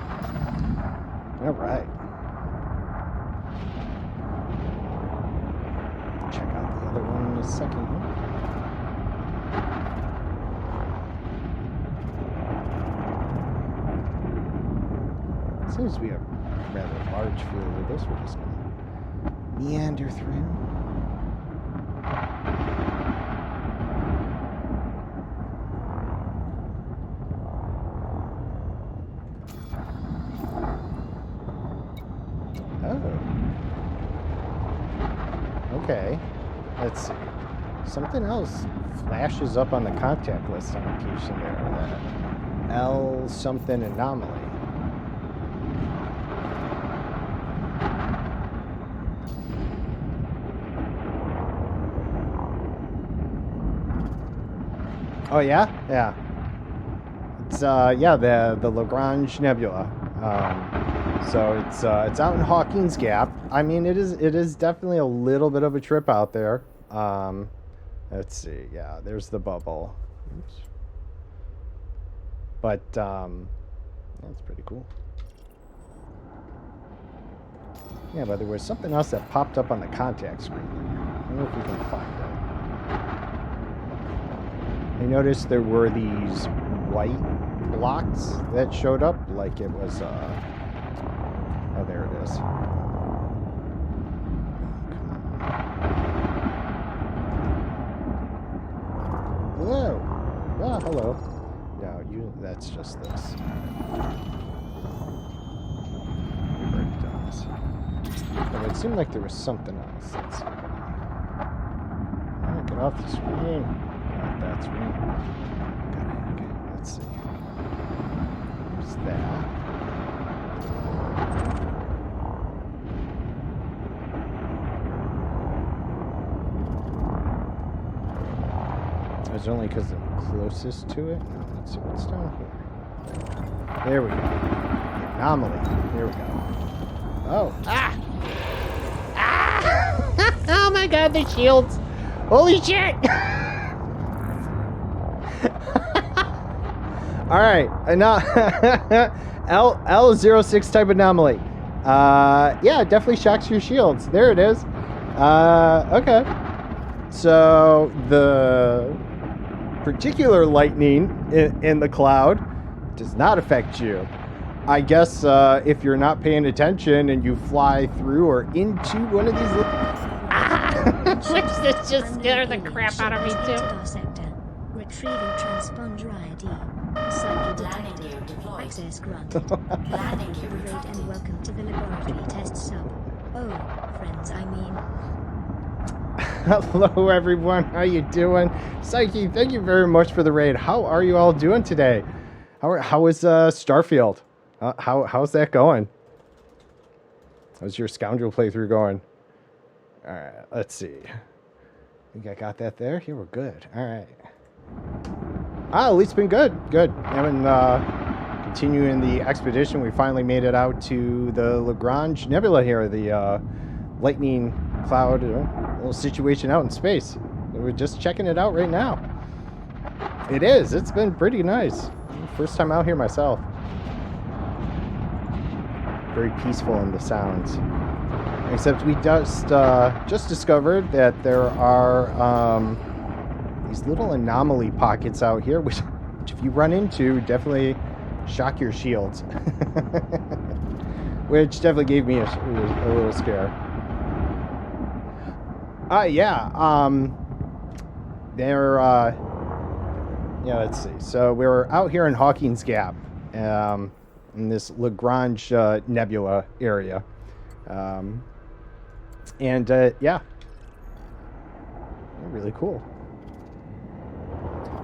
All right. Check out the other one in a second here. Seems to be a rather large field of this. We're just going to meander through. Oh. Okay. Let's see. Something else flashes up on the contact list on occasion there. That L something anomaly. Oh yeah, yeah. It's yeah, the Lagrange Nebula. So it's out in Hawkins Gap. I mean, it is definitely a little bit of a trip out there. Let's see. Yeah, there's the bubble. Oops. But that's pretty cool. Yeah, but there was something else that popped up on the contact screen. I don't know if we can find it. I noticed there were these white blocks that showed up like it was, oh, there it is. Hello. Ah, hello. No, that's just this. We've already done this. But it seemed like there was something else. Let's see. Get off the screen. That's right. Okay, let's see. There's that. It's only because I'm closest to it. No, let's see what's down here. There we go. The anomaly. Here we go. Oh. Ah! Ah! Oh my god, the shields! Holy shit! All right, L06 type anomaly. Yeah, it definitely shocks your shields. There it is. Okay. So the particular lightning in the cloud does not affect you. I guess if you're not paying attention and you fly through or into one of these Which this just scared the crap out of me too. Retrieving transponder ID. Psyche Landing gear detected. deployed. Access granted. Landing gear Great deployed. and welcome to the laboratory test sub. Oh, friends, I mean. Hello everyone, how you doing? Psyche, thank you very much for the raid. How are you all doing today? How is Starfield? How's that going? How's your scoundrel playthrough going? All right, let's see. I think I got that there. Here we're good. All right. At least it's been good. Good. Having continuing the expedition, we finally made it out to the Lagrange Nebula here, the lightning cloud little situation out in space. We're just checking it out right now. It is. It's been pretty nice. First time out here myself. Very peaceful in the sounds. Except we just discovered that there are these little anomaly pockets out here, which if you run into, definitely shock your shields. Which definitely gave me a little scare. Yeah. Yeah, let's see. So we were out here in Hawkins Gap, in this Lagrange Nebula area. Yeah, really cool.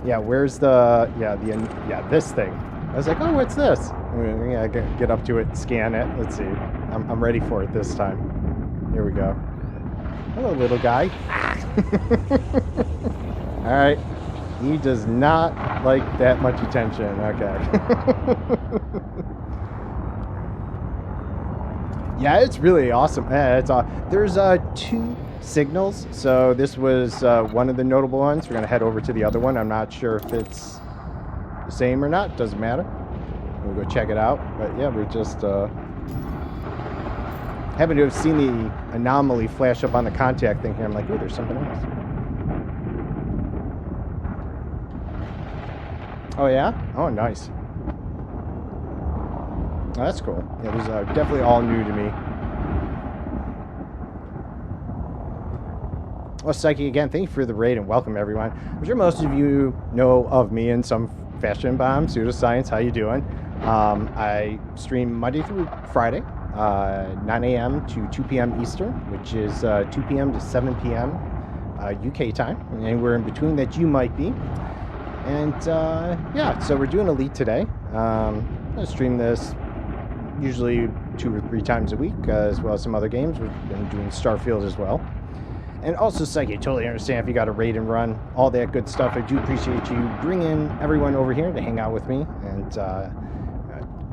Yeah, where's this thing? I was like, oh, what's this? Yeah, get up to it, scan it. Let's see. I'm ready for it this time. Here we go. Hello, little guy. All right. He does not like that much attention. Okay. Yeah, it's really awesome. It's there's 2 signals. So this was one of the notable ones. We're gonna head over to the other one. I'm not sure if it's the same or not. Doesn't matter. we'll go check it out. But yeah, we're just happen to have seen the anomaly flash up on the contact thing here. I'm like, ooh, there's something else. Oh yeah? Oh, nice. Oh, that's cool. Yeah, these are definitely all new to me. Well, Psyche, again, thank you for the raid and welcome, everyone. I'm sure most of you know of me in some fashion. Bomb, Pseudoscience, how you doing? I stream Monday through Friday, 9 a.m. to 2 p.m. Eastern, which is 2 p.m. to 7 p.m. UK time. And anywhere in between that you might be. And yeah, so we're doing Elite today. I'm going to stream this usually 2 or 3 times a week, as well as some other games. We've been doing Starfield as well. And also, Psyche, I totally understand if you got to raid and run, all that good stuff. I do appreciate you bringing everyone over here to hang out with me, and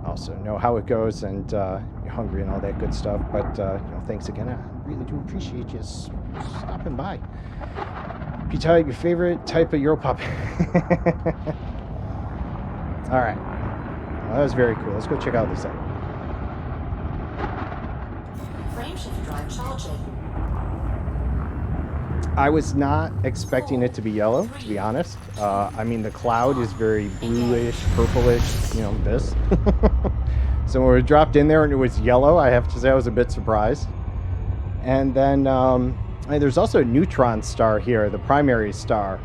also know how it goes, and you're hungry and all that good stuff. But you know, thanks again. I really do appreciate you stopping by. P-Type, your favorite type of Europop. All right. Well, that was very cool. Let's go check out this out. Frameshift drive charging. I was not expecting it to be yellow, to be honest. I mean, the cloud is very bluish, purplish, you know, this. So when it dropped in there and it was yellow, I have to say I was a bit surprised. And then there's also a neutron star here, the primary star.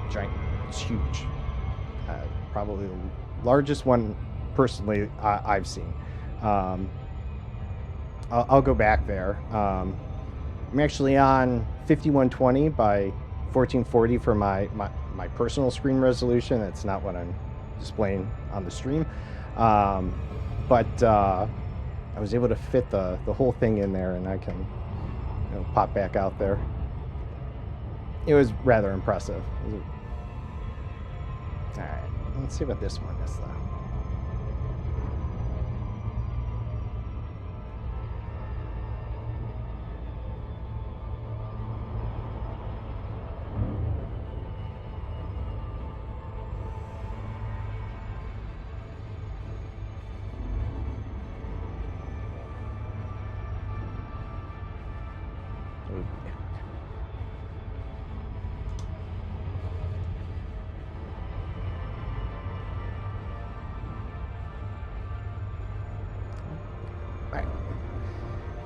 Giant, it's huge. Probably the largest one, personally, I've seen. I'll go back there. I'm actually on 5120 by 1440 for my personal screen resolution. That's not what I'm displaying on the stream. But I was able to fit the whole thing in there, and I can, you know, pop back out there. It was rather impressive. All right, let's see what this one is, though.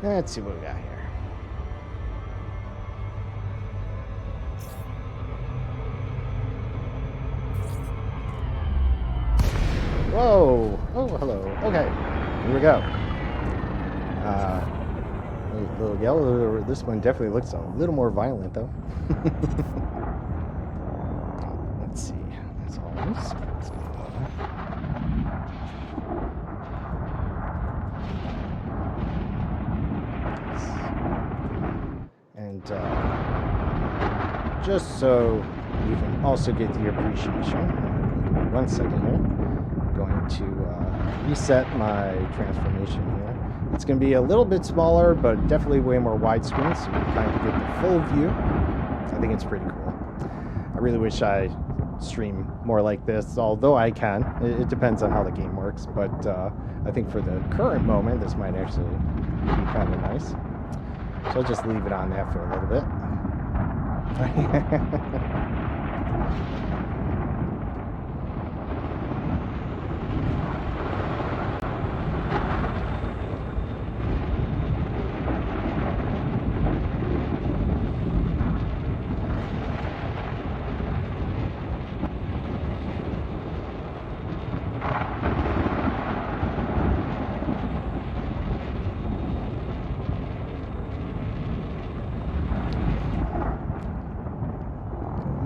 Let's see what we got here. Whoa! Oh, hello. Okay, here we go. A little yellow. This one definitely looks a little more violent, though. Let's see. As always. Let's go. And just so you can also get the appreciation, 1 second here. I'm going to reset my transformation here. It's going to be a little bit smaller, but definitely way more widescreen, so you can kind of get the full view. I think it's pretty cool. I really wish I stream more like this, although I can. It depends on how the game works, but I think for the current moment, this might actually be kind of nice. So I'll just leave it on that for a little bit.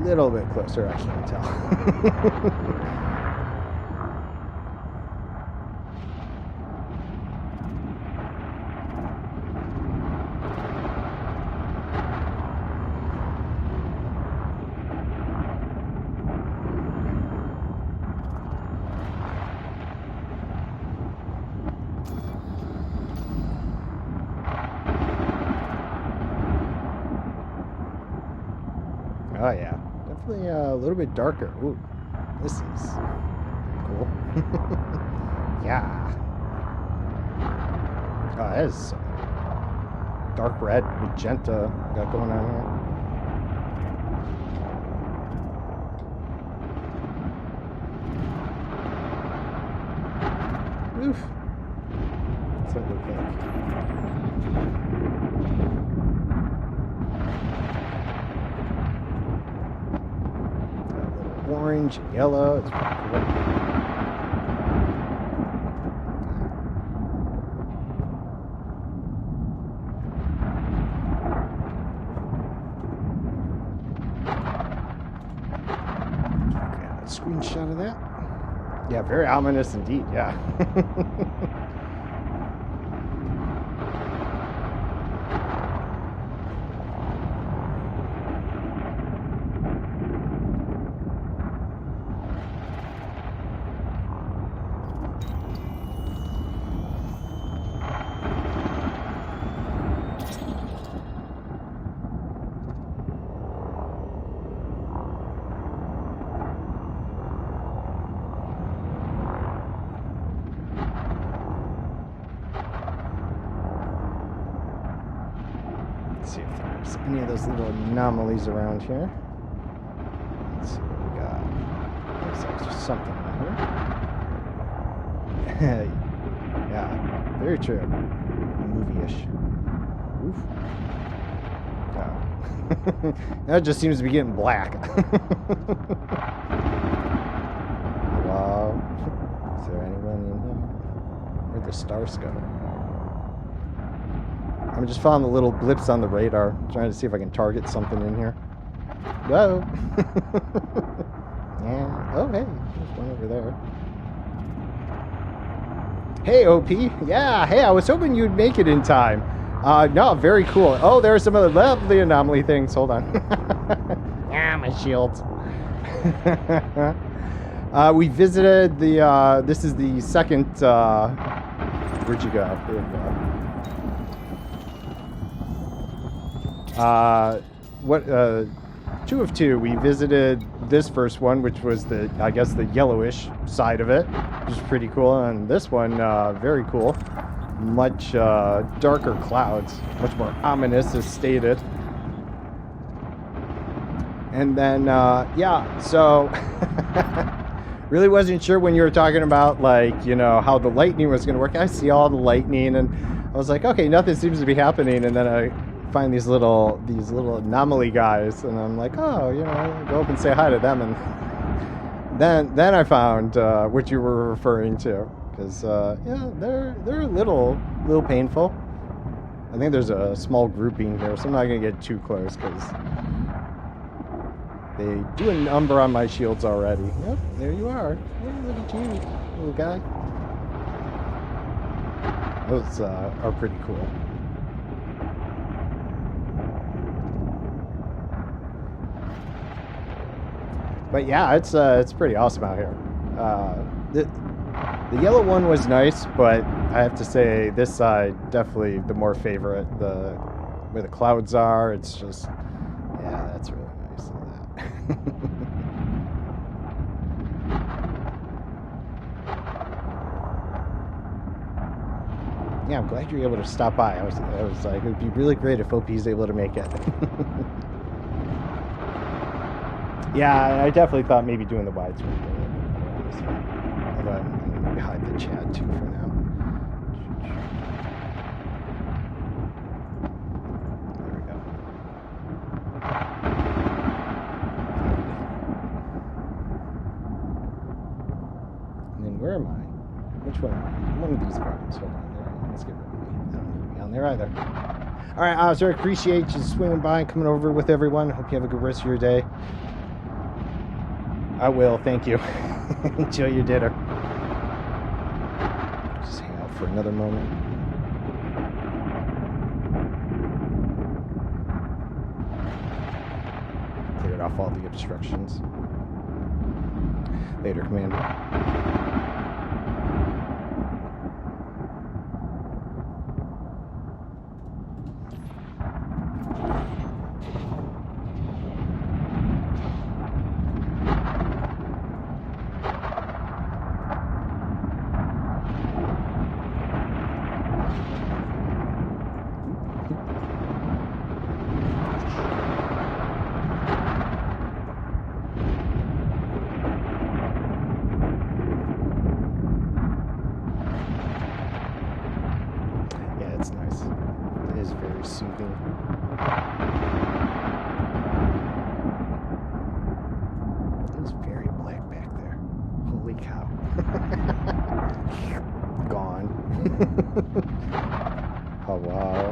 Little bit closer, I can't tell. Oh yeah. Definitely a little bit darker. Ooh, this is cool. Yeah. Oh, that is some dark red magenta got going on here. Oof. What's that look like? Orange and yellow. It's pretty cool. Okay, a screenshot of that. Yeah, very ominous indeed. Yeah. See if there's any of those little anomalies around here. Let's see what we got. Looks like there's something in here. Yeah, very true. Movie-ish. Oof. Oh. That just seems to be getting black. Hello? Is there anyone in here? Where'd the stars go? I'm just following the little blips on the radar, trying to see if I can target something in here. Whoa! Yeah. Oh, hey, there's one over there. Hey, OP. Yeah, hey, I was hoping you'd make it in time. No, very cool. Oh, there are some other lovely anomaly things. Hold on. Yeah, my shields. We visited the, this is the second, where'd you go? Here we go. Two of two. We visited this first one, which was the, I guess, the yellowish side of it, which is pretty cool. And this one, very cool. Much darker clouds, much more ominous, as stated. And then, yeah, so really wasn't sure when you were talking about, like, you know, how the lightning was going to work. I see all the lightning, and I was like, okay, nothing seems to be happening. And then I find these little anomaly guys, and I'm like, oh, you know, go up and say hi to them. And then I found what you were referring to, because yeah, they're a little painful. I think there's a small grouping here, so I'm not gonna get too close because they do a number on my shields already. Yep, there you are. Oh, look at you, little guy. Those are pretty cool. But yeah, it's pretty awesome out here. The yellow one was nice, but I have to say this side definitely the more favorite. Where the clouds are, it's just, yeah, that's really nice. Look at that. Yeah, I'm glad you're able to stop by. I was like, it would be really great if OP's able to make it. Yeah, I definitely thought maybe doing the widescreen. Although I'm going to hide the chat too for now. There we go. And then where am I? Which one am I? One of these buttons. Hold on there. Let's get rid of me. I don't need to be on there either. All right, I so appreciate you swinging by and coming over with everyone. Hope you have a good rest of your day. I will, thank you. Enjoy your dinner. Just hang out for another moment. Cleared off all the obstructions. Later, Commander. It was very black back there. Holy cow. Gone. Oh, wow.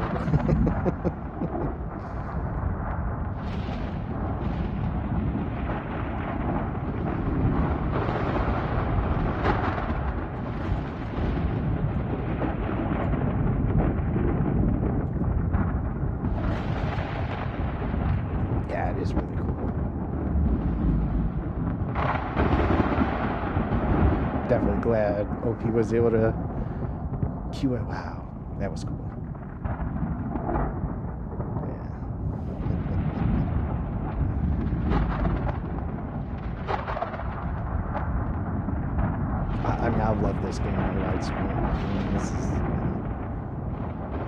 Yeah, it is really cool. Definitely glad OP was able to cue it. Wow, that was cool. I mean, I love this game on widescreen. I mean, this is,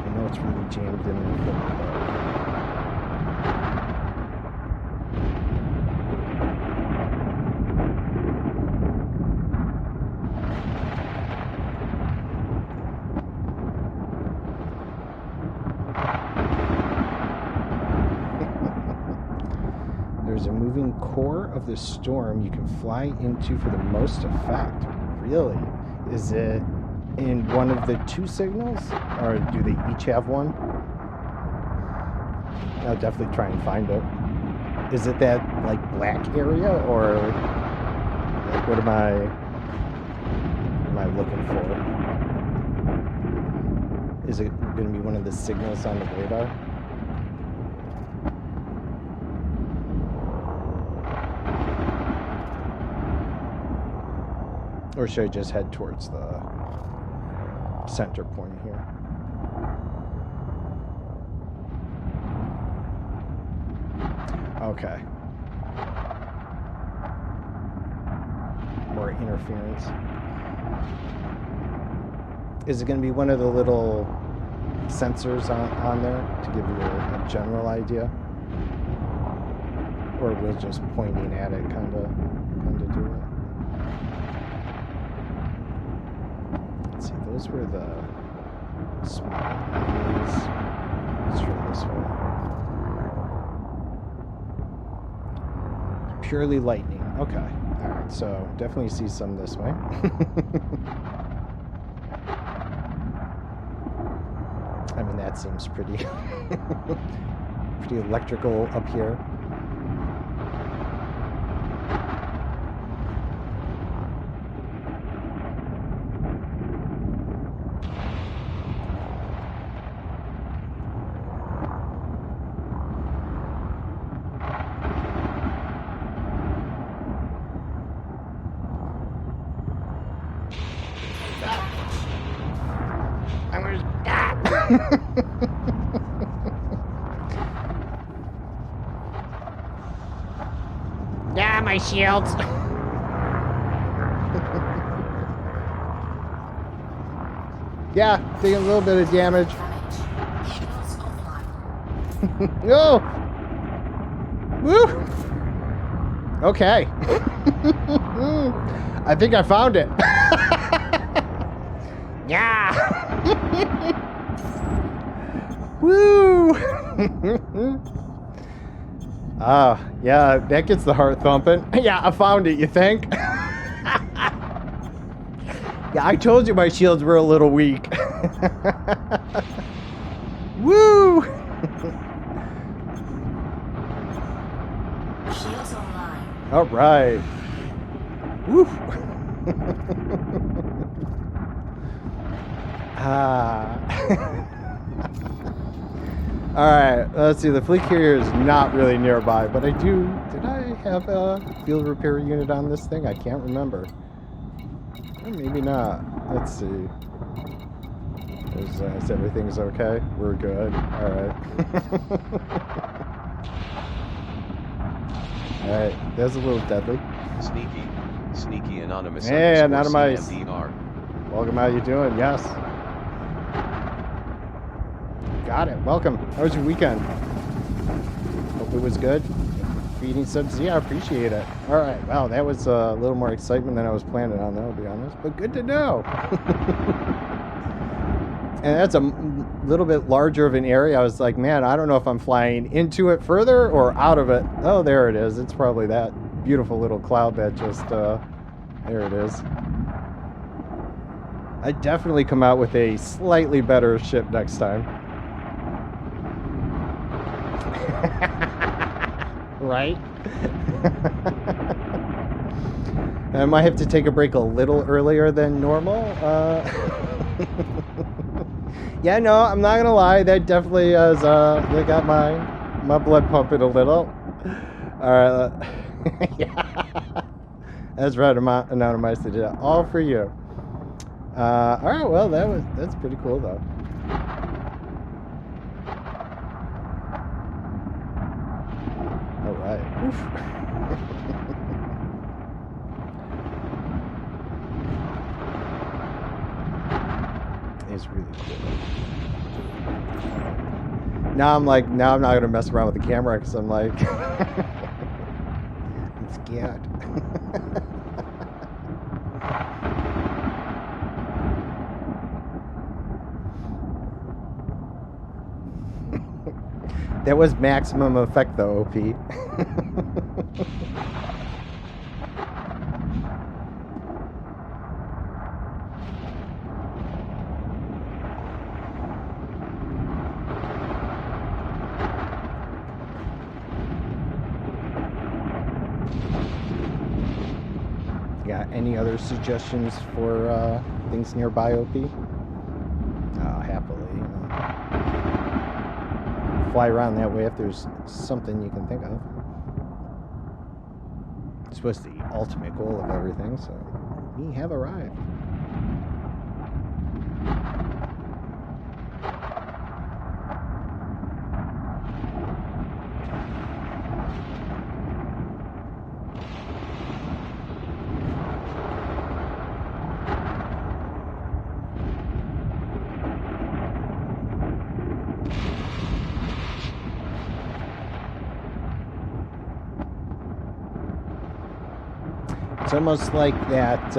I know it's really jammed in there for me, there's a moving core of the storm you can fly into for the most effect. Really? Is it in one of the two signals? Or do they each have one? I'll definitely try and find it. Is it that, like, black area? Or, like, what am I looking for? Is it going to be one of the signals on the radar? Or should I just head towards the center point here? Okay. More interference. Is it going to be one of the little sensors on there to give you a general idea? Or will just pointing at it kind of do it? Let's see, those were the small enemies. Let's try this one. Purely lightning. Okay. Alright, so definitely see some this way. I mean, that seems pretty pretty electrical up here. Yeah, my shields. Yeah, taking a little bit of damage. Damage. Shields offline. No! Woo! Okay. I think I found it. Yeah. Woo! Yeah, that gets the heart thumping. Yeah, I found it, you think? Yeah, I told you my shields were a little weak. Woo! Shields online. All right. Woo! All right, let's see. The fleet carrier is not really nearby, but did I have a field repair unit on this thing? I can't remember. Maybe not. Let's see. Is everything's okay? We're good. All right. All right. That's a little deadly. Sneaky anonymous. Hey, _ anonymous. CMDR. Welcome. How you doing? Yes. Got it. Welcome. How was your weekend? Hope it was good. Feeding subs. Yeah, I appreciate it. All right. Wow, that was a little more excitement than I was planning on, though, to be honest. But good to know. And that's a little bit larger of an area. I was like, man, I don't know if I'm flying into it further or out of it. Oh, there it is. It's probably that beautiful little cloud that just, there it is. I'd definitely come out with a slightly better ship next time. Right? I might have to take a break a little earlier than normal. Yeah, no, I'm not gonna lie. That definitely has that got my blood pumping a little. All right, yeah, that's right. Anonymous did that all for you. All right, well that's pretty cool though. All right. Oof. It's really cool. Now I'm not gonna mess around with the camera because I'm like, I'm scared. That was maximum effect though, OP. Got any other suggestions for things nearby, OP? Happily. Fly around that way if there's something you can think of. It's supposed to be the ultimate goal of everything, so we have arrived. It's almost like that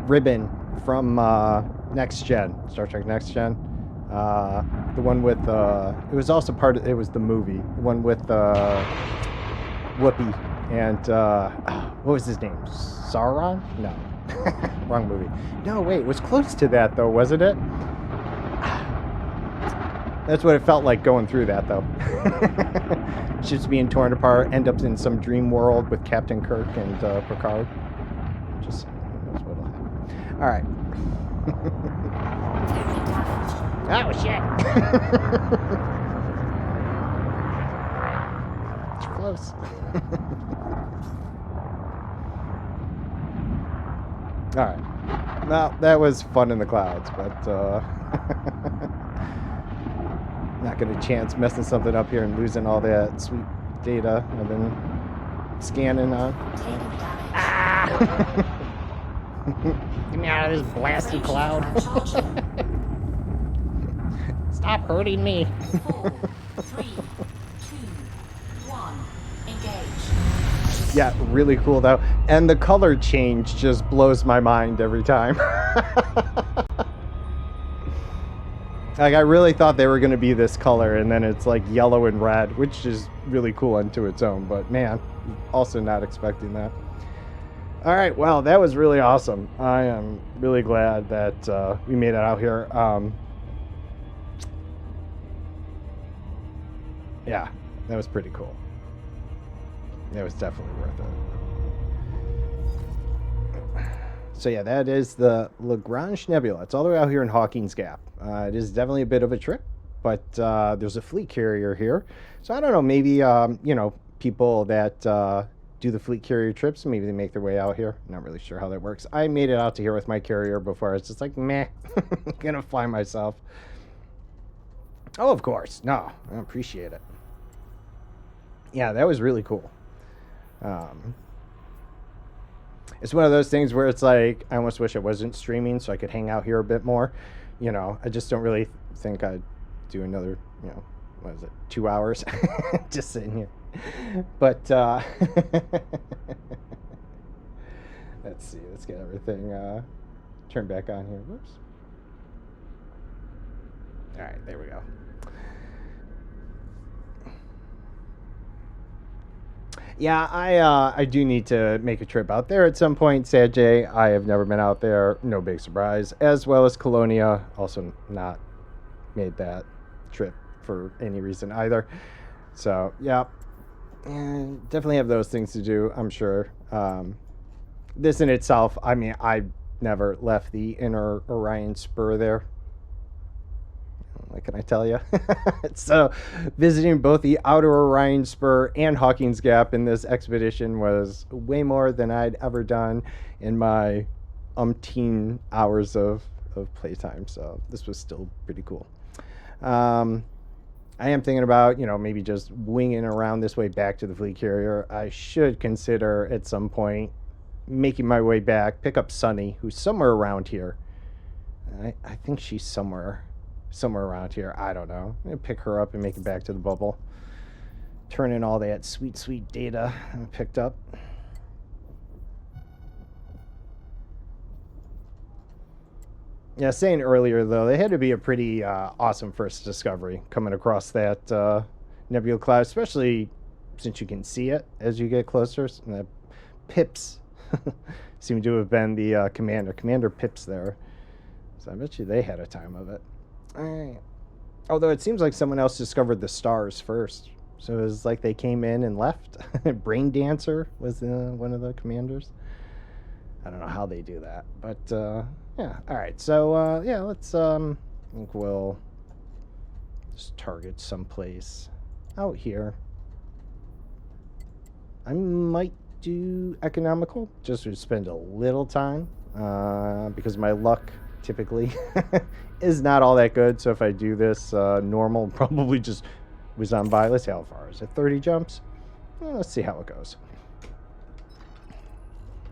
ribbon from Next Gen, Star Trek Next Gen. The one with it was also it was the movie, the one with Whoopi and what was his name? Sauron? No, wrong movie. No, wait, it was close to that though, wasn't it? That's what it felt like going through that though. Ships being torn apart, end up in some dream world with Captain Kirk and Picard. Just who knows what'll happen. All right. Very damaged. Oh, shit. It's close. All right. Well, that was fun in the clouds, but not going to chance messing something up here and losing all that sweet data I've been scanning on. Taking damage. Ah! Get me out of this blasted cloud. Stop hurting me. 4, 3, 2, 1. Engage. Yeah, really cool though. And the color change just blows my mind every time. Like, I really thought they were going to be this color, and then it's like yellow and red, which is really cool unto its own. But man, also not expecting that. All right, well, that was really awesome. I am really glad that we made it out here. Yeah, that was pretty cool. That was definitely worth it. So yeah, that is the Lagrange Nebula. It's all the way out here in Hawkins Gap. It is definitely a bit of a trip, but there's a fleet carrier here. So I don't know, maybe, you know, people that do the fleet carrier trips, maybe they make their way out here. Not really sure how that works. I made it out to here with my carrier before. It's just like, meh, I'm gonna fly myself. Oh, of course. No, I appreciate it. Yeah, that was really cool. It's one of those things where it's like, I almost wish I wasn't streaming so I could hang out here a bit more. You know, I just don't really think I'd do another, you know, what is it, 2 hours just sitting here. But let's see, let's get everything turned back on here. Whoops. All right, there we go. Yeah, I do need to make a trip out there at some point, Sad J. I have never been out there. No big surprise. As well as Colonia. Also not made that trip for any reason either. So, yeah. And definitely have those things to do, I'm sure. This in itself, I mean, I never left the inner Orion Spur there. What can I tell you? So, visiting both the outer Orion Spur and Hawkins Gap in this expedition was way more than I'd ever done in my umpteen hours of playtime. So, this was still pretty cool. I am thinking about, maybe just winging around this way back to the fleet carrier. I should consider at some point making my way back, pick up Sunny, who's somewhere around here. I think she's somewhere around here. I don't know. I'm going to pick her up and make it back to the bubble. Turn in all that sweet, sweet data I picked up. Yeah, saying earlier, though, they had to be a pretty awesome first discovery coming across that nebula cloud, especially since you can see it as you get closer. And the Pips seem to have been the Commander Pips there. So I bet you they had a time of it. All right. Although it seems like someone else discovered the stars first. So it was like they came in and left. Brain Dancer was one of the commanders. I don't know how they do that. But, yeah. All right. So, yeah, let's, I think we'll just target someplace out here. I might do economical, just to spend a little time, because my luck typically is not all that good. So if I do this normal, probably just whiz on by. Let's see how far is it. 30 jumps. Well, let's see how it goes.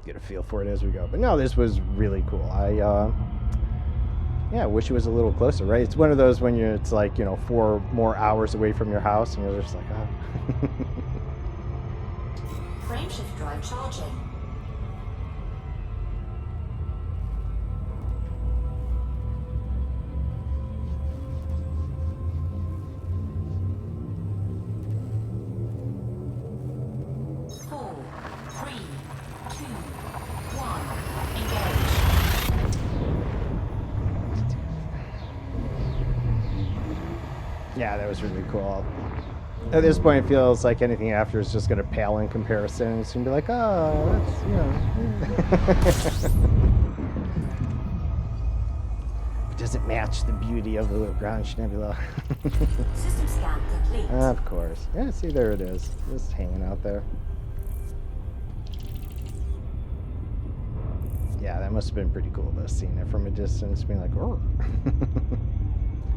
Get a feel for it as we go. But no, this was really cool. I wish it was a little closer, right? It's one of those when it's like 4 more hours away from your house, and you're just like, oh. Frameshift drive charging. Yeah, that was really cool. At this point, it feels like anything after is just going to pale in comparison. It's going to be like, oh, that's, But does it match the beauty of the Lagrange Nebula? System scan complete. Of course. Yeah, see, there it is. Just hanging out there. Yeah, that must have been pretty cool, though, seeing it from a distance, being like, oh.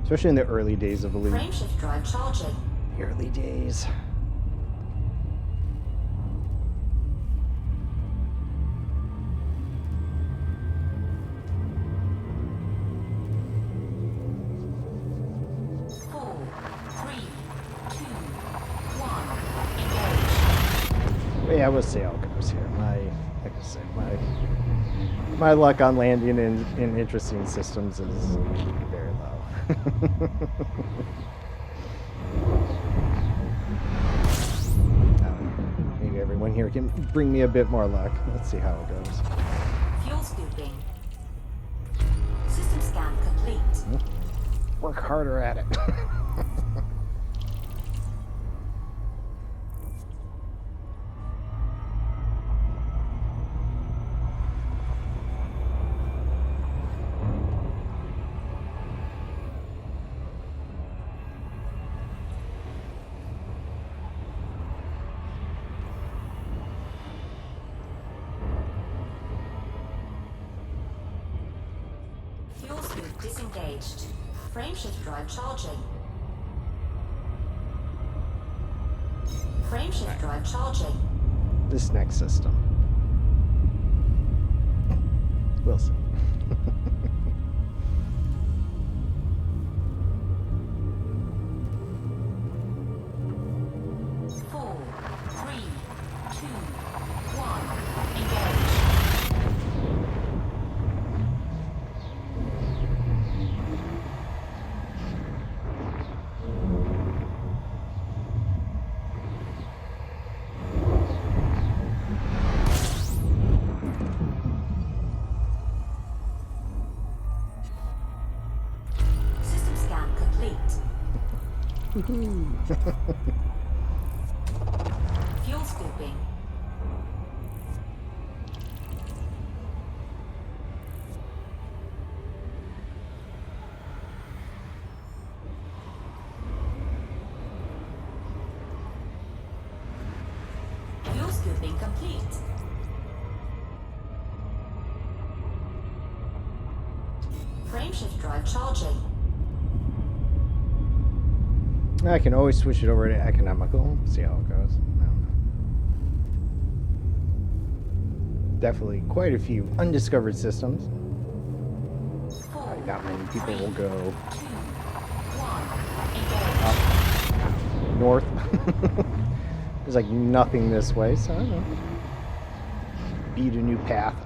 Especially in the early days of Elite. Frameshift drive charging. Early days. But yeah, we'll see how it goes here. Like I said, my luck on landing in interesting systems is very low. Maybe everyone here can bring me a bit more luck. Let's see how it goes. Fuel scooping. System scan complete. Work harder at it. Fuel scoop disengaged. Frameshift drive charging. Frameshift drive charging. This next system. We'll see. 4, 3, 2, 1. Engage. Fuel scooping. Fuel scooping complete. Frameshift drive charging. I can always switch it over to economical. See how it goes. I don't know. Definitely quite a few undiscovered systems. Not many people will go up north. There's like nothing this way, so I don't know. Beat a new path.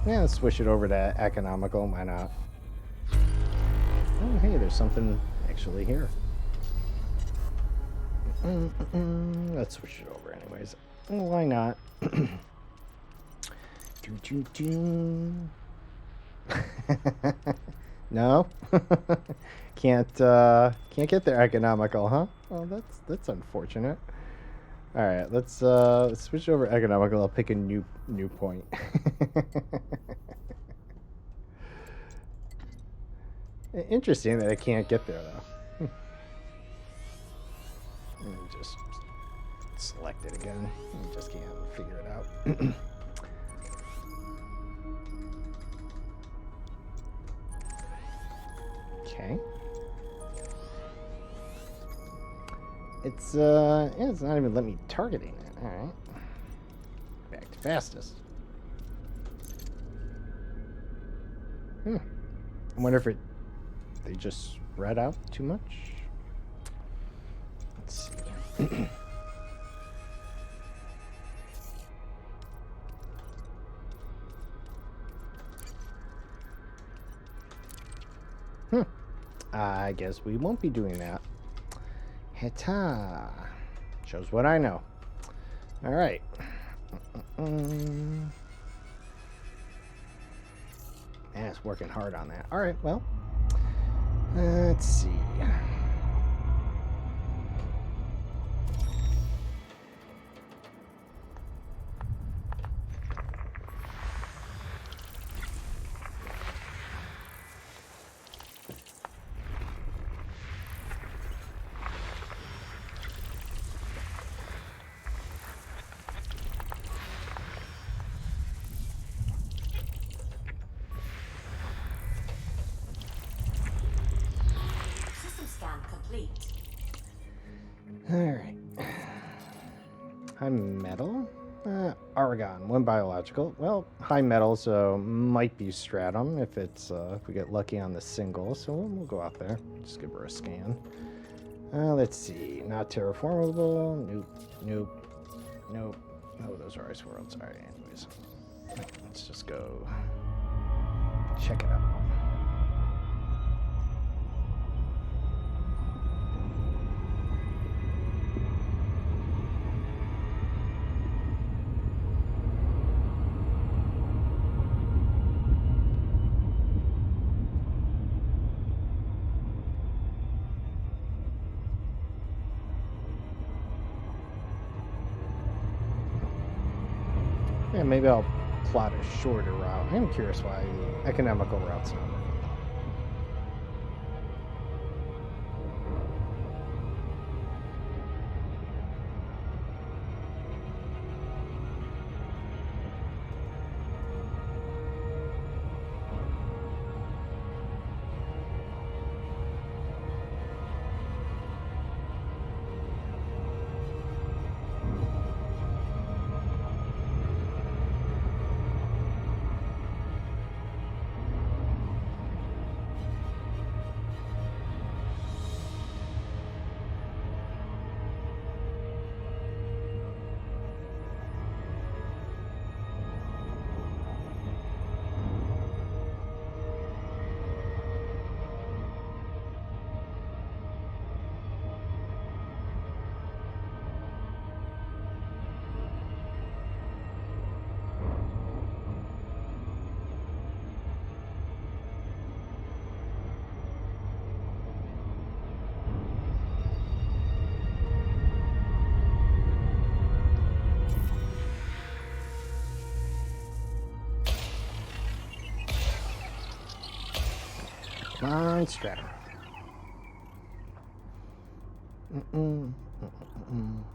Yeah, let's switch it over to economical. Why not? Oh, hey, there's something actually here. Let's switch it over anyways. Why not? No? Can't get there economical, huh? Oh, that's unfortunate. All right, let's switch over economical. I'll pick a new point. Interesting that I can't get there though. Let me just select it again. I just can't figure it out. Okay. It's yeah, it's not even letting me targeting it. All right. Back to fastest. I wonder if they just spread out too much. Let's see. I guess we won't be doing that. Heta. Shows what I know. All right. Man, it's working hard on that. All right, well. Let's see. Alright. High metal? Argon, one biological. Well, high metal, so might be stratum if it's if we get lucky on the single. So we'll go out there. Just give her a scan. Let's see. Not terraformable. Nope. Oh, those are ice worlds. Alright, anyways. Let's just go check it out. Yeah, maybe I'll plot a shorter route. I'm curious why the economical route's not working. Come on, strap.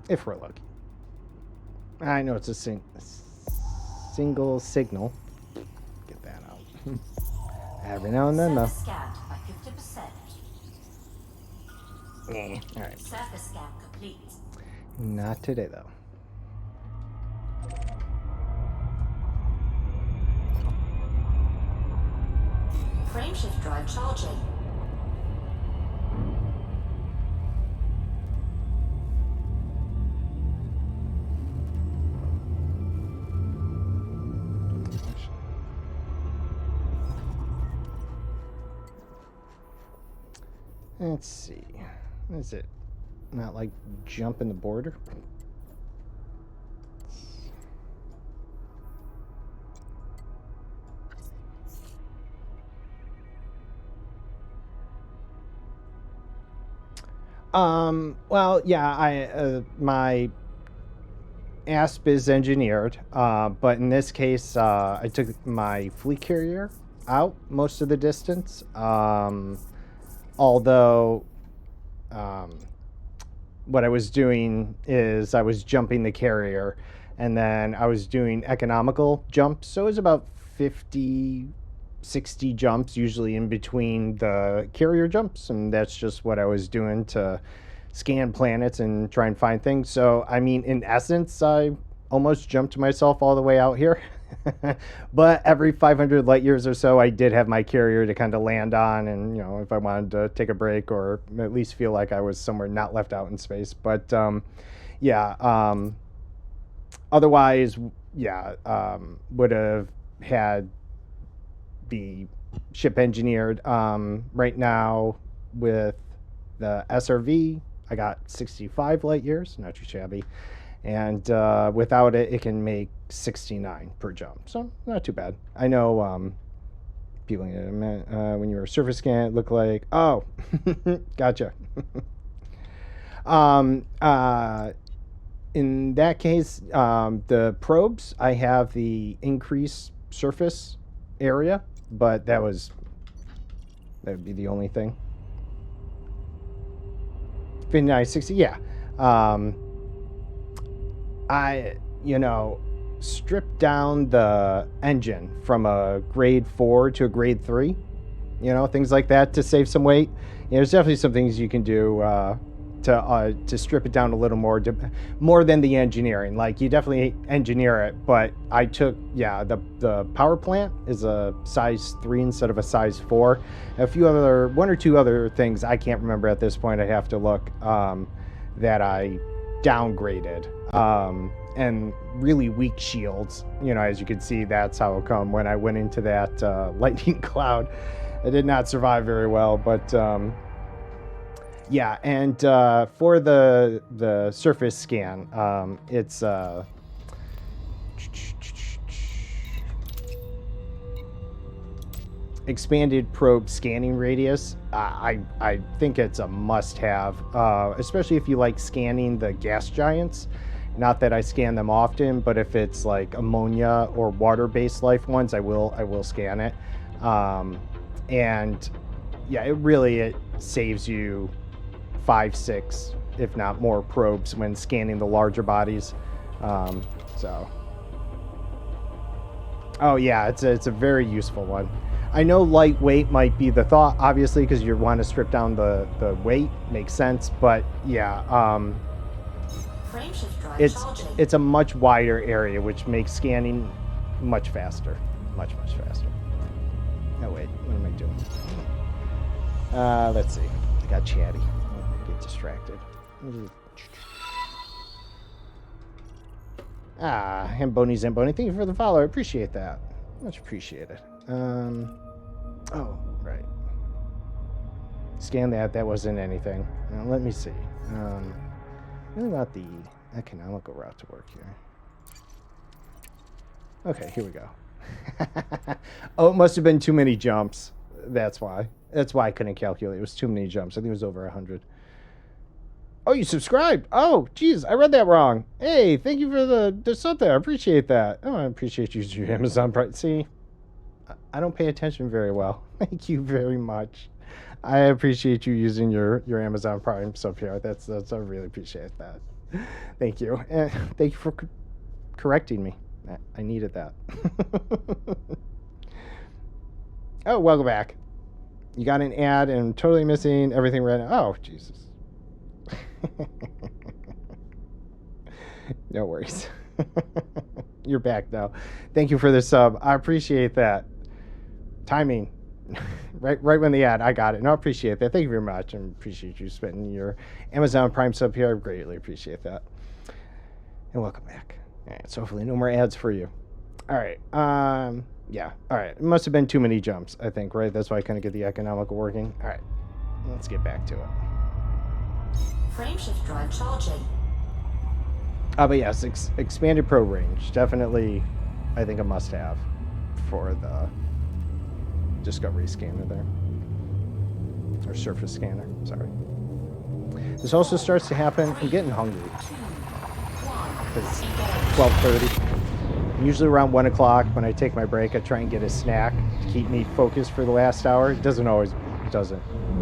If we're lucky. I know it's a single signal. Get that out. Every now and then, though. Surface scanned by 50%. All right. Surface scan complete. Not today, though. Frameshift drive charging. Let's see. Is it not like jumping the border? Well, yeah, my ASP is engineered, but in this case, I took my fleet carrier out most of the distance. Although, what I was doing is I was jumping the carrier, and then I was doing economical jumps. So it was about 50, 60 jumps, usually in between the carrier jumps, and that's just what I was doing to scan planets and try and find things. So, I mean, in essence, I almost jumped myself all the way out here. But every 500 light years or so, I did have my carrier to kind of land on, and, you know, if I wanted to take a break or at least feel like I was somewhere not left out in space. But, yeah, otherwise, yeah, would have had the ship engineered. Right now, with the SRV, I got 65 light years, not too shabby. And without it, it can make 69 per jump. So not too bad. I know people, when you were surface scan, it looked like, oh, gotcha. In that case, the probes, I have the increased surface area, but that would be the only thing. 5960, yeah. I, stripped down the engine from a grade 4 to a grade 3, things like that to save some weight. There's definitely some things you can do to strip it down a little more than the engineering. Like, you definitely engineer it, but I took, the power plant is a size 3 instead of a size 4. One or two other things I can't remember at this point. I have to look, that I downgraded. And really weak shields, as you can see, that's how it come when I went into that lightning cloud. I did not survive very well, but yeah. And for the surface scan, it's expanded probe scanning radius. I think it's a must-have, especially if you like scanning the gas giants. Not that I scan them often, but if it's like ammonia or water-based life ones, I will scan it. And yeah, it saves you 5, 6, if not more probes when scanning the larger bodies. So, oh yeah, it's a very useful one. I know lightweight might be the thought, obviously, because you want to strip down the weight. Makes sense, but yeah. It's a much wider area, which makes scanning much faster. Much faster. Oh, wait. What am I doing? Let's see. I got chatty. I'll get distracted. Hamboni Zamboni. Thank you for the follow. I appreciate that. Much appreciated. Oh, right. Scan that. That wasn't anything. Let me see. Really want the economical route to work here. Okay, here we go. Oh, it must have been too many jumps. That's why. That's why I couldn't calculate. It was too many jumps. I think it was over 100. Oh, you subscribed. Oh, geez, I read that wrong. Hey, thank you for the sub there. I appreciate that. Oh, I appreciate you, Amazon Prime. See, I don't pay attention very well. Thank you very much. I appreciate you using your Amazon Prime sub here. That's I really appreciate that. Thank you. And thank you for correcting me. I needed that. Oh, welcome back. You got an ad and I'm totally missing everything right now. Oh, Jesus. No worries. You're back now. Thank you for the sub. I appreciate that. Timing. right when the ad, I got it. No, I appreciate that. Thank you very much. I appreciate you spending your Amazon Prime sub here. I greatly appreciate that. And welcome back. All right, so hopefully no more ads for you. All right. Yeah. All right. It must have been too many jumps, I think, right? That's why I couldn't get the economical working. All right. Let's get back to it. Frameshift drive charging. But yes, expanded probe range. Definitely, I think, a must-have for the Discovery scanner there. Or surface scanner, sorry. This also starts to happen. I'm getting hungry. It's 12:30. Usually around 1 o'clock when I take my break, I try and get a snack to keep me focused for the last hour. It doesn't.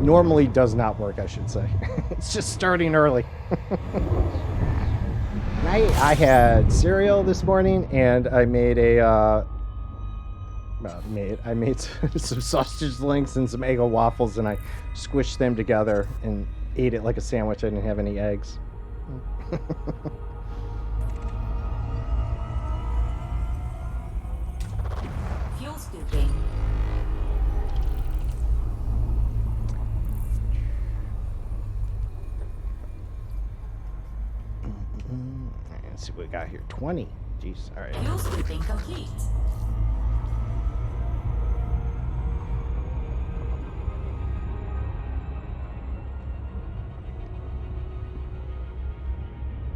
Normally does not work, I should say. It's just starting early. I had cereal this morning, and I made I made some sausage links and some Eggo waffles, and I squished them together and ate it like a sandwich. I didn't have any eggs. Fuel scooping. Let's see what we got here. 20. Jeez. All right. Fuel scooping complete.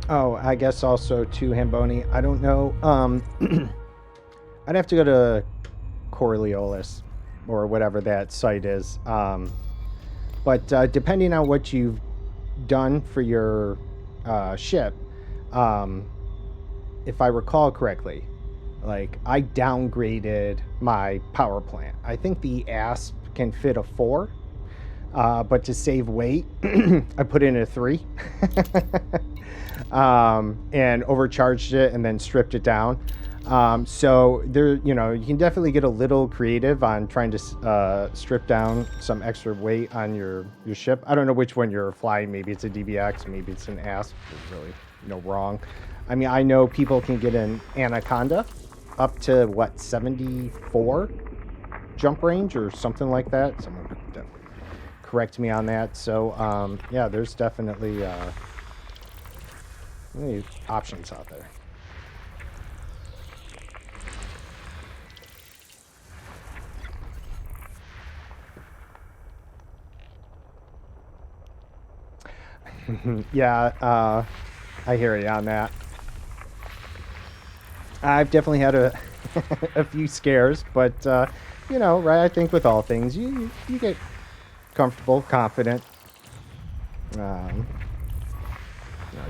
Oh, I guess also to Hamboni. I don't know. I'd have to go to Coriolis or whatever that site is. But depending on what you've done for your ship, if I recall correctly, like I downgraded my power plant. I think the ASP can fit a 4, but to save weight, I put in a 3. And overcharged it and then stripped it down. So there, you can definitely get a little creative on trying to strip down some extra weight on your ship. I don't know which one you're flying. Maybe it's a DBX, maybe it's an ASP. There's really no wrong. I mean, I know people can get an Anaconda up to 74 jump range or something like that. Someone could correct me on that. So yeah, there's definitely options out there. Yeah, I hear you on that. I've definitely had a a few scares, but right, I think with all things, you get comfortable, confident.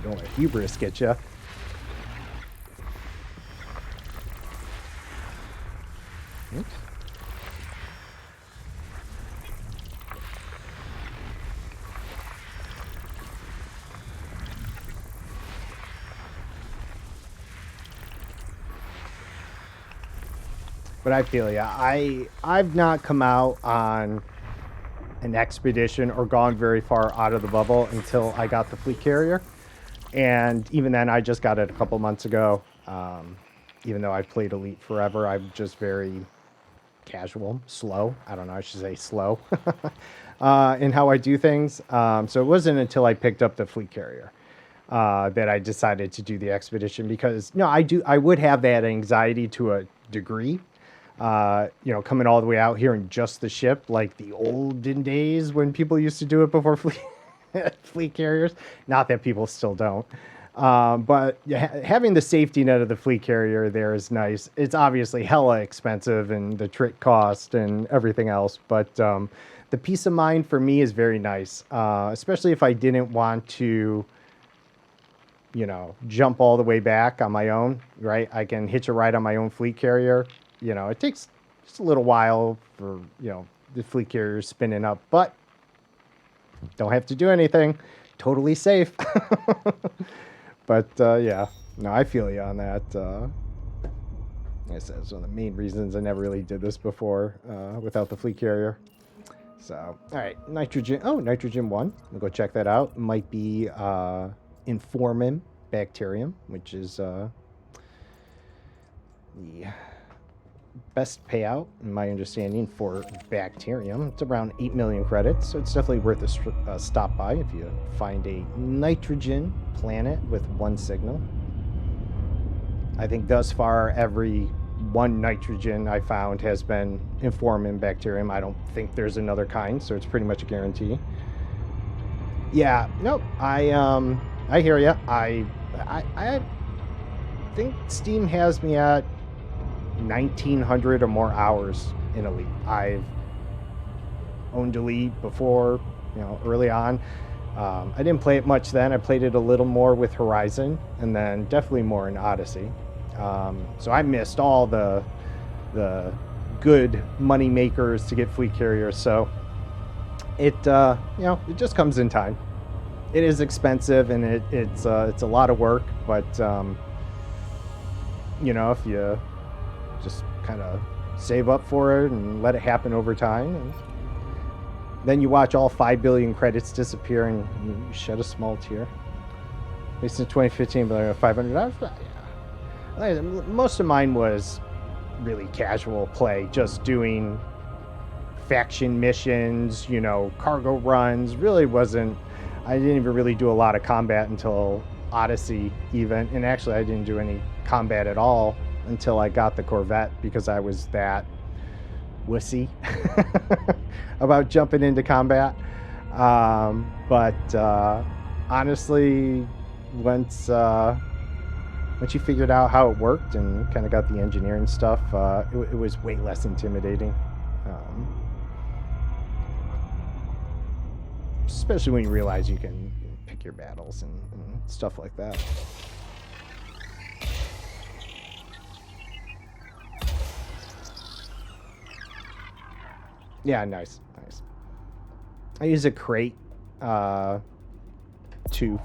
Don't let hubris get you. Oops. But I feel ya. I've not come out on an expedition or gone very far out of the bubble until I got the fleet carrier. And even then, I just got it a couple months ago. Even though I've played Elite forever, I'm just very casual, slow. I don't know, I should say slow in how I do things. So it wasn't until I picked up the fleet carrier that I decided to do the expedition because, I would have that anxiety to a degree. Coming all the way out here in just the ship, like the olden days when people used to do it before fleet carriers. Not that people still don't. But having the safety net of the fleet carrier there is nice. It's obviously hella expensive and the trick cost and everything else. But the peace of mind for me is very nice, especially if I didn't want to, jump all the way back on my own, right? I can hitch a ride on my own fleet carrier. It takes just a little while for, the fleet carrier spinning up, but don't have to do anything. Totally safe. But yeah, no, I feel you on that. Like I said, it's one of the main reasons I never really did this before without the fleet carrier. So, all right, nitrogen. Oh, nitrogen 1. We'll go check that out. Might be Informum bacterium, which is the best payout, in my understanding, for bacterium. It's around 8 million credits, so it's definitely worth a stop by if you find a nitrogen planet with 1 signal. I think thus far, every 1 nitrogen I found has been Informum bacterium. I don't think there's another kind, so it's pretty much a guarantee. Yeah, nope. I hear ya. I think Steam has me at 1,900 or more hours in Elite. I've owned Elite before, early on. I didn't play it much then. I played it a little more with Horizon, and then definitely more in Odyssey. So I missed all the good money makers to get fleet carriers. So it it just comes in time. It is expensive and it's a lot of work, but if you just kind of save up for it and let it happen over time, and then you watch all 5 billion credits disappear and you shed a small tear. At least in 2015, but $500. Yeah. Most of mine was really casual play, just doing faction missions, cargo runs. Really wasn't. I didn't even really do a lot of combat until Odyssey, even. And actually, I didn't do any combat at all until I got the Corvette, because I was that wussy about jumping into combat. But honestly, once you figured out how it worked and kind of got the engineering stuff, it was way less intimidating. Especially when you realize you can pick your battles and stuff like that. Yeah, nice. I use a crate, crate 2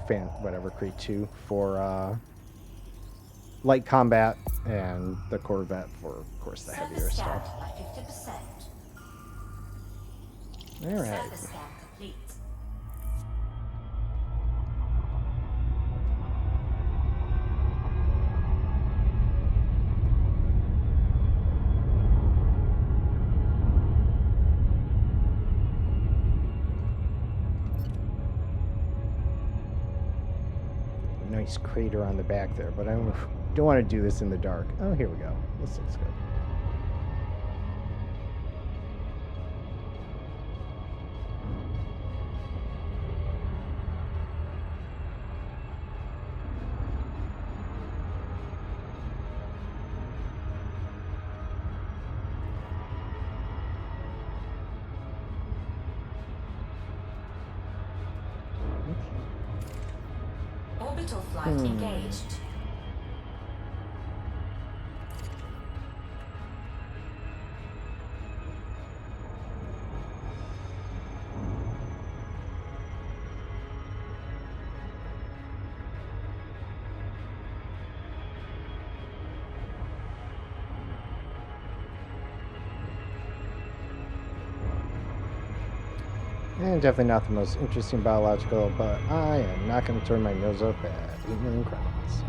for light combat, and the Corvette for, of course, the heavier Surface stuff. scanned by 50%. All right. Surface scan complete. Nice crater on the back there, but I don't want to do this in the dark. Oh, here we go. This looks good. Orbital flight engaged. And definitely not the most interesting biological, but I am not going to turn my nose up at 8 million credits.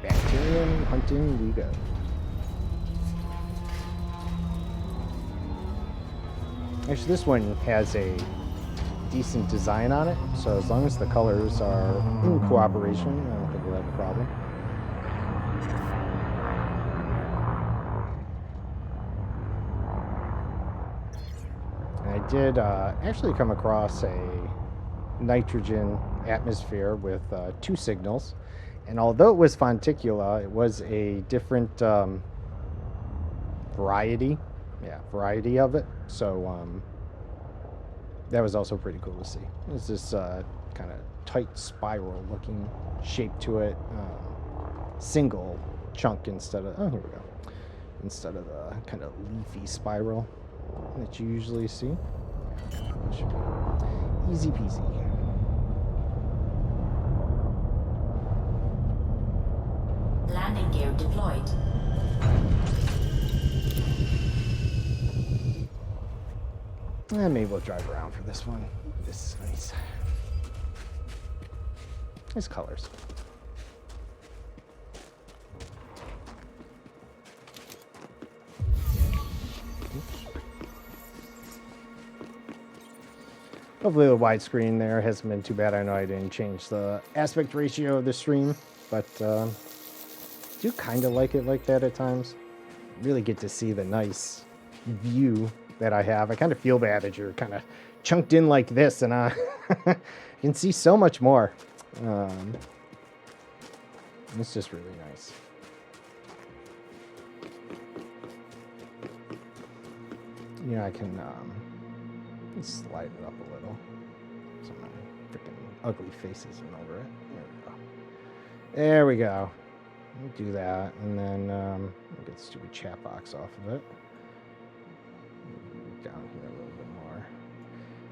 Bacterium hunting we go. Actually, this one has a decent design on it, so as long as the colors are in cooperation, I don't think we'll have a problem. I did actually come across a nitrogen atmosphere with 2 signals, and although it was Fonticula, it was a different variety of it, so that was also pretty cool to see. It's this kind of tight spiral looking shape to it, single chunk instead of, oh, here we go, instead of the kind of leafy spiral. that you usually see. Should be easy peasy. Landing gear deployed. And maybe we'll drive around for this one. This is nice. Nice colors. Hopefully the widescreen there hasn't been too bad. I know I didn't change the aspect ratio of the stream, but do kind of like it like that at times. Really get to see the nice view that I have. I kind of feel bad that you're kind of chunked in like this, and you can see so much more. It's just really nice. Yeah, I can slide it up a little. So my freaking ugly face isn't over it. There we go. We'll do that, and then we'll get the stupid chat box off of it. Down here a little bit more.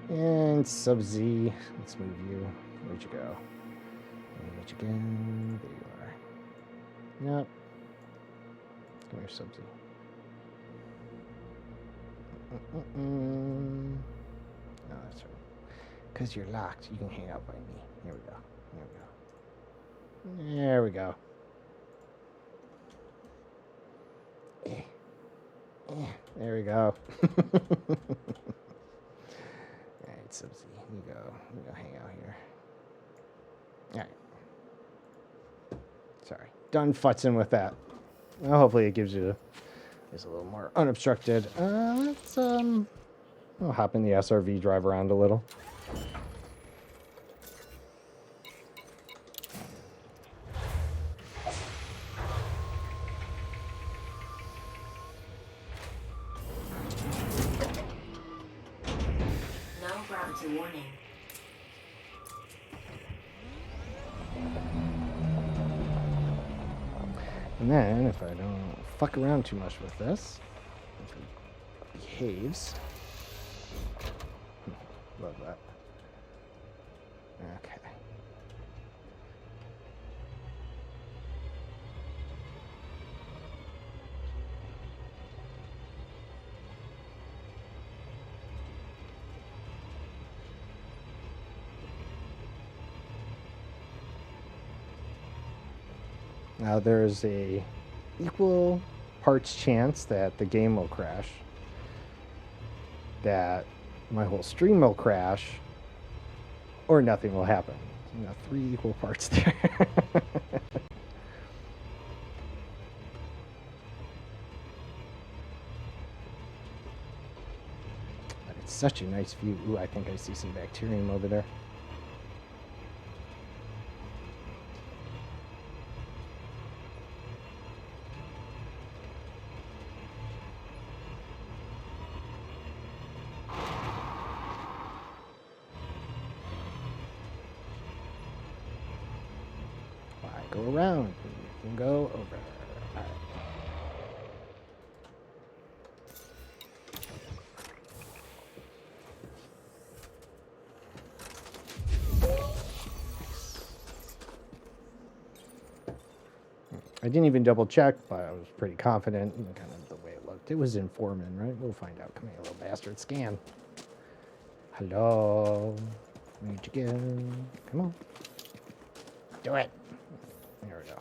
And Sub-Z, let's move you. Where'd you go? Where'd you go? There you are. Yep. Come here, Sub-Z. No, that's right. Because you're locked, you can hang out by me. Here we go. There we go. There we go. Alright, Sub-Z, you go hang out here. Alright. Sorry. Done futzing with that. Well, hopefully it gives you just a little more unobstructed. Let's I'll hop in the SRV, drive around a little. No gravity warning. And then, if I don't fuck around too much with this, if it behaves. Love that. Okay. Now there's a equal parts chance that the game will crash, that my whole stream will crash, or nothing will happen. 3 equal parts there. But it's such a nice view. Ooh, I think I see some bacterium over there. Go around, you can go over. All right. I didn't even double check, but I was pretty confident in kind of the way it looked. It was in Foreman, right? We'll find out. Come here, little bastard. Scan. Hello. Where'd you go? Come on. Do it. There we go.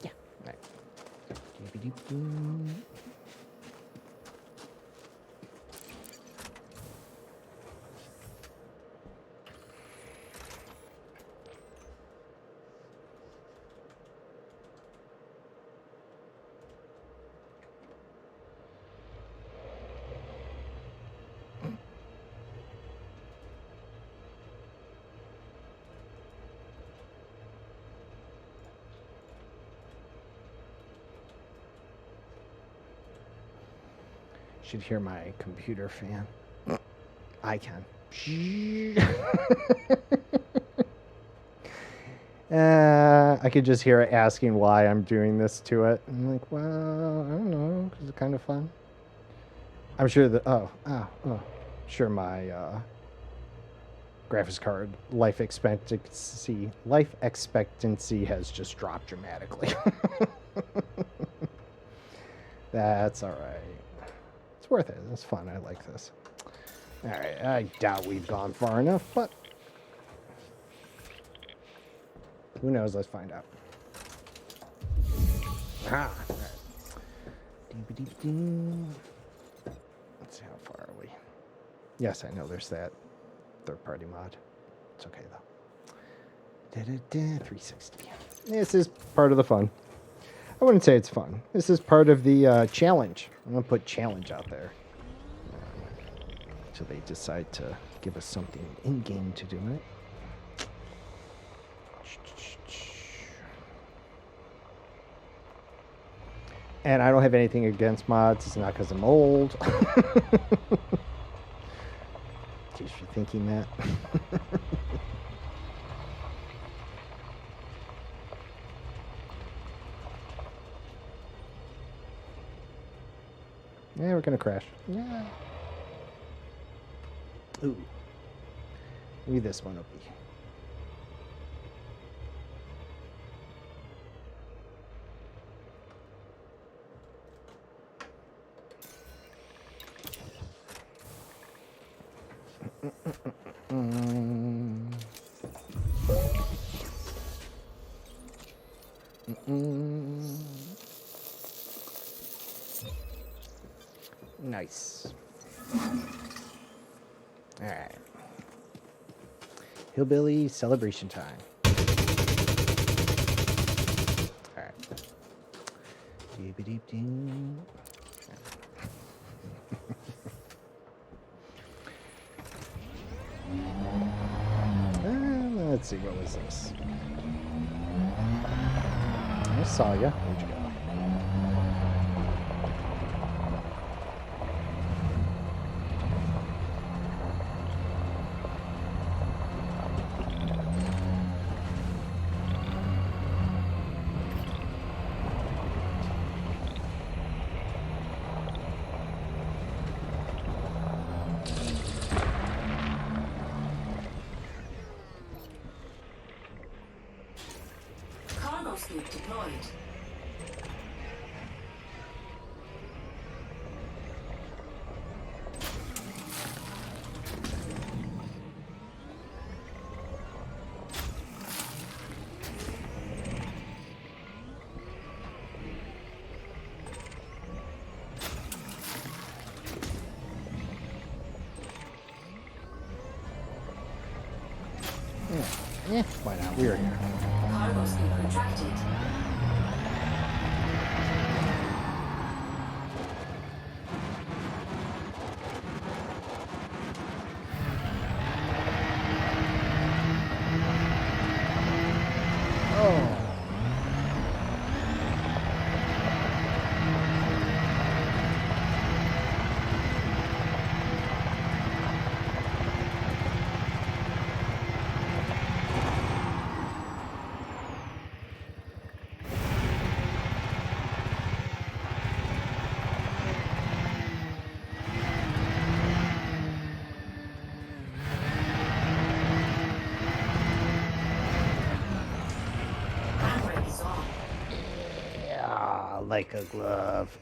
Yeah. All right. Doop-a-doop-doo. Should hear my computer fan. I can. I could just hear it asking why I'm doing this to it. I'm like, well, I don't know, because it's kind of fun. I'm sure that, sure my graphics card life expectancy has just dropped dramatically. That's all right. It's worth it. It's fun. I like this. All right. I doubt we've gone far enough, but who knows? Let's find out. All right. Let's see, how far are we? Yes, I know there's that third-party mod. It's okay, though. 360. This is part of the fun. I wouldn't say it's fun. This is part of the challenge. I'm going to put challenge out there. So they decide to give us something in-game to do it. And I don't have anything against mods. It's not because I'm old. In case you're thinking that. Yeah, we're going to crash. Yeah. Ooh. Maybe this one will be. Nice. All right. Hillbilly celebration time. All right. Let's see, what was this? I saw ya. Where'd you go? Cargo scoop deployed. Yeah, why not? We are here. Cargo scoop retracted. Oh. Handbrake is on. Yeah, like a glove.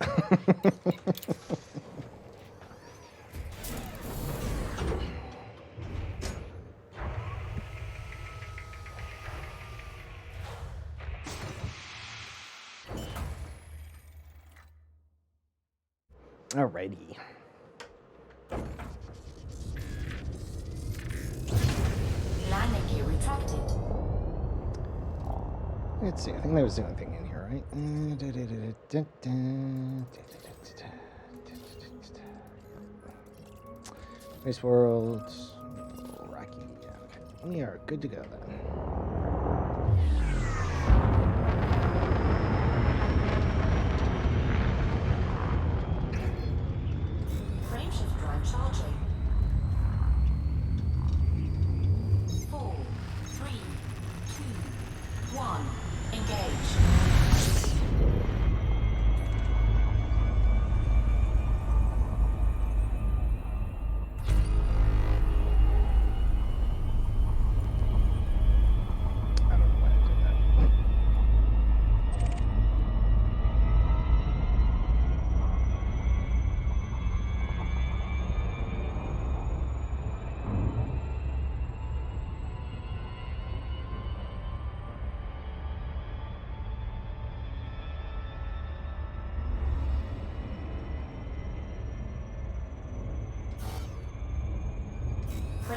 Alrighty. Landing gear retracted. Let's see. I think that was the only thing in here, right? Space World. Rocky. Yeah, okay. We are good to go then. Frameshift drive charging. 4, 3, 2,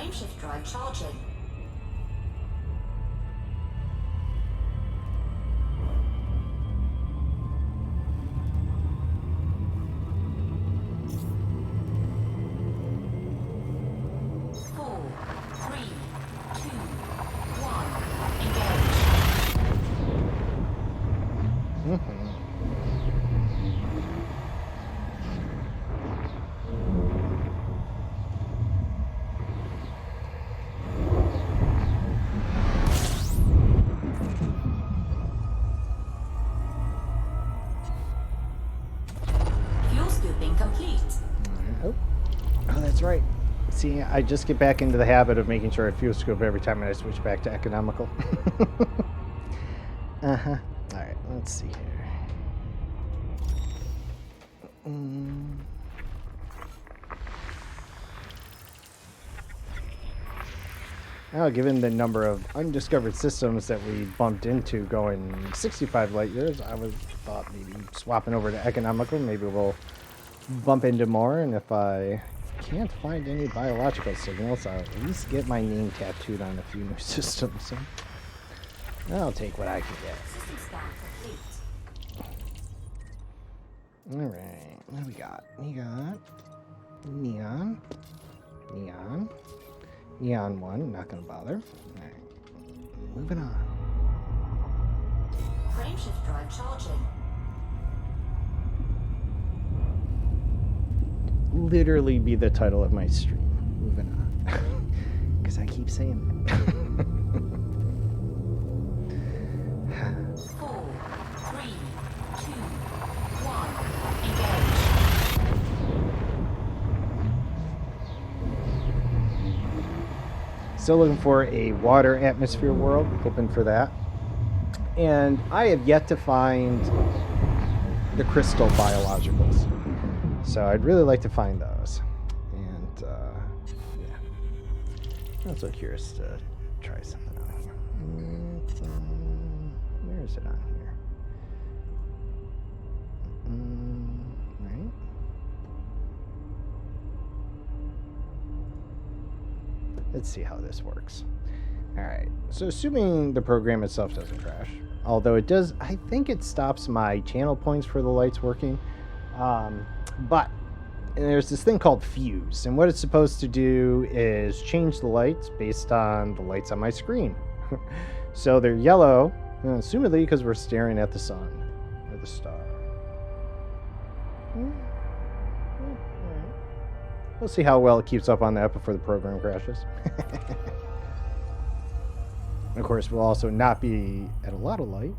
Frameshift drive charging. Four, three, two, one, engage. Mhm. Fuel scooping complete. Oh, that's right. See, I just get back into the habit of making sure I fuel scoop every time I switch back to economical. Uh-huh. All right, let's see here. Now, given the number of undiscovered systems that we bumped into going 65 light years, I was thought maybe swapping over to economical. Maybe we'll bump into more, and if I can't find any biological signals, I'll at least get my name tattooed on a few new systems. So I'll take what I can get. System scan complete. All right, what do we got? We got neon, neon 1. Not gonna bother. All right, moving on. Frameshift drive charging. Literally be the title of my stream. Moving on, because I keep saying that. 4, 3, 2, 1, engage. Still looking for a water atmosphere world, hoping for that. And I have yet to find the crystal biologicals. So I'd really like to find those. And yeah. I'm also curious to try something out here. Where is it on here? Right. Let's see how this works. All right. So assuming the program itself doesn't crash, although it does, I think it stops my channel points for the lights working. But there's this thing called fuse, and what it's supposed to do is change the lights based on the lights on my screen. So they're yellow, assumedly because we're staring at the sun or the star. We'll see how well it keeps up on that before the program crashes. Of course, we'll also not be at a lot of light.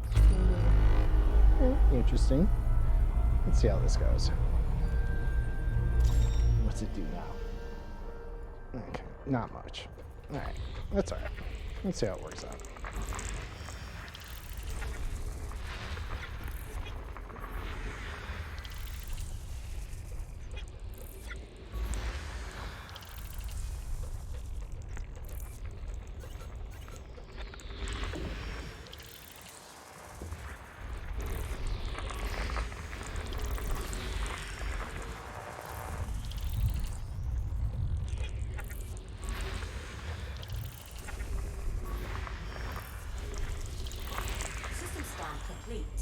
Interesting. Let's see how this goes. What's it do now? Okay, not much. Alright, that's alright. Let's see how it works out. System scan complete.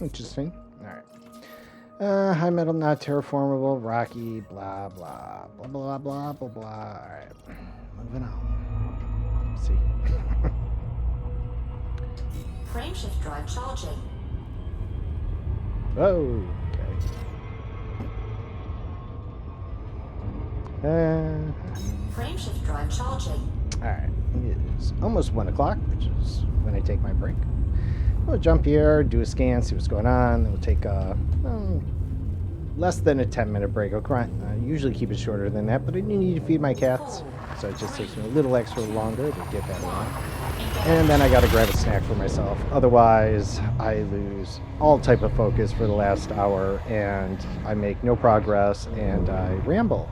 Interesting. Alright. High metal, not terraformable, rocky, blah, blah, blah, blah, blah, blah, blah. Alright. Moving on. See. Frameshift drive charging. Oh, okay. Frameshift drive charging. Alright. It is almost 1 o'clock, which is when I take my break. We'll jump here, do a scan, see what's going on. Then we'll take less than a 10-minute break. I usually keep it shorter than that, but I do need to feed my cats, so it just takes me a little extra longer to get that on. And then I gotta grab a snack for myself. Otherwise, I lose all type of focus for the last hour, and I make no progress, and I ramble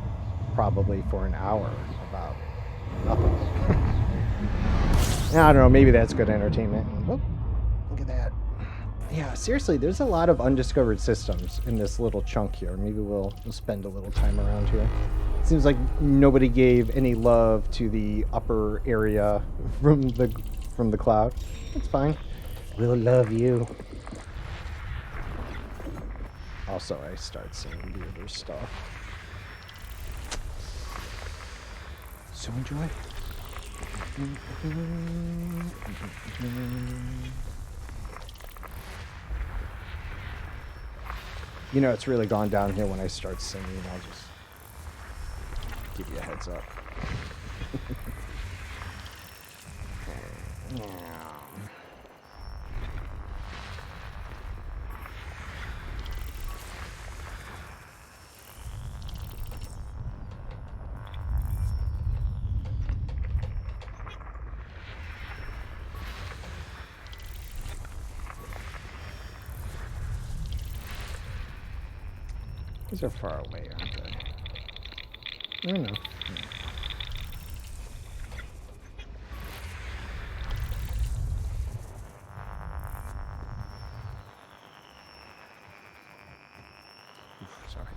probably for an hour about nothing. I don't know, maybe that's good entertainment. Oh, look at that. Yeah, seriously, there's a lot of undiscovered systems in this little chunk here. Maybe we'll spend a little time around here. Seems like nobody gave any love to the upper area from the cloud. That's fine. We'll love you. Also, I start seeing weirder stuff. So enjoy. You know, it's really gone downhill when I start singing. I'll just give you a heads up. These are far away, aren't they? I don't know. Oof, sorry.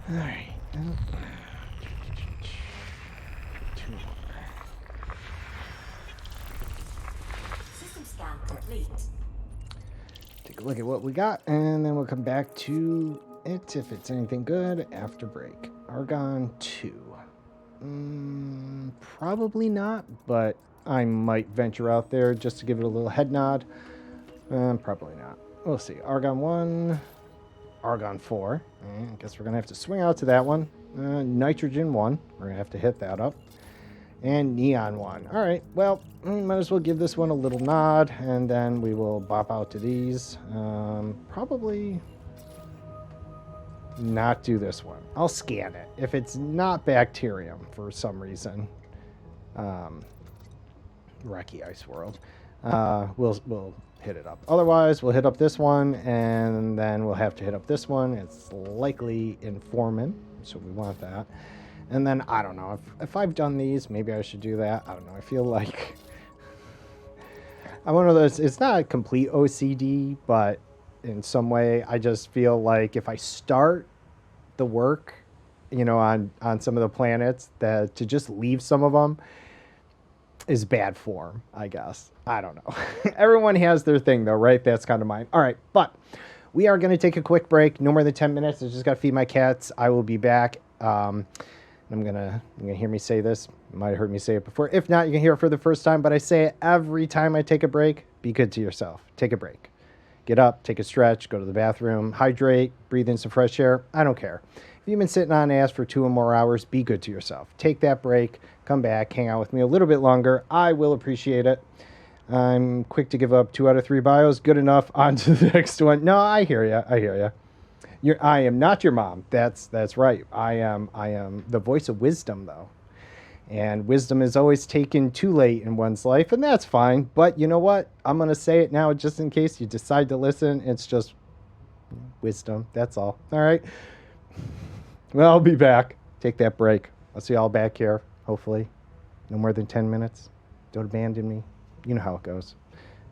All right. Two more. System scan complete. Take a look at what we got, and then we'll come back to it if it's anything good after break. Argon 2. Probably not, but I might venture out there just to give it a little head nod. Probably not. We'll see. Argon 1. Argon 4. I guess we're going to have to swing out to that one. Nitrogen 1. We're going to have to hit that up. And Neon 1. All right, well, we might as well give this one a little nod, and then we will bop out to these. Probably not do this one. I'll scan it. If it's not bacterium for some reason, Rocky Ice World, we'll hit it up. Otherwise, we'll hit up this one, and then we'll have to hit up this one. It's likely Informin, so we want that. And then, I don't know, if I've done these, maybe I should do that. I don't know. I feel like I'm one of those, it's not a complete OCD, but in some way, I just feel like if I start the work, you know, on some of the planets, that to just leave some of them is bad form, I guess. I don't know. Everyone has their thing, though, right? That's kind of mine. All right, but we are going to take a quick break. No more than 10 minutes. I just got to feed my cats. I will be back. You're gonna hear me say this. You might have heard me say it before. If not, you can hear it for the first time, but I say it every time I take a break. Be good to yourself. Take a break. Get up, take a stretch, go to the bathroom, hydrate, breathe in some fresh air. I don't care. If you've been sitting on ass for 2 or more hours, be good to yourself. Take that break, come back, hang out with me a little bit longer. I will appreciate it. I'm quick to give up 2 out of 3 bios. Good enough. On to the next one. No, I hear you. I hear you. I am not your mom. That's right. I am the voice of wisdom, though. And wisdom is always taken too late in one's life, and that's fine. But you know what? I'm going to say it now just in case you decide to listen. It's just wisdom. That's all. All right. Well, I'll be back. Take that break. I'll see you all back here, hopefully. No more than 10 minutes. Don't abandon me. You know how it goes.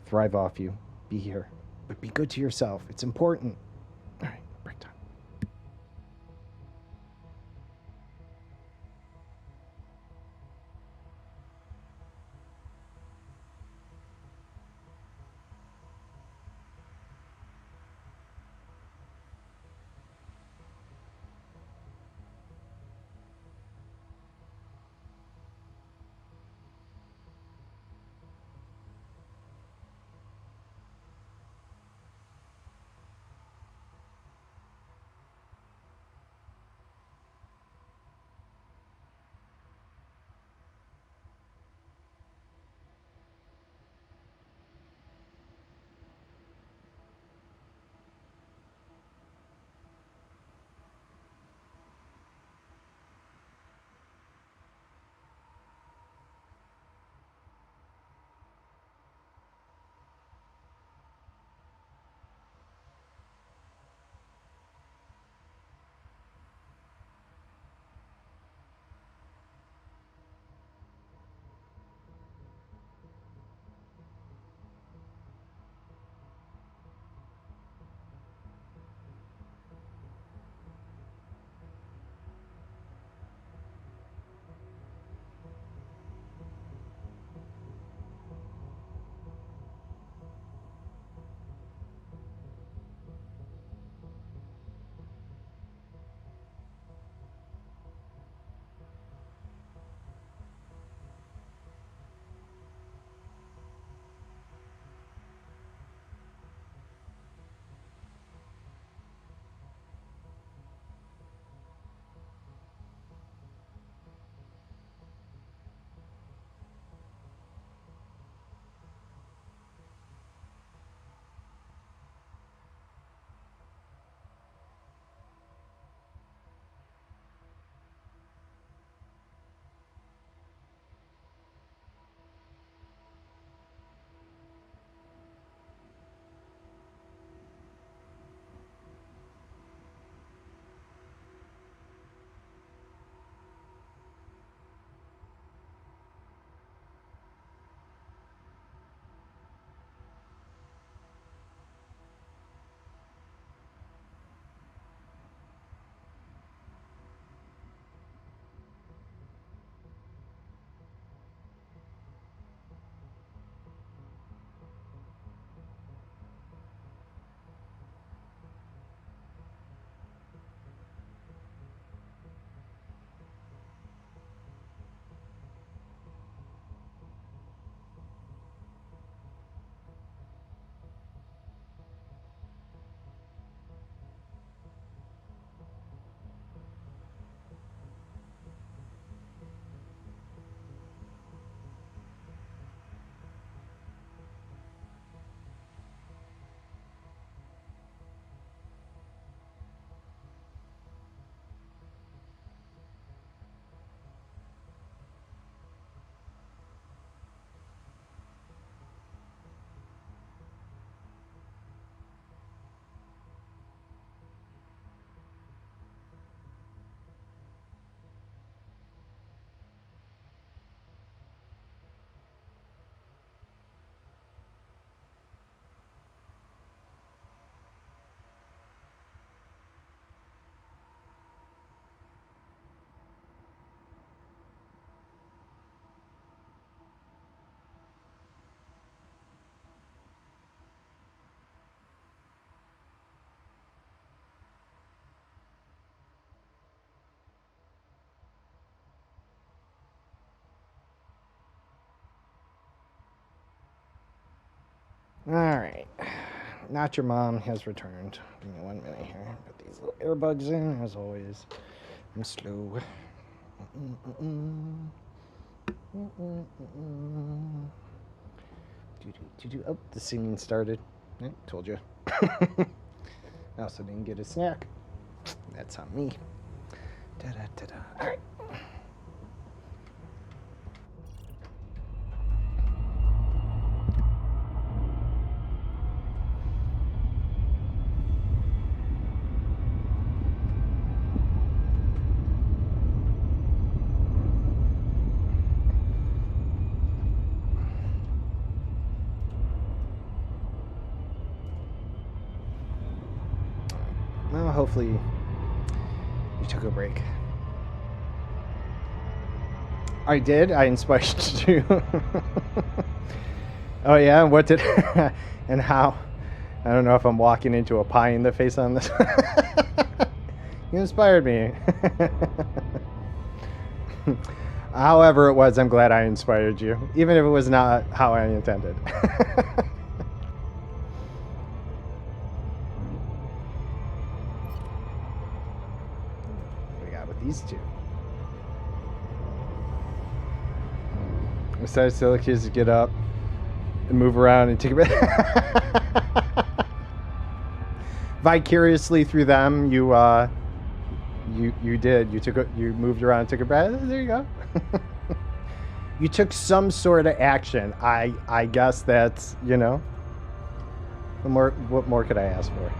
Thrive off you. Be here. But be good to yourself. It's important. All right. Break time. Alright. Not your mom has returned. Give me 1 minute here. Put these little earbuds in, as always. I'm slow. Oh, the singing started. I told you. I also didn't get a snack. That's on me. Da-da-da-da. Alright. Well, hopefully you took a break. I did. I inspired you. Oh yeah, what did and how? I don't know if I'm walking into a pie in the face on this. You inspired me. However it was, I'm glad I inspired you, even if it was not how I intended. What we got with these two? Besides tell the kids to get up and move around and take a breath. Vicariously through them, you did. You moved around and took a breath. There you go. You took some sort of action. I guess that's, you know. What more could I ask for?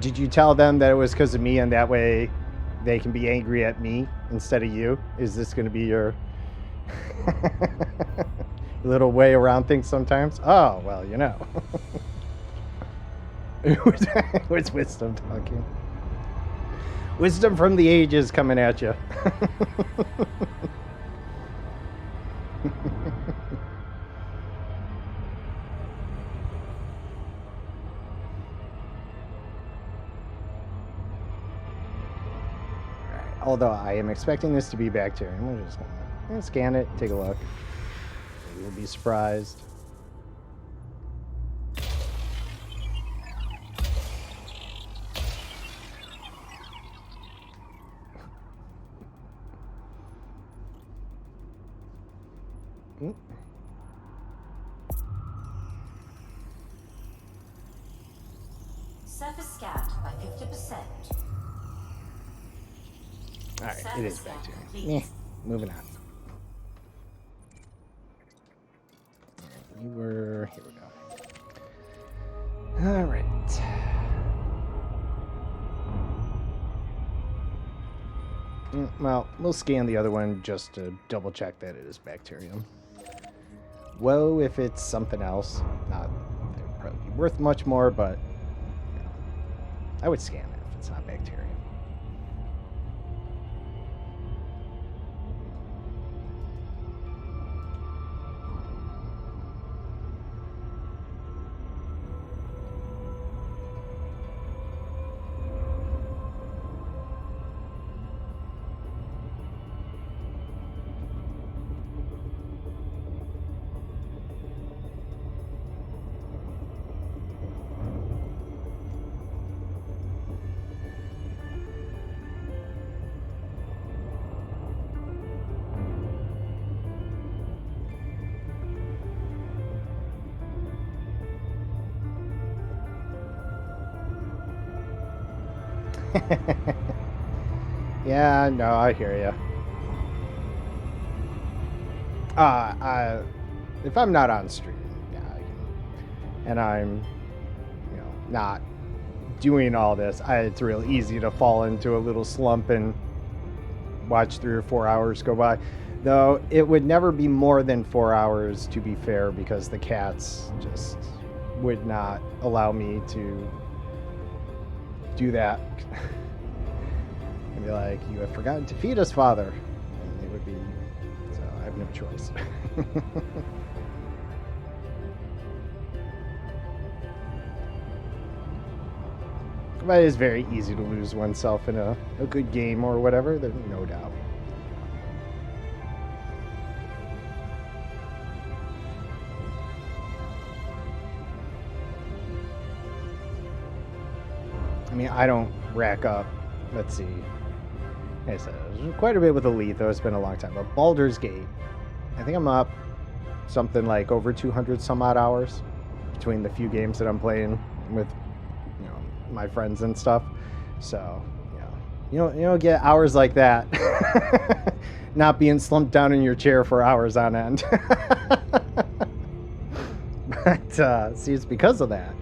Did you tell them that it was because of me, and that way they can be angry at me instead of you? Is this going to be your little way around things sometimes? Oh, well, you know. What's wisdom talking? Wisdom from the ages coming at you. Although I am expecting this to be bacterium. We're just gonna scan it, take a look. You'll be surprised. Surface scanned by 50%. Alright, it is bacterium. Moving on. Here we go. Alright. Well, we'll scan the other one just to double check that it is bacterium. Whoa, if it's something else. Not, it would probably be worth much more, but you know, I would scan it if it's not bacterium. Yeah, no, I hear you. If I'm not on stream, yeah, I can, and I'm, you know, not doing all this, it's real easy to fall into a little slump and watch 3 or 4 hours go by. Though it would never be more than 4 hours, to be fair, because the cats just would not allow me to do that. And be like, you have forgotten to feed us, Father. And it would be, so I have no choice. But it is very easy to lose oneself in a good game or whatever, there's no doubt. I mean, I don't rack up. Let's see. Like I said, quite a bit with Elite, though it's been a long time. But Baldur's Gate, I think I'm up something like over 200 some odd hours between the few games that I'm playing with, my friends and stuff. So, you don't get hours like that not being slumped down in your chair for hours on end. But see, it's because of that.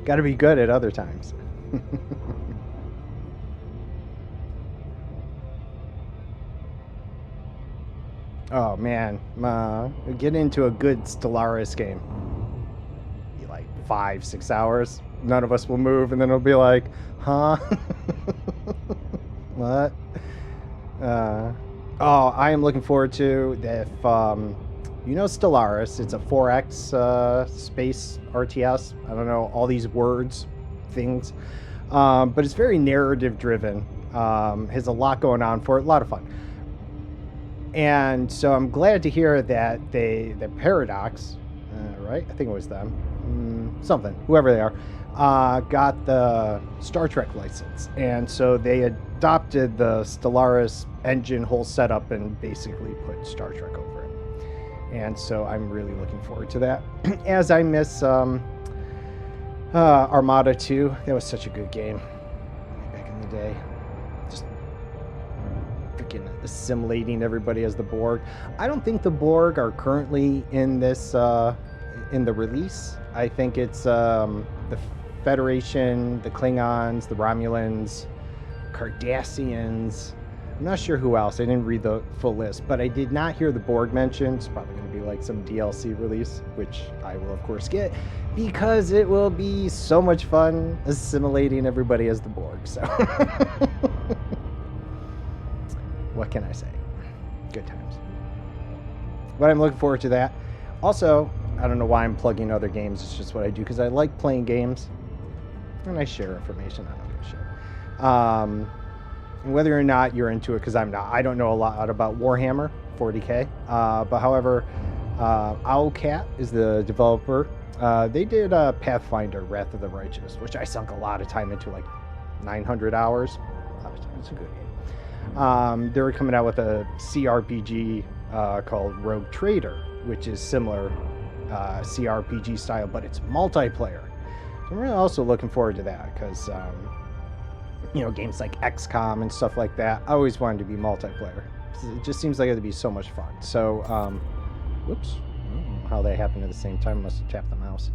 Got to be good at other times. Oh man, get into a good Stellaris game. Be like 5-6 hours. None of us will move, and then it'll be like, huh? What? I am looking forward to if Stellaris. It's a 4X space RTS. I don't know all these words, things, but it's very narrative driven. Has a lot going on for it. A lot of fun. And so I'm glad to hear that the Paradox, right? I think it was them, whoever they are, got the Star Trek license. And so they adopted the Stellaris engine whole setup and basically put Star Trek over it. And so I'm really looking forward to that. As I miss Armada 2. That was such a good game back in the day. Assimilating everybody as the Borg. I don't think the Borg are currently in this in the release. I think it's the Federation, the Klingons, the Romulans, Cardassians. I'm not sure who else. I didn't read the full list, but I did not hear the Borg mentioned. It's probably going to be like some DLC release, which I will of course get because it will be so much fun assimilating everybody as the Borg. So what can I say? Good times. But I'm looking forward to that. Also, I don't know why I'm plugging other games. It's just what I do because I like playing games. And I share information. I don't give a shit. Whether or not you're into it, because I'm not. I don't know a lot about Warhammer 40K. But however, Owlcat is the developer. They did Pathfinder, Wrath of the Righteous, which I sunk a lot of time into, like 900 hours. It's a good game. They were coming out with a CRPG called Rogue Trader, which is similar CRPG style, but it's multiplayer. So I'm really also looking forward to that because, games like XCOM and stuff like that, I always wanted to be multiplayer. It just seems like it would be so much fun. So, whoops, I don't know how they happened at the same time. I must have tapped the mouse.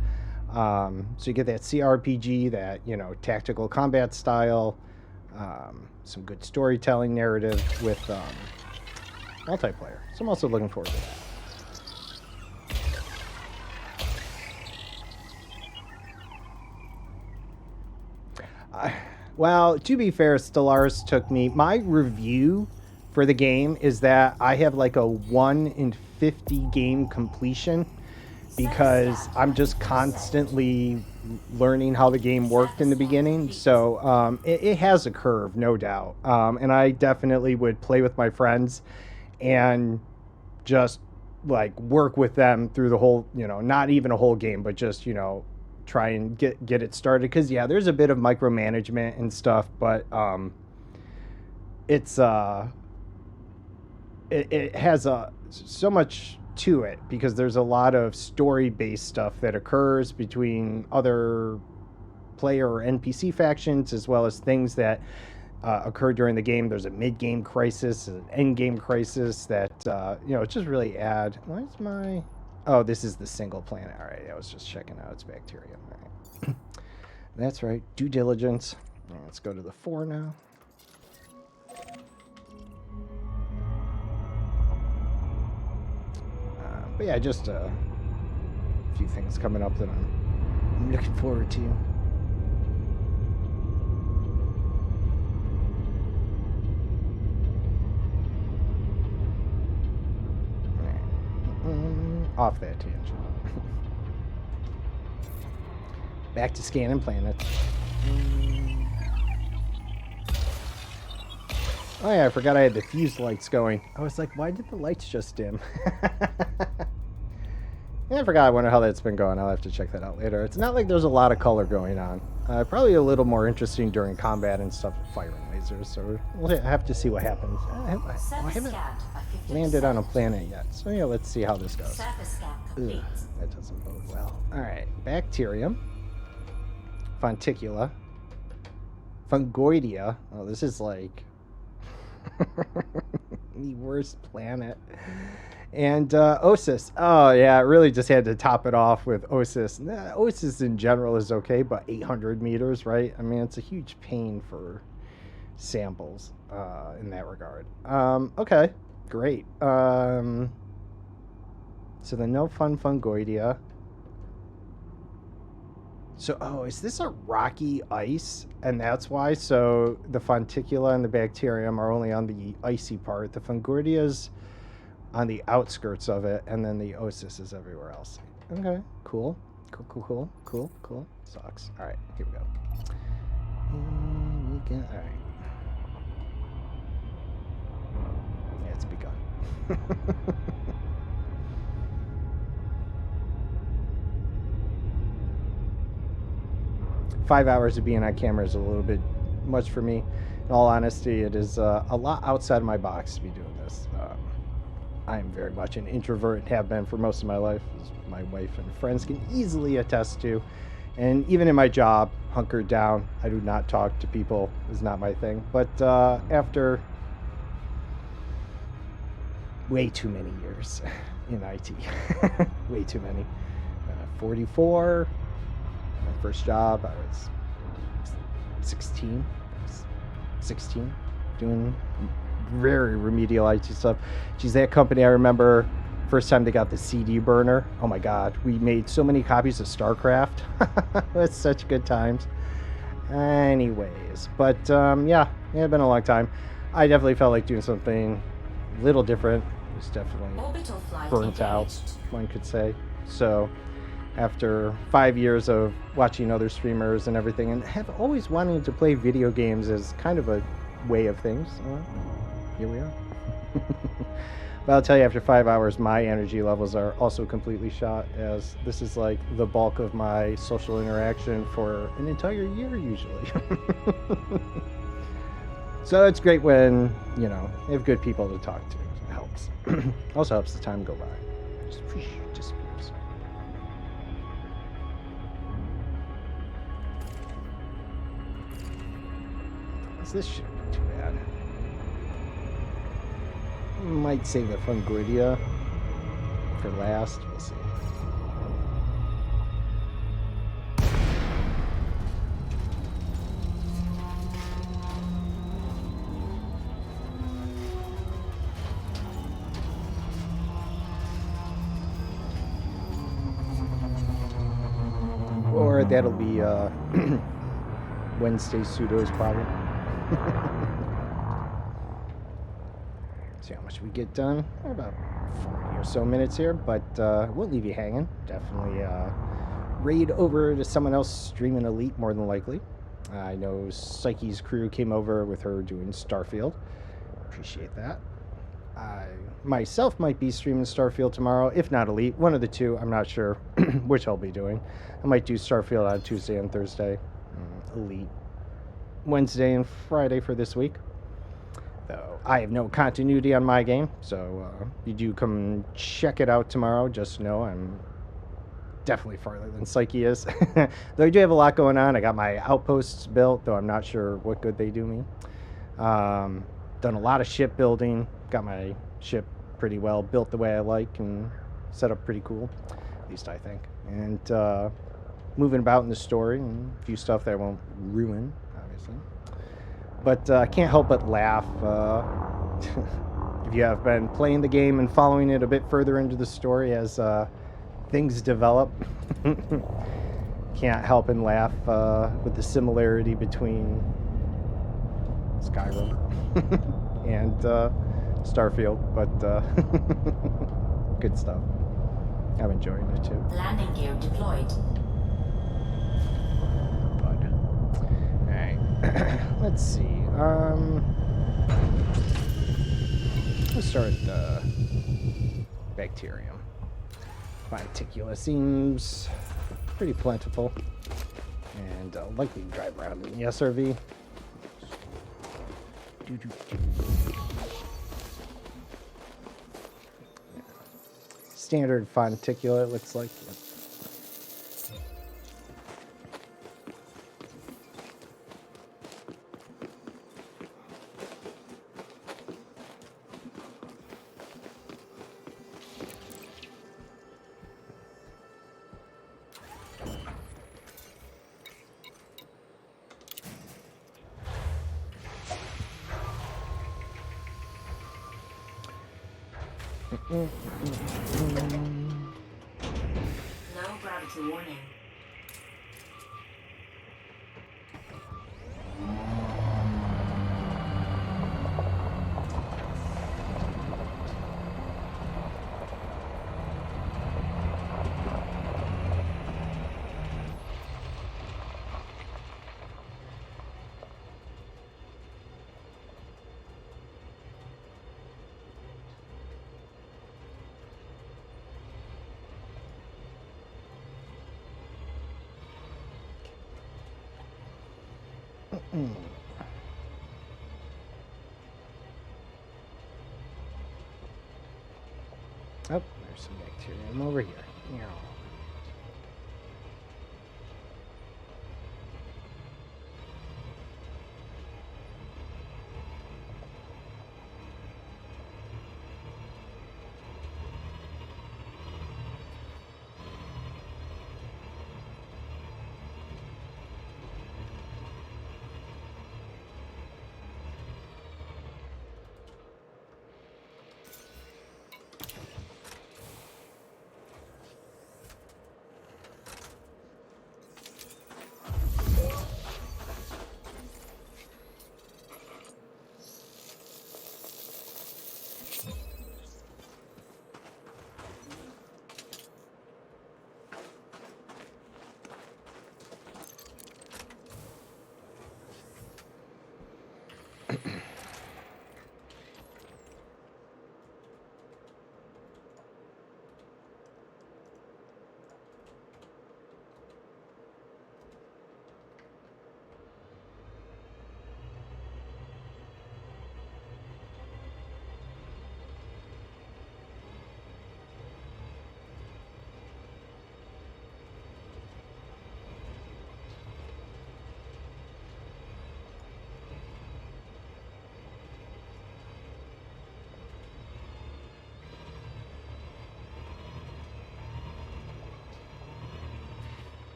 So you get that CRPG, that, tactical combat style, some good storytelling narrative with multiplayer. So I'm also looking forward to that. Well, to be fair, Stellaris took me... My review for the game is that I have like a 1 in 50 game completion because I'm just constantly learning how the game worked in the beginning. So it has a curve, no doubt. And I definitely would play with my friends and just like work with them through the whole, not even a whole game, but just, try and get it started. Because, yeah, there's a bit of micromanagement and stuff, but it's it has so much to it because there's a lot of story-based stuff that occurs between other player or NPC factions as well as things that occur during the game. There's a mid-game crisis, an end-game crisis that just really add... Where's my... Oh, this is the single planet. All right, I was just checking out its bacteria. All right. That's right, due diligence. All right, let's go to the 4 now. But yeah, just a few things coming up that I'm looking forward to. Off that tangent. Back to scanning planets. Oh yeah, I forgot I had the fuse lights going. I was like, why did the lights just dim? Yeah, I forgot. I wonder how that's been going. I'll have to check that out later. It's not like there's a lot of color going on. Probably a little more interesting during combat and stuff, firing lasers. So we'll have to see what happens. I haven't Surface scanned by 50%. landed on a planet yet, so yeah, let's see how this goes. Surface scan Ugh, complete. that doesn't bode well. All right, bacterium, fonticula, fungoidea. Oh, this is like the worst planet. And Osis. Oh, yeah, I really just had to top it off with Osis. Osis in general is okay, but 800 meters, right? I mean, it's a huge pain for samples in that regard. Okay, great. So the no fun fungoidea. So, oh, is this a rocky ice? And that's why? So the fonticula and the bacterium are only on the icy part. The fungoidea's on the outskirts of it, and then the Osis is everywhere else. Okay, cool. Cool. Sucks. All right, here we go. All right. Yeah, it's begun. 5 hours of being on camera is a little bit much for me. In all honesty, it is a lot outside of my box to be doing this. I am very much an introvert and have been for most of my life, as my wife and friends can easily attest to. And even in my job, hunkered down, I do not talk to people, is not my thing. But after way too many years in IT, way too many. 44, my first job, I was 16, doing very remedial IT stuff. Geez, that company, I remember first time they got the CD burner. Oh my God, we made so many copies of StarCraft. That's such good times. Anyways, but yeah, it's been a long time. I definitely felt like doing something a little different. It was definitely Orbital flight burnt out, engaged. one could say. So after 5 years of watching other streamers and everything, and have always wanted to play video games as kind of a way of things, here we are. But I'll tell you, after 5 hours, my energy levels are also completely shot, as this is like the bulk of my social interaction for an entire year usually. So it's great when, you know, you have good people to talk to. It helps. Also helps the time go by. Just disappears. This shouldn't be too bad. Might save the fungoidea for last. We'll see. Or that'll be Wednesday pseudo's problem. See how much we get done. About 40 or so minutes here, but won't leave you hanging. Definitely raid over to someone else streaming Elite, more than likely. I know Psyche's crew came over with her doing Starfield. Appreciate that. I myself might be streaming Starfield tomorrow, if not Elite. One of the two. I'm not sure which I'll be doing. I might do Starfield on Tuesday and Thursday. Elite Wednesday and Friday for this week. Though I have no continuity on my game, so you do come check it out tomorrow. Just know I'm definitely farther than Psyche is. Though I do have a lot going on. I got my outposts built, though I'm not sure what good they do me. Done a lot of shipbuilding. Got my ship pretty well built the way I like and set up pretty cool, at least I think. And moving about in the story and a few stuff that I won't ruin, obviously. But I can't help but laugh. If you have been playing the game and following it a bit further into the story as things develop, can't help and laugh with the similarity between Skyrim and Starfield. But good stuff. I'm enjoying it too. Landing gear deployed. Alright. Let's see. Let's start with the bacterium. Fonticula seems pretty plentiful. And likely drive around in the SRV. Standard fonticulate looks like. Yep. No gravity warning. Oh, there's some bacterium over here. Meow.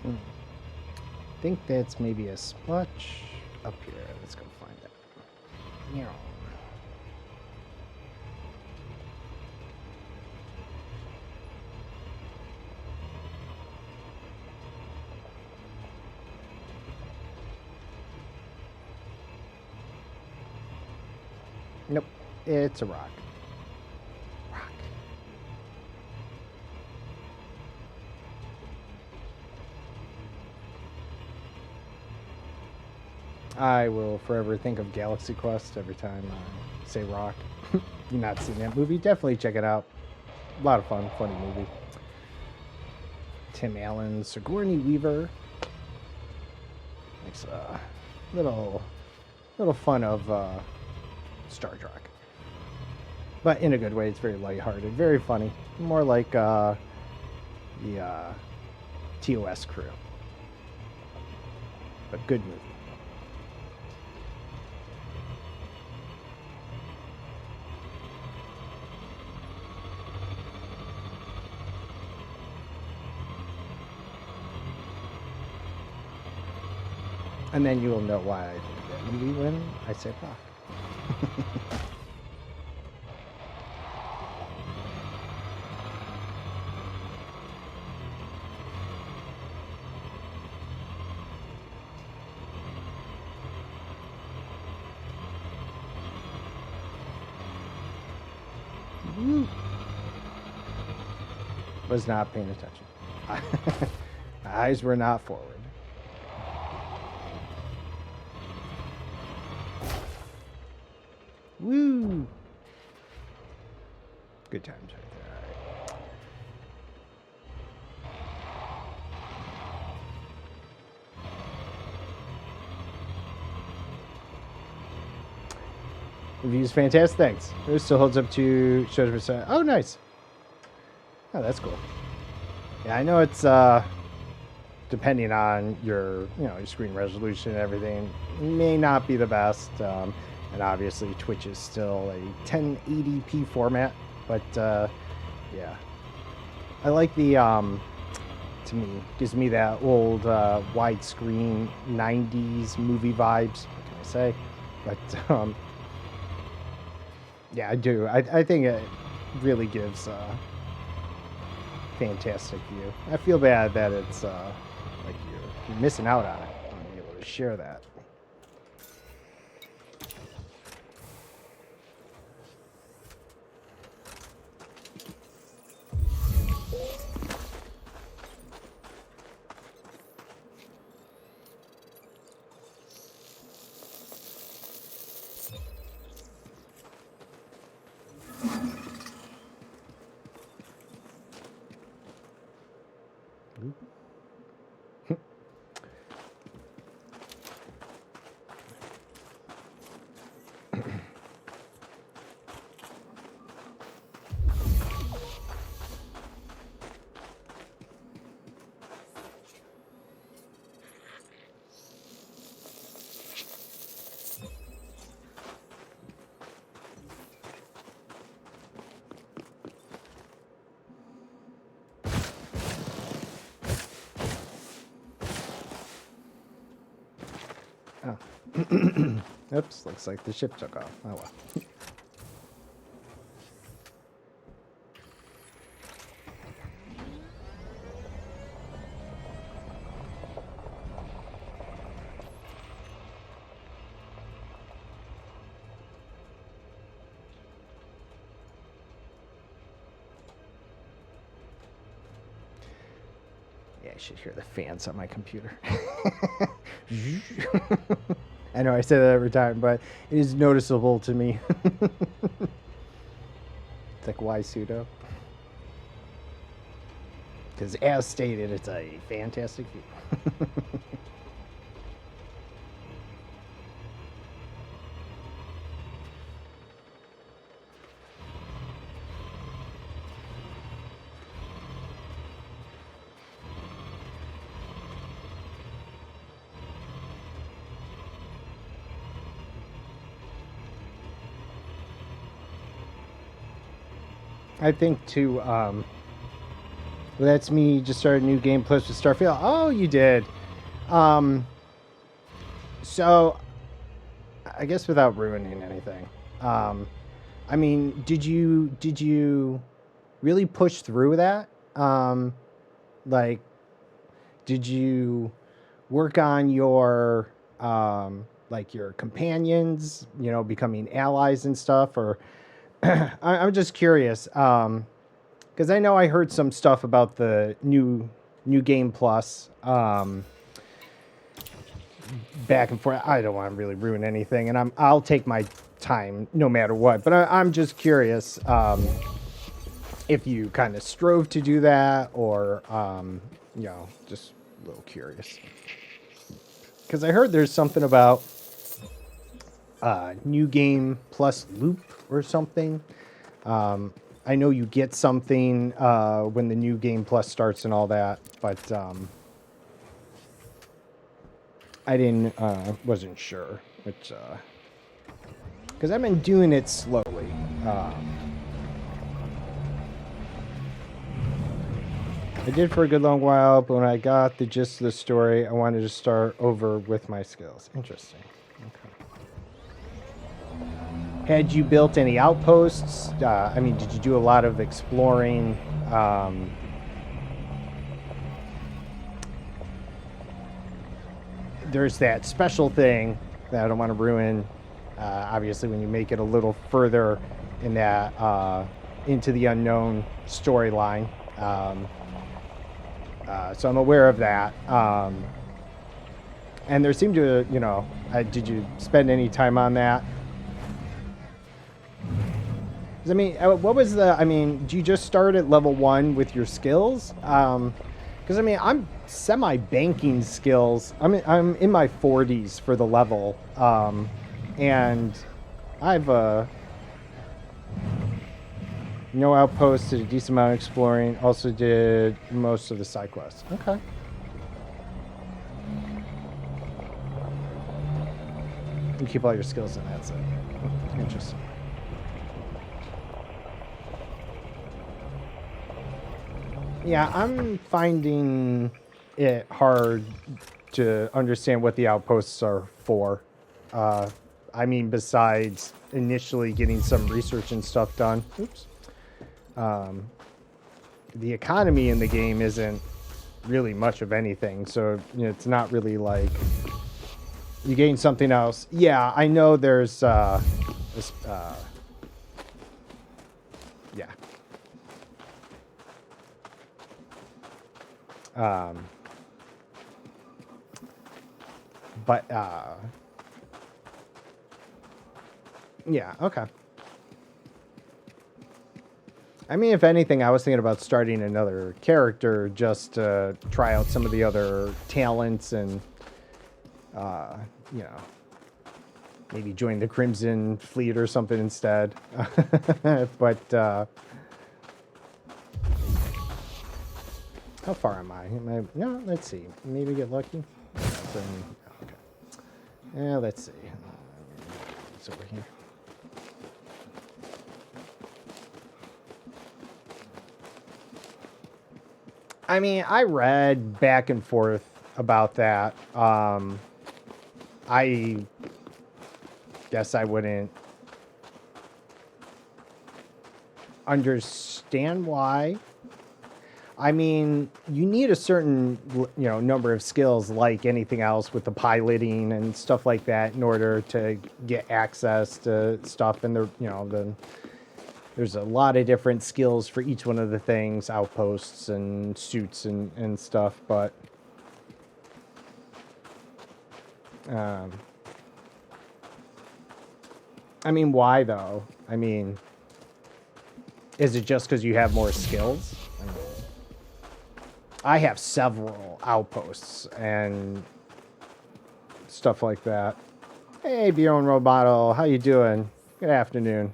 I think that's maybe a spotch up here. Let's go find it. Meow. Nope, it's a rock. Rock. I will forever think of Galaxy Quest every time I say rock. You've not seen that movie? Definitely check it out. A lot of fun, funny movie. Tim Allen, Sigourney Weaver. Makes a little fun of Star Trek, but in a good way. It's very lighthearted, very funny, more like the TOS crew, but good movie. And then you will know why I think that movie when I say rock. Woo. Was not paying attention. Eyes were not forward. Woo! Good times right there. Reviews fantastic. Thanks. It still holds up to shows percent. Oh, nice. Oh, that's cool. Yeah, I know it's depending on your your screen resolution and everything, may not be the best. And obviously, Twitch is still a 1080p format, but yeah, I like the to me gives me that old widescreen 90s movie vibes. What can I say? But yeah, I do. I think it really gives fantastic view. I feel bad that it's like you're missing out on it. I'm gonna be able to share that. Oh. Oops, looks like the ship took off. Oh well. Yeah, I should hear the fans on my computer. I know I say that every time, but it is noticeable to me. It's like, why pseudo? Because as stated, it's a fantastic view. I think too, well, that's me just started a new game plus with Starfield. Oh, you did. So I guess without ruining anything, I mean, did you really push through that? Like, did you work on your like your companions, becoming allies and stuff, or I'm just curious, because I know I heard some stuff about the new game plus, back and forth. I don't want to really ruin anything, and I'll take my time no matter what. But I'm just curious, if you kind of strove to do that, or just a little curious, because I heard there's something about new game plus loop or something. I know you get something when the new game plus starts and all that, but I wasn't sure, which because I've been doing it slowly. I did for a good long while, but when I got the gist of the story, I wanted to start over with my skills. Interesting. Had you built any outposts? I mean, did you do a lot of exploring? There's that special thing that I don't want to ruin. Obviously, when you make it a little further in that into the unknown storyline. So I'm aware of that. And there seemed to, did you spend any time on that? I mean, what was do you just start at level 1 with your skills? Because, I'm semi-banking skills. I'm in my 40s for the level. And I've no outposts, did a decent amount of exploring. Also did most of the side quests. Okay. You keep all your skills in that set. Interesting. Yeah, I'm finding it hard to understand what the outposts are for. I mean, besides initially getting some research and stuff done. Oops. The economy in the game isn't really much of anything, so it's not really like you gain something else. Yeah, I know there's this, yeah. But yeah, okay. I mean, if anything, I was thinking about starting another character just to try out some of the other talents and, you know, maybe join the Crimson Fleet or something instead. But, how far am I? No, let's see. Maybe get lucky. Okay. Yeah, let's see. It's over here. I mean, I read back and forth about that. I guess I wouldn't understand why. I mean, you need a certain, number of skills like anything else with the piloting and stuff like that in order to get access to stuff. And there's a lot of different skills for each one of the things, outposts and suits and stuff. But I mean, why though? I mean, is it just because you have more skills? I have several outposts and stuff like that. Hey, Bjorn Roboto, how you doing? Good afternoon.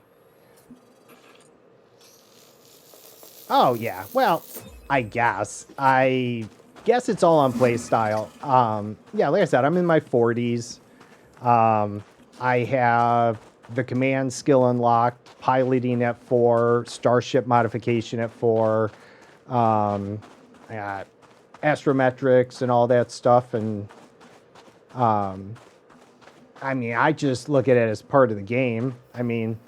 Oh, yeah. Well, I guess it's all on play style. Yeah, like I said, I'm in my 40s. I have the command skill unlocked, piloting at 4, starship modification at 4. I got astrometrics and all that stuff, and I mean, I just look at it as part of the game. I mean,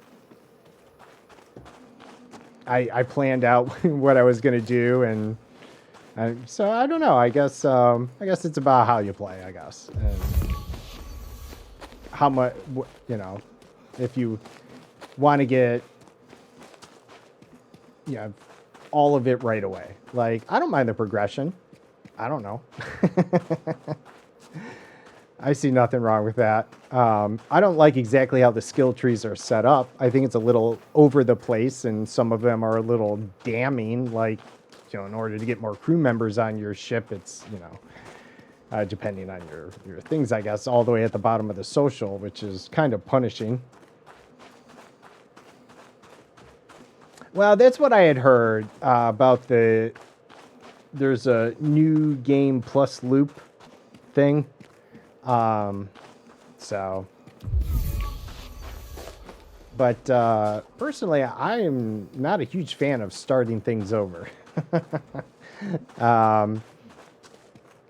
I planned out what I was going to do, and so I don't know. I guess it's about how you play, I guess, and how much, if you want to get all of it right away. Like, I don't mind the progression. I don't know. I see nothing wrong with that. I don't like exactly how the skill trees are set up. I think it's a little over the place, and some of them are a little damning. Like, in order to get more crew members on your ship, it's, depending on your things, I guess, all the way at the bottom of the social, which is kind of punishing. Well, that's what I had heard about there's a new game plus loop thing. But personally, I am not a huge fan of starting things over.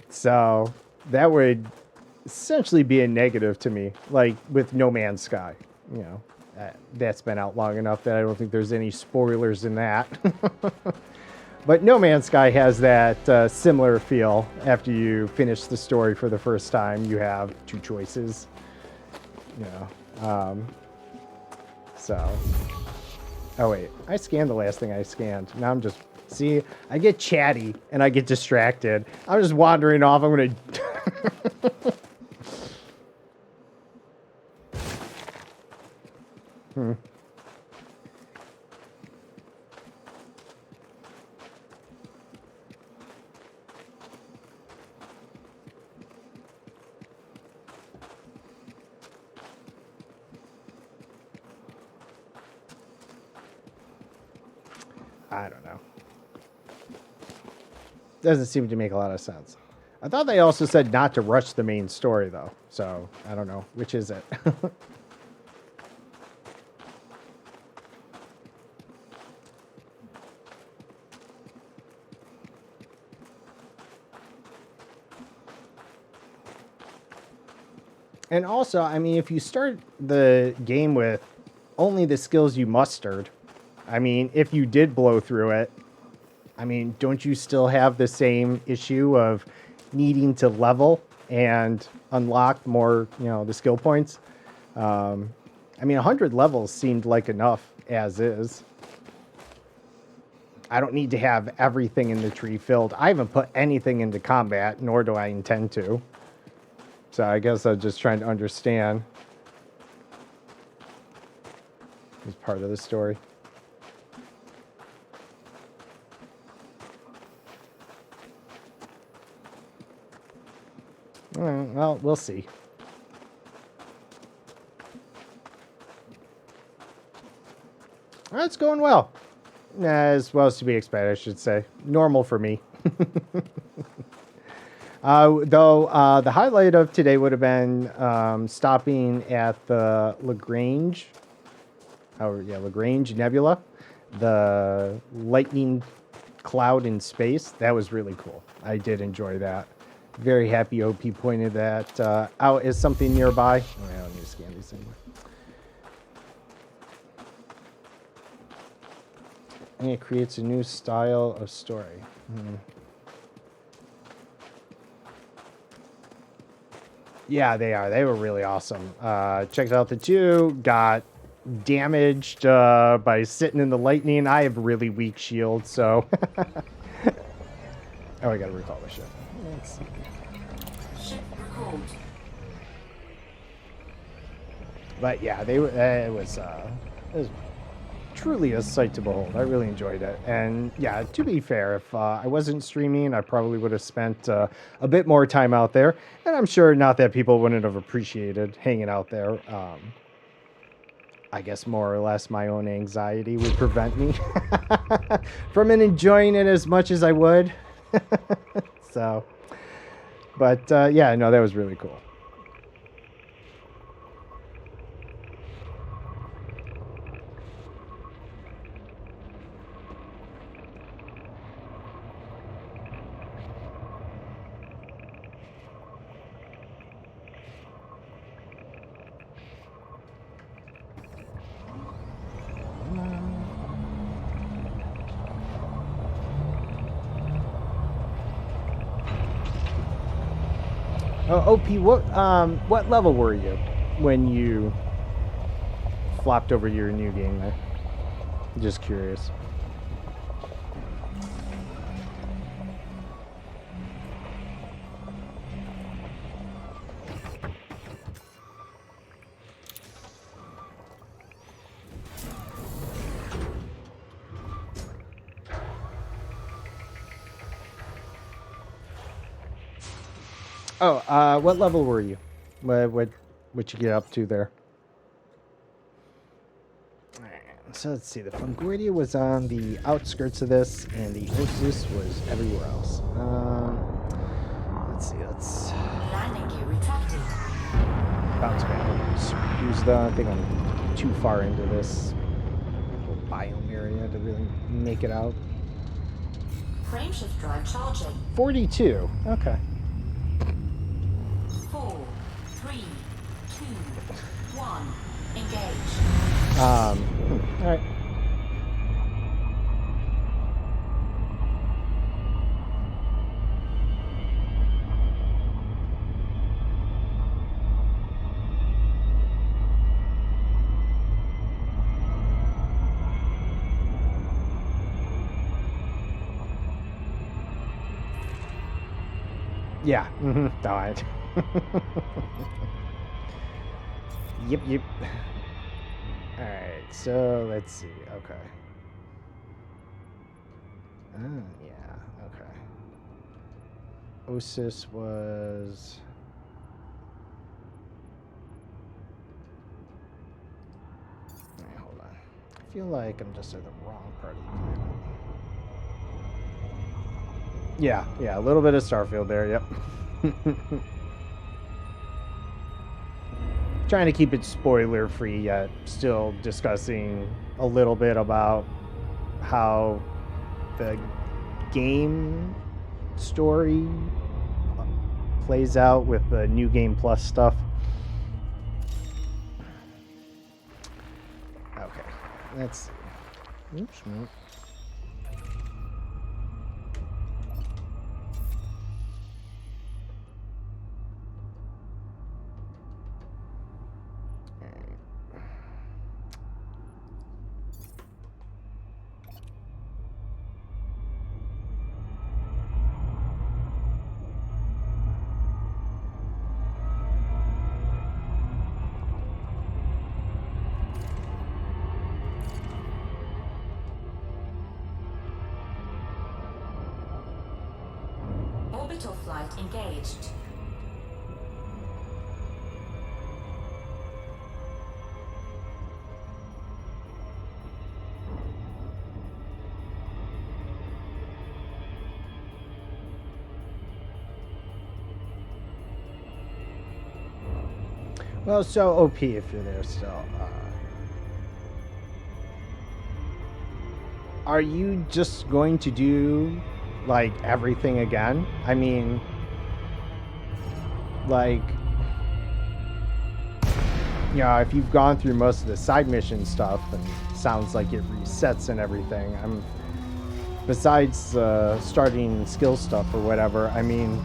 So that would essentially be a negative to me, like with No Man's Sky, that's been out long enough that I don't think there's any spoilers in that. But No Man's Sky has that similar feel. After you finish the story for the first time, you have 2 choices. So. Oh, wait. I scanned the last thing I scanned. Now I'm just... See, I get chatty and I get distracted. I'm just wandering off. I'm going to... I don't know. Doesn't seem to make a lot of sense. I thought they also said not to rush the main story, though. So, I don't know. Which is it? And also, I mean, if you start the game with only the skills you mustered, I mean, if you did blow through it, I mean, don't you still have the same issue of needing to level and unlock more, you know, the skill points? I mean, 100 levels seemed like enough as is. I don't need to have everything in the tree filled. I haven't put anything into combat, nor do I intend to. So I guess I'm just trying to understand. It's part of the story. Well, we'll see. It's going well. As well as to be expected, I should say. Normal for me. Though the highlight of today would have been stopping at the Lagrange. Oh, yeah, Lagrange Nebula. The lightning cloud in space. That was really cool. I did enjoy that. Very happy OP pointed that out as something nearby. Oh, I don't need to scan these anymore. And it creates a new style of story. Yeah, they are. They were really awesome. Checked out the two. Got damaged by sitting in the lightning. I have really weak shield, so... Oh, I gotta recall my ship. Let's see. Ship recalled. But yeah, it was truly a sight to behold. I really enjoyed it. And yeah, to be fair, if I wasn't streaming, I probably would have spent a bit more time out there. And I'm sure not that people wouldn't have appreciated hanging out there. I guess more or less my own anxiety would prevent me from enjoying it as much as I would. So, but yeah, no, that was really cool. Oh, OP, what level were you when you flopped over your new game there? Just curious. Oh, what level were you? What you get up to there? So let's see. The Fungoidia was on the outskirts of this, and the Osis was everywhere else. Let's see. Let's Landing gear retracted. bounce back. Use the. I think I'm too far into this little biome area to really make it out. Frameshift drive charging. 42. Okay. 4, 3, 2, 1. Engage. All right. Yeah. Died. Yep. Alright, so let's see. Okay. Yeah, okay. Osis was... Alright, hold on. I feel like I'm just at the wrong part of the planet. Yeah, a little bit of Starfield there, yep. Trying to keep it spoiler free, yet still discussing a little bit about how the game story plays out with the New Game Plus stuff. Okay, let's see. Oops, no. Orbital flight engaged. Well, so OP if you're there still. Are you just going to do like everything again? I mean, like, if you've gone through most of the side mission stuff, and sounds like it resets and everything. Besides starting skill stuff or whatever. I mean,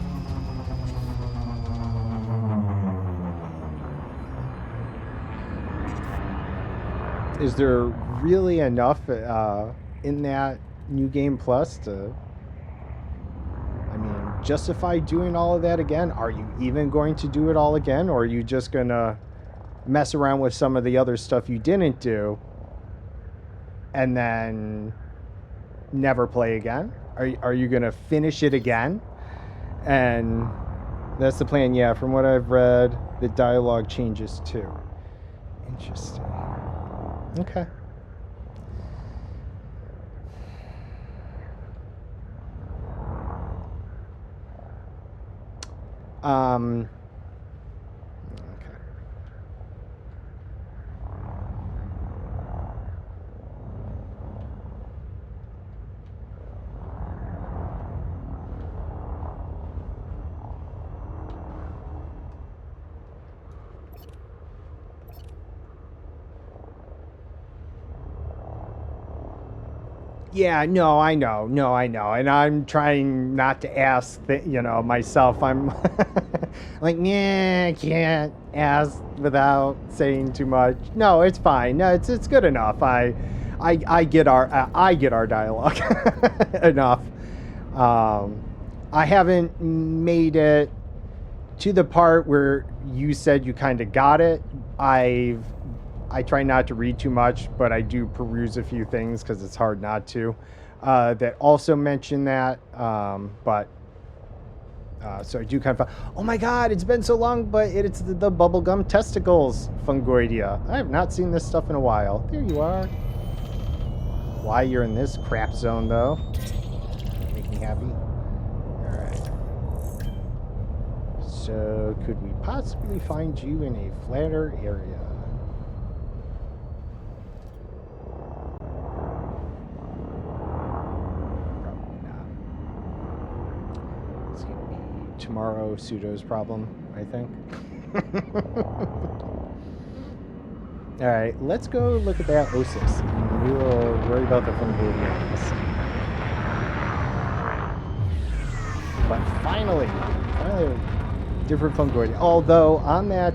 is there really enough in that New Game Plus to, justify doing all of that again? Are you even going to do it all again, or are you just gonna mess around with some of the other stuff you didn't do and then never play again? Are you gonna finish it again? And that's the plan. Yeah, from what I've read, the dialogue changes too. Interesting. Okay. Okay. Yeah, no, I know. And I'm trying not to ask, myself. I'm like, I can't ask without saying too much. No, it's fine. No, it's good enough. I get our dialogue enough. I haven't made it to the part where you said you kind of got it. I try not to read too much, but I do peruse a few things because it's hard not to. That also mention that, so I do kind of. Oh my God, it's been so long, but it's the bubblegum testicles fungoidea. I have not seen this stuff in a while. There you are. Why you're in this crap zone though? Make me happy. All right. So could we possibly find you in a flatter area? Tomorrow Pseudo's problem, I think. All right, let's go look at that Osis. We will worry about the Fungoidians. But finally, different Fungoidia. Although on that,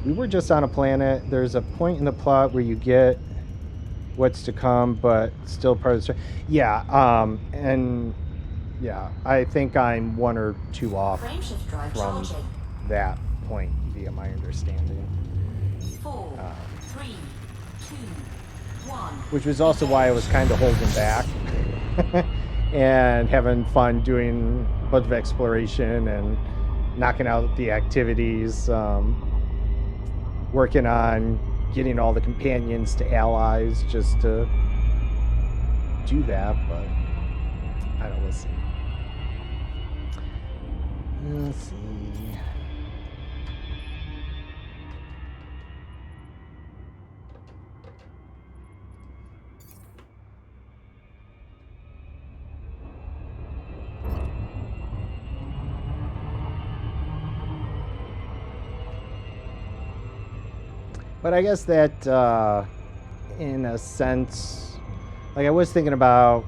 we were just on a planet. There's a point in the plot where you get what's to come, but still part of the story. Yeah, and. Yeah, I think I'm 1 or 2 off from that point, via my understanding. 4, 3, 2, 1. Which was also why I was kind of holding back and having fun doing a bunch of exploration and knocking out the activities, working on getting all the companions to allies just to do that, but I don't listen. Let's see. But I guess that, in a sense, like I was thinking about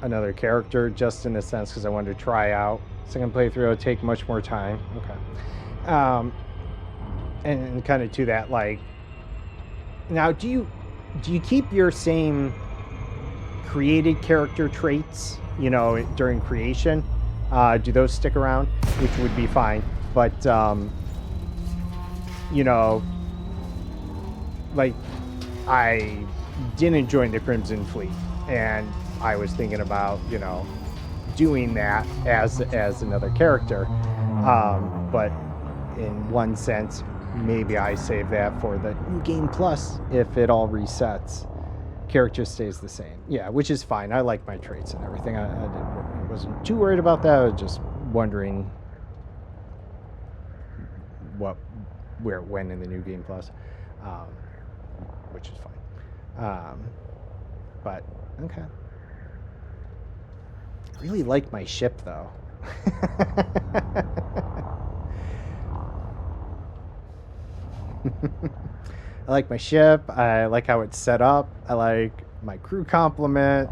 another character just in a sense because I wanted to try out. Second playthrough would take much more time. Okay. And kind of to that, like, now do you keep your same created character traits, you know, during creation? Do those stick around? Which would be fine. But, you know, like, I didn't join the Crimson Fleet, and I was thinking about, you know, doing that as another character. But in one sense, maybe I save that for the New Game Plus if it all resets. Character stays the same. Yeah, which is fine. I like my traits and everything. I wasn't too worried about that. I was just wondering where it went in the New Game Plus, which is fine. But, okay. I really like my ship, though. I like my ship. I like how it's set up. I like my crew complement.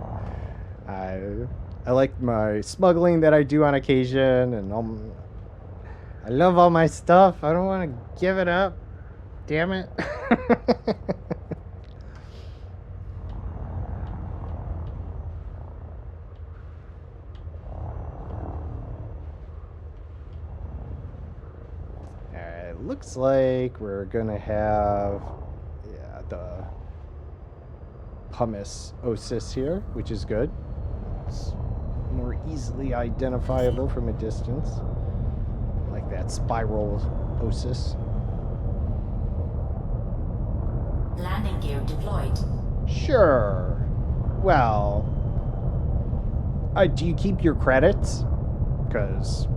I like my smuggling that I do on occasion, and I love all my stuff. I don't want to give it up. Damn it. Alright, looks like we're gonna have the pumice osis here, which is good. It's more easily identifiable from a distance. Like that spiral osis. Landing gear deployed. Sure. Well, do you keep your credits? Because,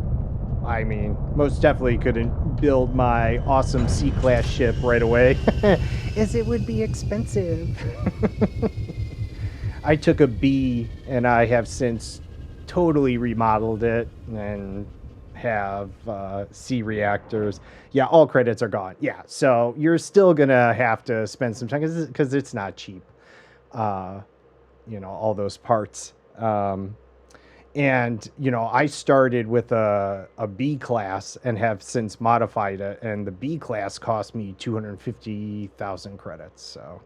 I mean, most definitely couldn't build my awesome C-class ship right away, as it would be expensive. I took a B, and I have since totally remodeled it, and have C reactors. Yeah, all credits are gone. Yeah, so you're still gonna have to spend some time because it's not cheap. You know, all those parts. And you know, I started with a B class and have since modified it, and the B class cost me 250,000 credits. So,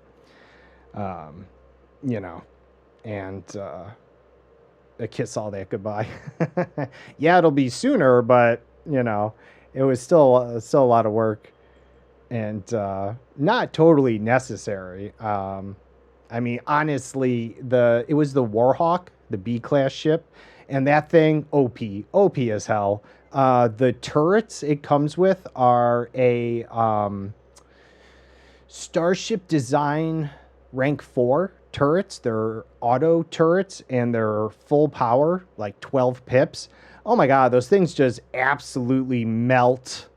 you know, and a kiss all that goodbye. Yeah, it'll be sooner, but you know, it was still a lot of work, and not totally necessary. I mean, honestly, it was the Warhawk, the B class ship, and that thing OP as hell. The turrets it comes with are a Starship Design rank 4 turrets. They're auto turrets and they're full power, like 12 pips. Oh my god, those things just absolutely melt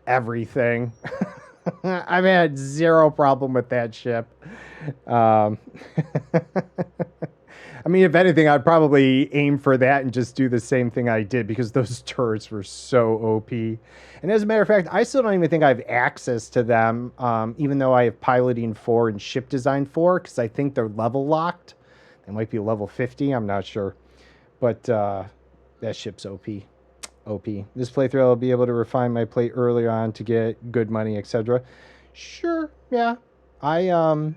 everything. I've had zero problem with that ship. I mean, if anything, I'd probably aim for that and just do the same thing I did because those turrets were so OP. And as a matter of fact, I still don't even think I have access to them, even though I have piloting 4 and ship design 4, because I think they're level locked. They might be level 50, I'm not sure. But that ship's OP. OP. This playthrough, I'll be able to refine my plate earlier on to get good money, etc. Sure, yeah. I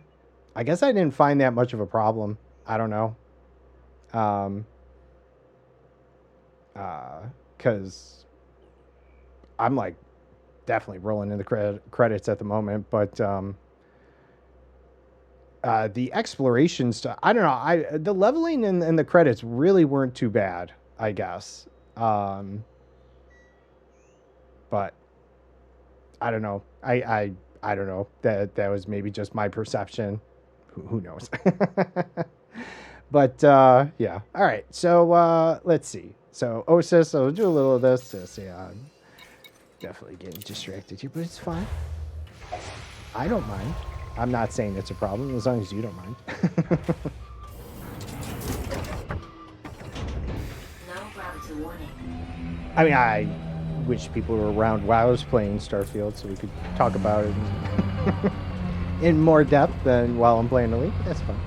guess I didn't find that much of a problem. I don't know. Because I'm like definitely rolling in the credits at the moment, but the exploration stuff, I don't know. The leveling and the credits really weren't too bad, I guess. But I don't know. I don't know. That was maybe just my perception. Who knows? But yeah. All right. So let's see. So OSIS, I'll do a little of this. Yeah, I'm definitely getting distracted here, but it's fine. I don't mind. I'm not saying it's a problem as long as you don't mind. No gravity warning. I mean, I wish people were around while I was playing Starfield so we could talk about it in more depth than while I'm playing the League. But that's fine.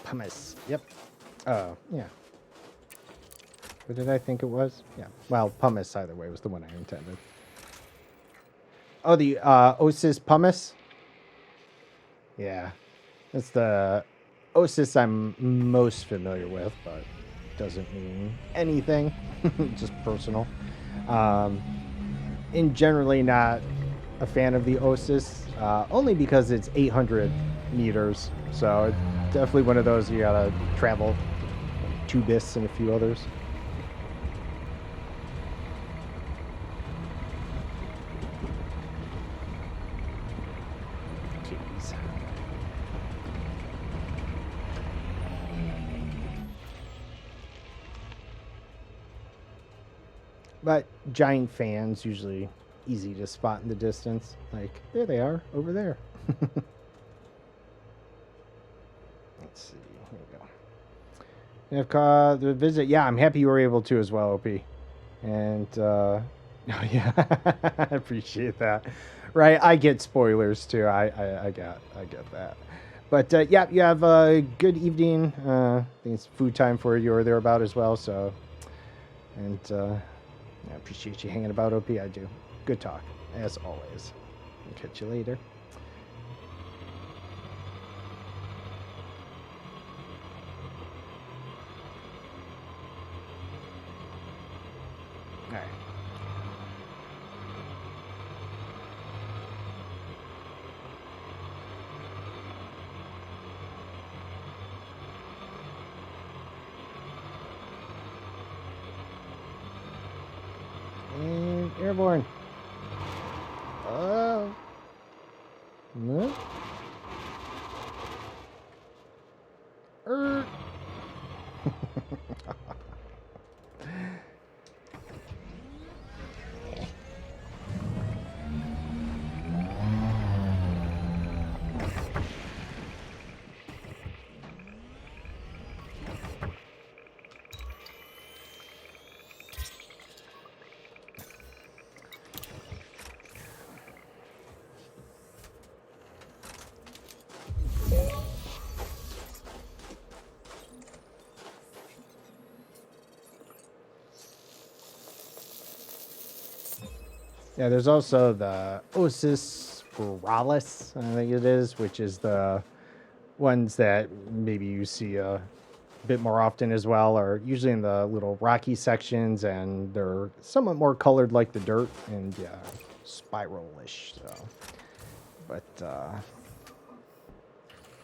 Pumice. Yep. Yeah. What did I think it was? Yeah. Well, pumice either way was the one I intended. Oh, the Osis pumice? Yeah. That's the Osis I'm most familiar with, but doesn't mean anything. Just personal. And generally not a fan of the Osis, only because it's 800 meters. So it's definitely one of those you gotta travel 2 bis and a few others. Jeez. But giant fans usually easy to spot in the distance. Like, there they are, over there. Let's see. Here we go. If the visit, yeah, I'm happy you were able to as well, OP. And oh yeah, I appreciate that. Right, I get spoilers too. I get that. But yeah, you have a good evening. I think it's food time for you or thereabout as well. So, and I appreciate you hanging about, OP. I do. Good talk as always. I'll catch you later. All right. And airborne. Oh. No. Yeah, there's also the Osis spiralis, I think it is, which is the ones that maybe you see a bit more often as well, are usually in the little rocky sections, and they're somewhat more colored like the dirt, and yeah, spiral-ish. So, but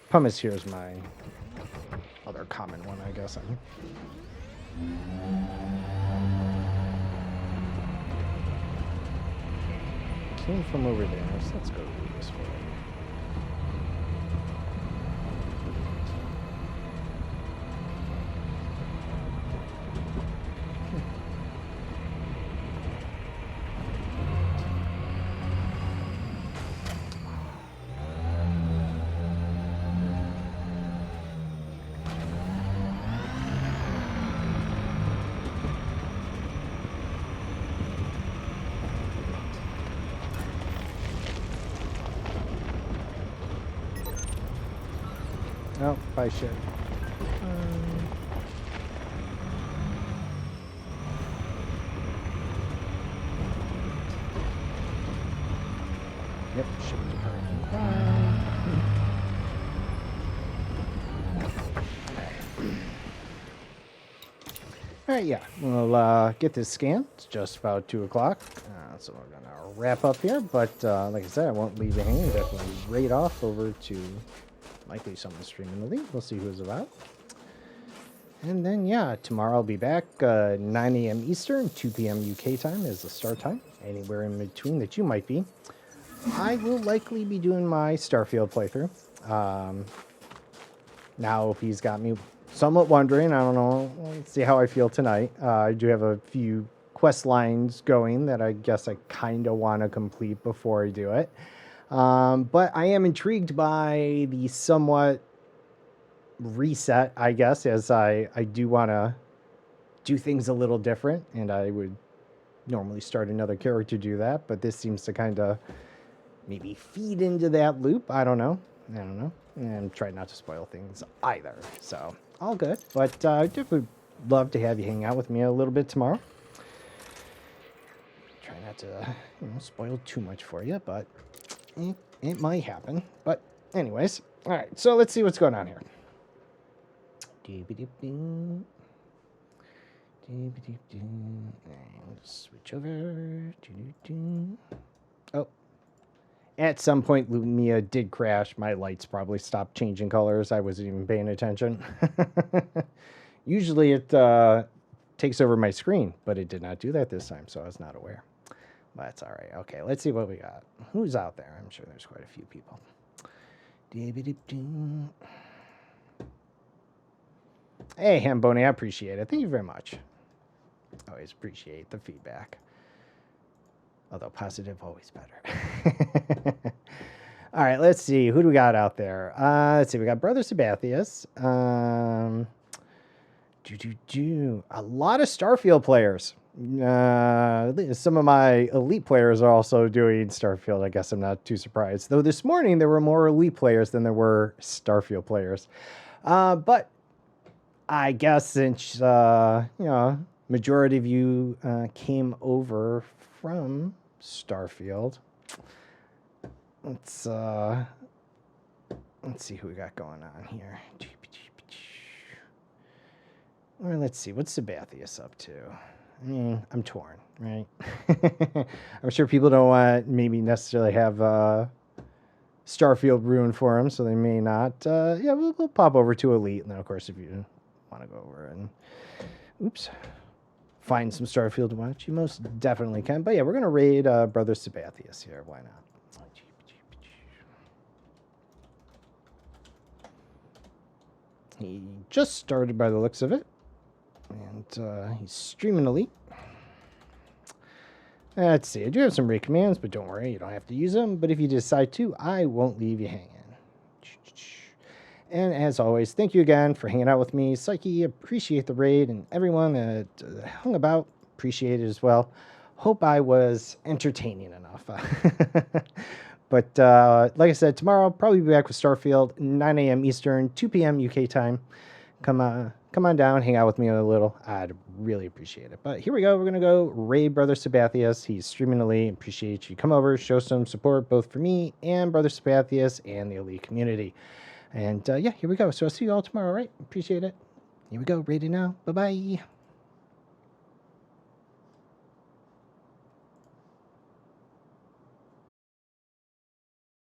pumice here is my other common one, I guess. Came from over there, so let's go this way. Oh, I should. Yep, should be departing. right, yeah, we'll get this scan. It's just about 2 o'clock, so we're going to wrap up here. But like I said, I won't leave you hanging. Definitely raid off over to likely someone streaming the league. We'll see who's about. And then, yeah, tomorrow I'll be back 9 a.m. Eastern, 2 p.m. UK time is the start time. Anywhere in between that you might be. I will likely be doing my Starfield playthrough. Now, if he's got me somewhat wondering, I don't know, let's see how I feel tonight. I do have a few quest lines going that I guess I kind of want to complete before I do it. But I am intrigued by the somewhat reset, I guess, as I do want to do things a little different, and I would normally start another character to do that, but this seems to kind of maybe feed into that loop. I don't know. And try not to spoil things either. So, all good. But I definitely love to have you hang out with me a little bit tomorrow. Try not to spoil too much for you, but it might happen. But anyways, all right. So let's see what's going on here. And switch over. Oh. At some point, Lumia did crash. My lights probably stopped changing colors. I wasn't even paying attention. Usually it takes over my screen, but it did not do that this time, so I was not aware. But that's all right. Okay, let's see what we got. Who's out there? I'm sure there's quite a few people. Hey, Hamboni, I appreciate it. Thank you very much. Always appreciate the feedback. Although positive, always better. All right, let's see. Who do we got out there? Let's see. We got Brother Sabathius. A lot of Starfield players. Some of my elite players are also doing Starfield. I guess I'm not too surprised. Though this morning, there were more elite players than there were Starfield players. But I guess since, majority of you came over from Starfield. Let's see who we got going on here. Or let's see, what's Sabathius up to? I mean, I'm torn, right? I'm sure people don't want maybe necessarily have Starfield ruined for them, so they may not. We'll pop over to Elite, and then of course if you want to go over and find some Starfield to watch, you most definitely can. But yeah, we're going to raid Brother Sabathius here. Why not? He just started by the looks of it. And he's streaming Elite. Let's see. I do have some raid commands, but don't worry. You don't have to use them. But if you decide to, I won't leave you hanging. And as always, thank you again for hanging out with me. Psyche, appreciate the raid, and everyone that hung about, appreciate it as well. Hope I was entertaining enough. But like I said, tomorrow I'll probably be back with Starfield, 9 a.m. Eastern, 2 p.m. UK time. Come on down, hang out with me a little. I'd really appreciate it. But here we go. We're going to go raid Brother Sabathius. He's streaming Elite. Appreciate you. Come over, show some support both for me and Brother Sabathius and the Elite community. And here we go. So I'll see you all tomorrow, right? Appreciate it. Here we go. Raiding now. Bye-bye.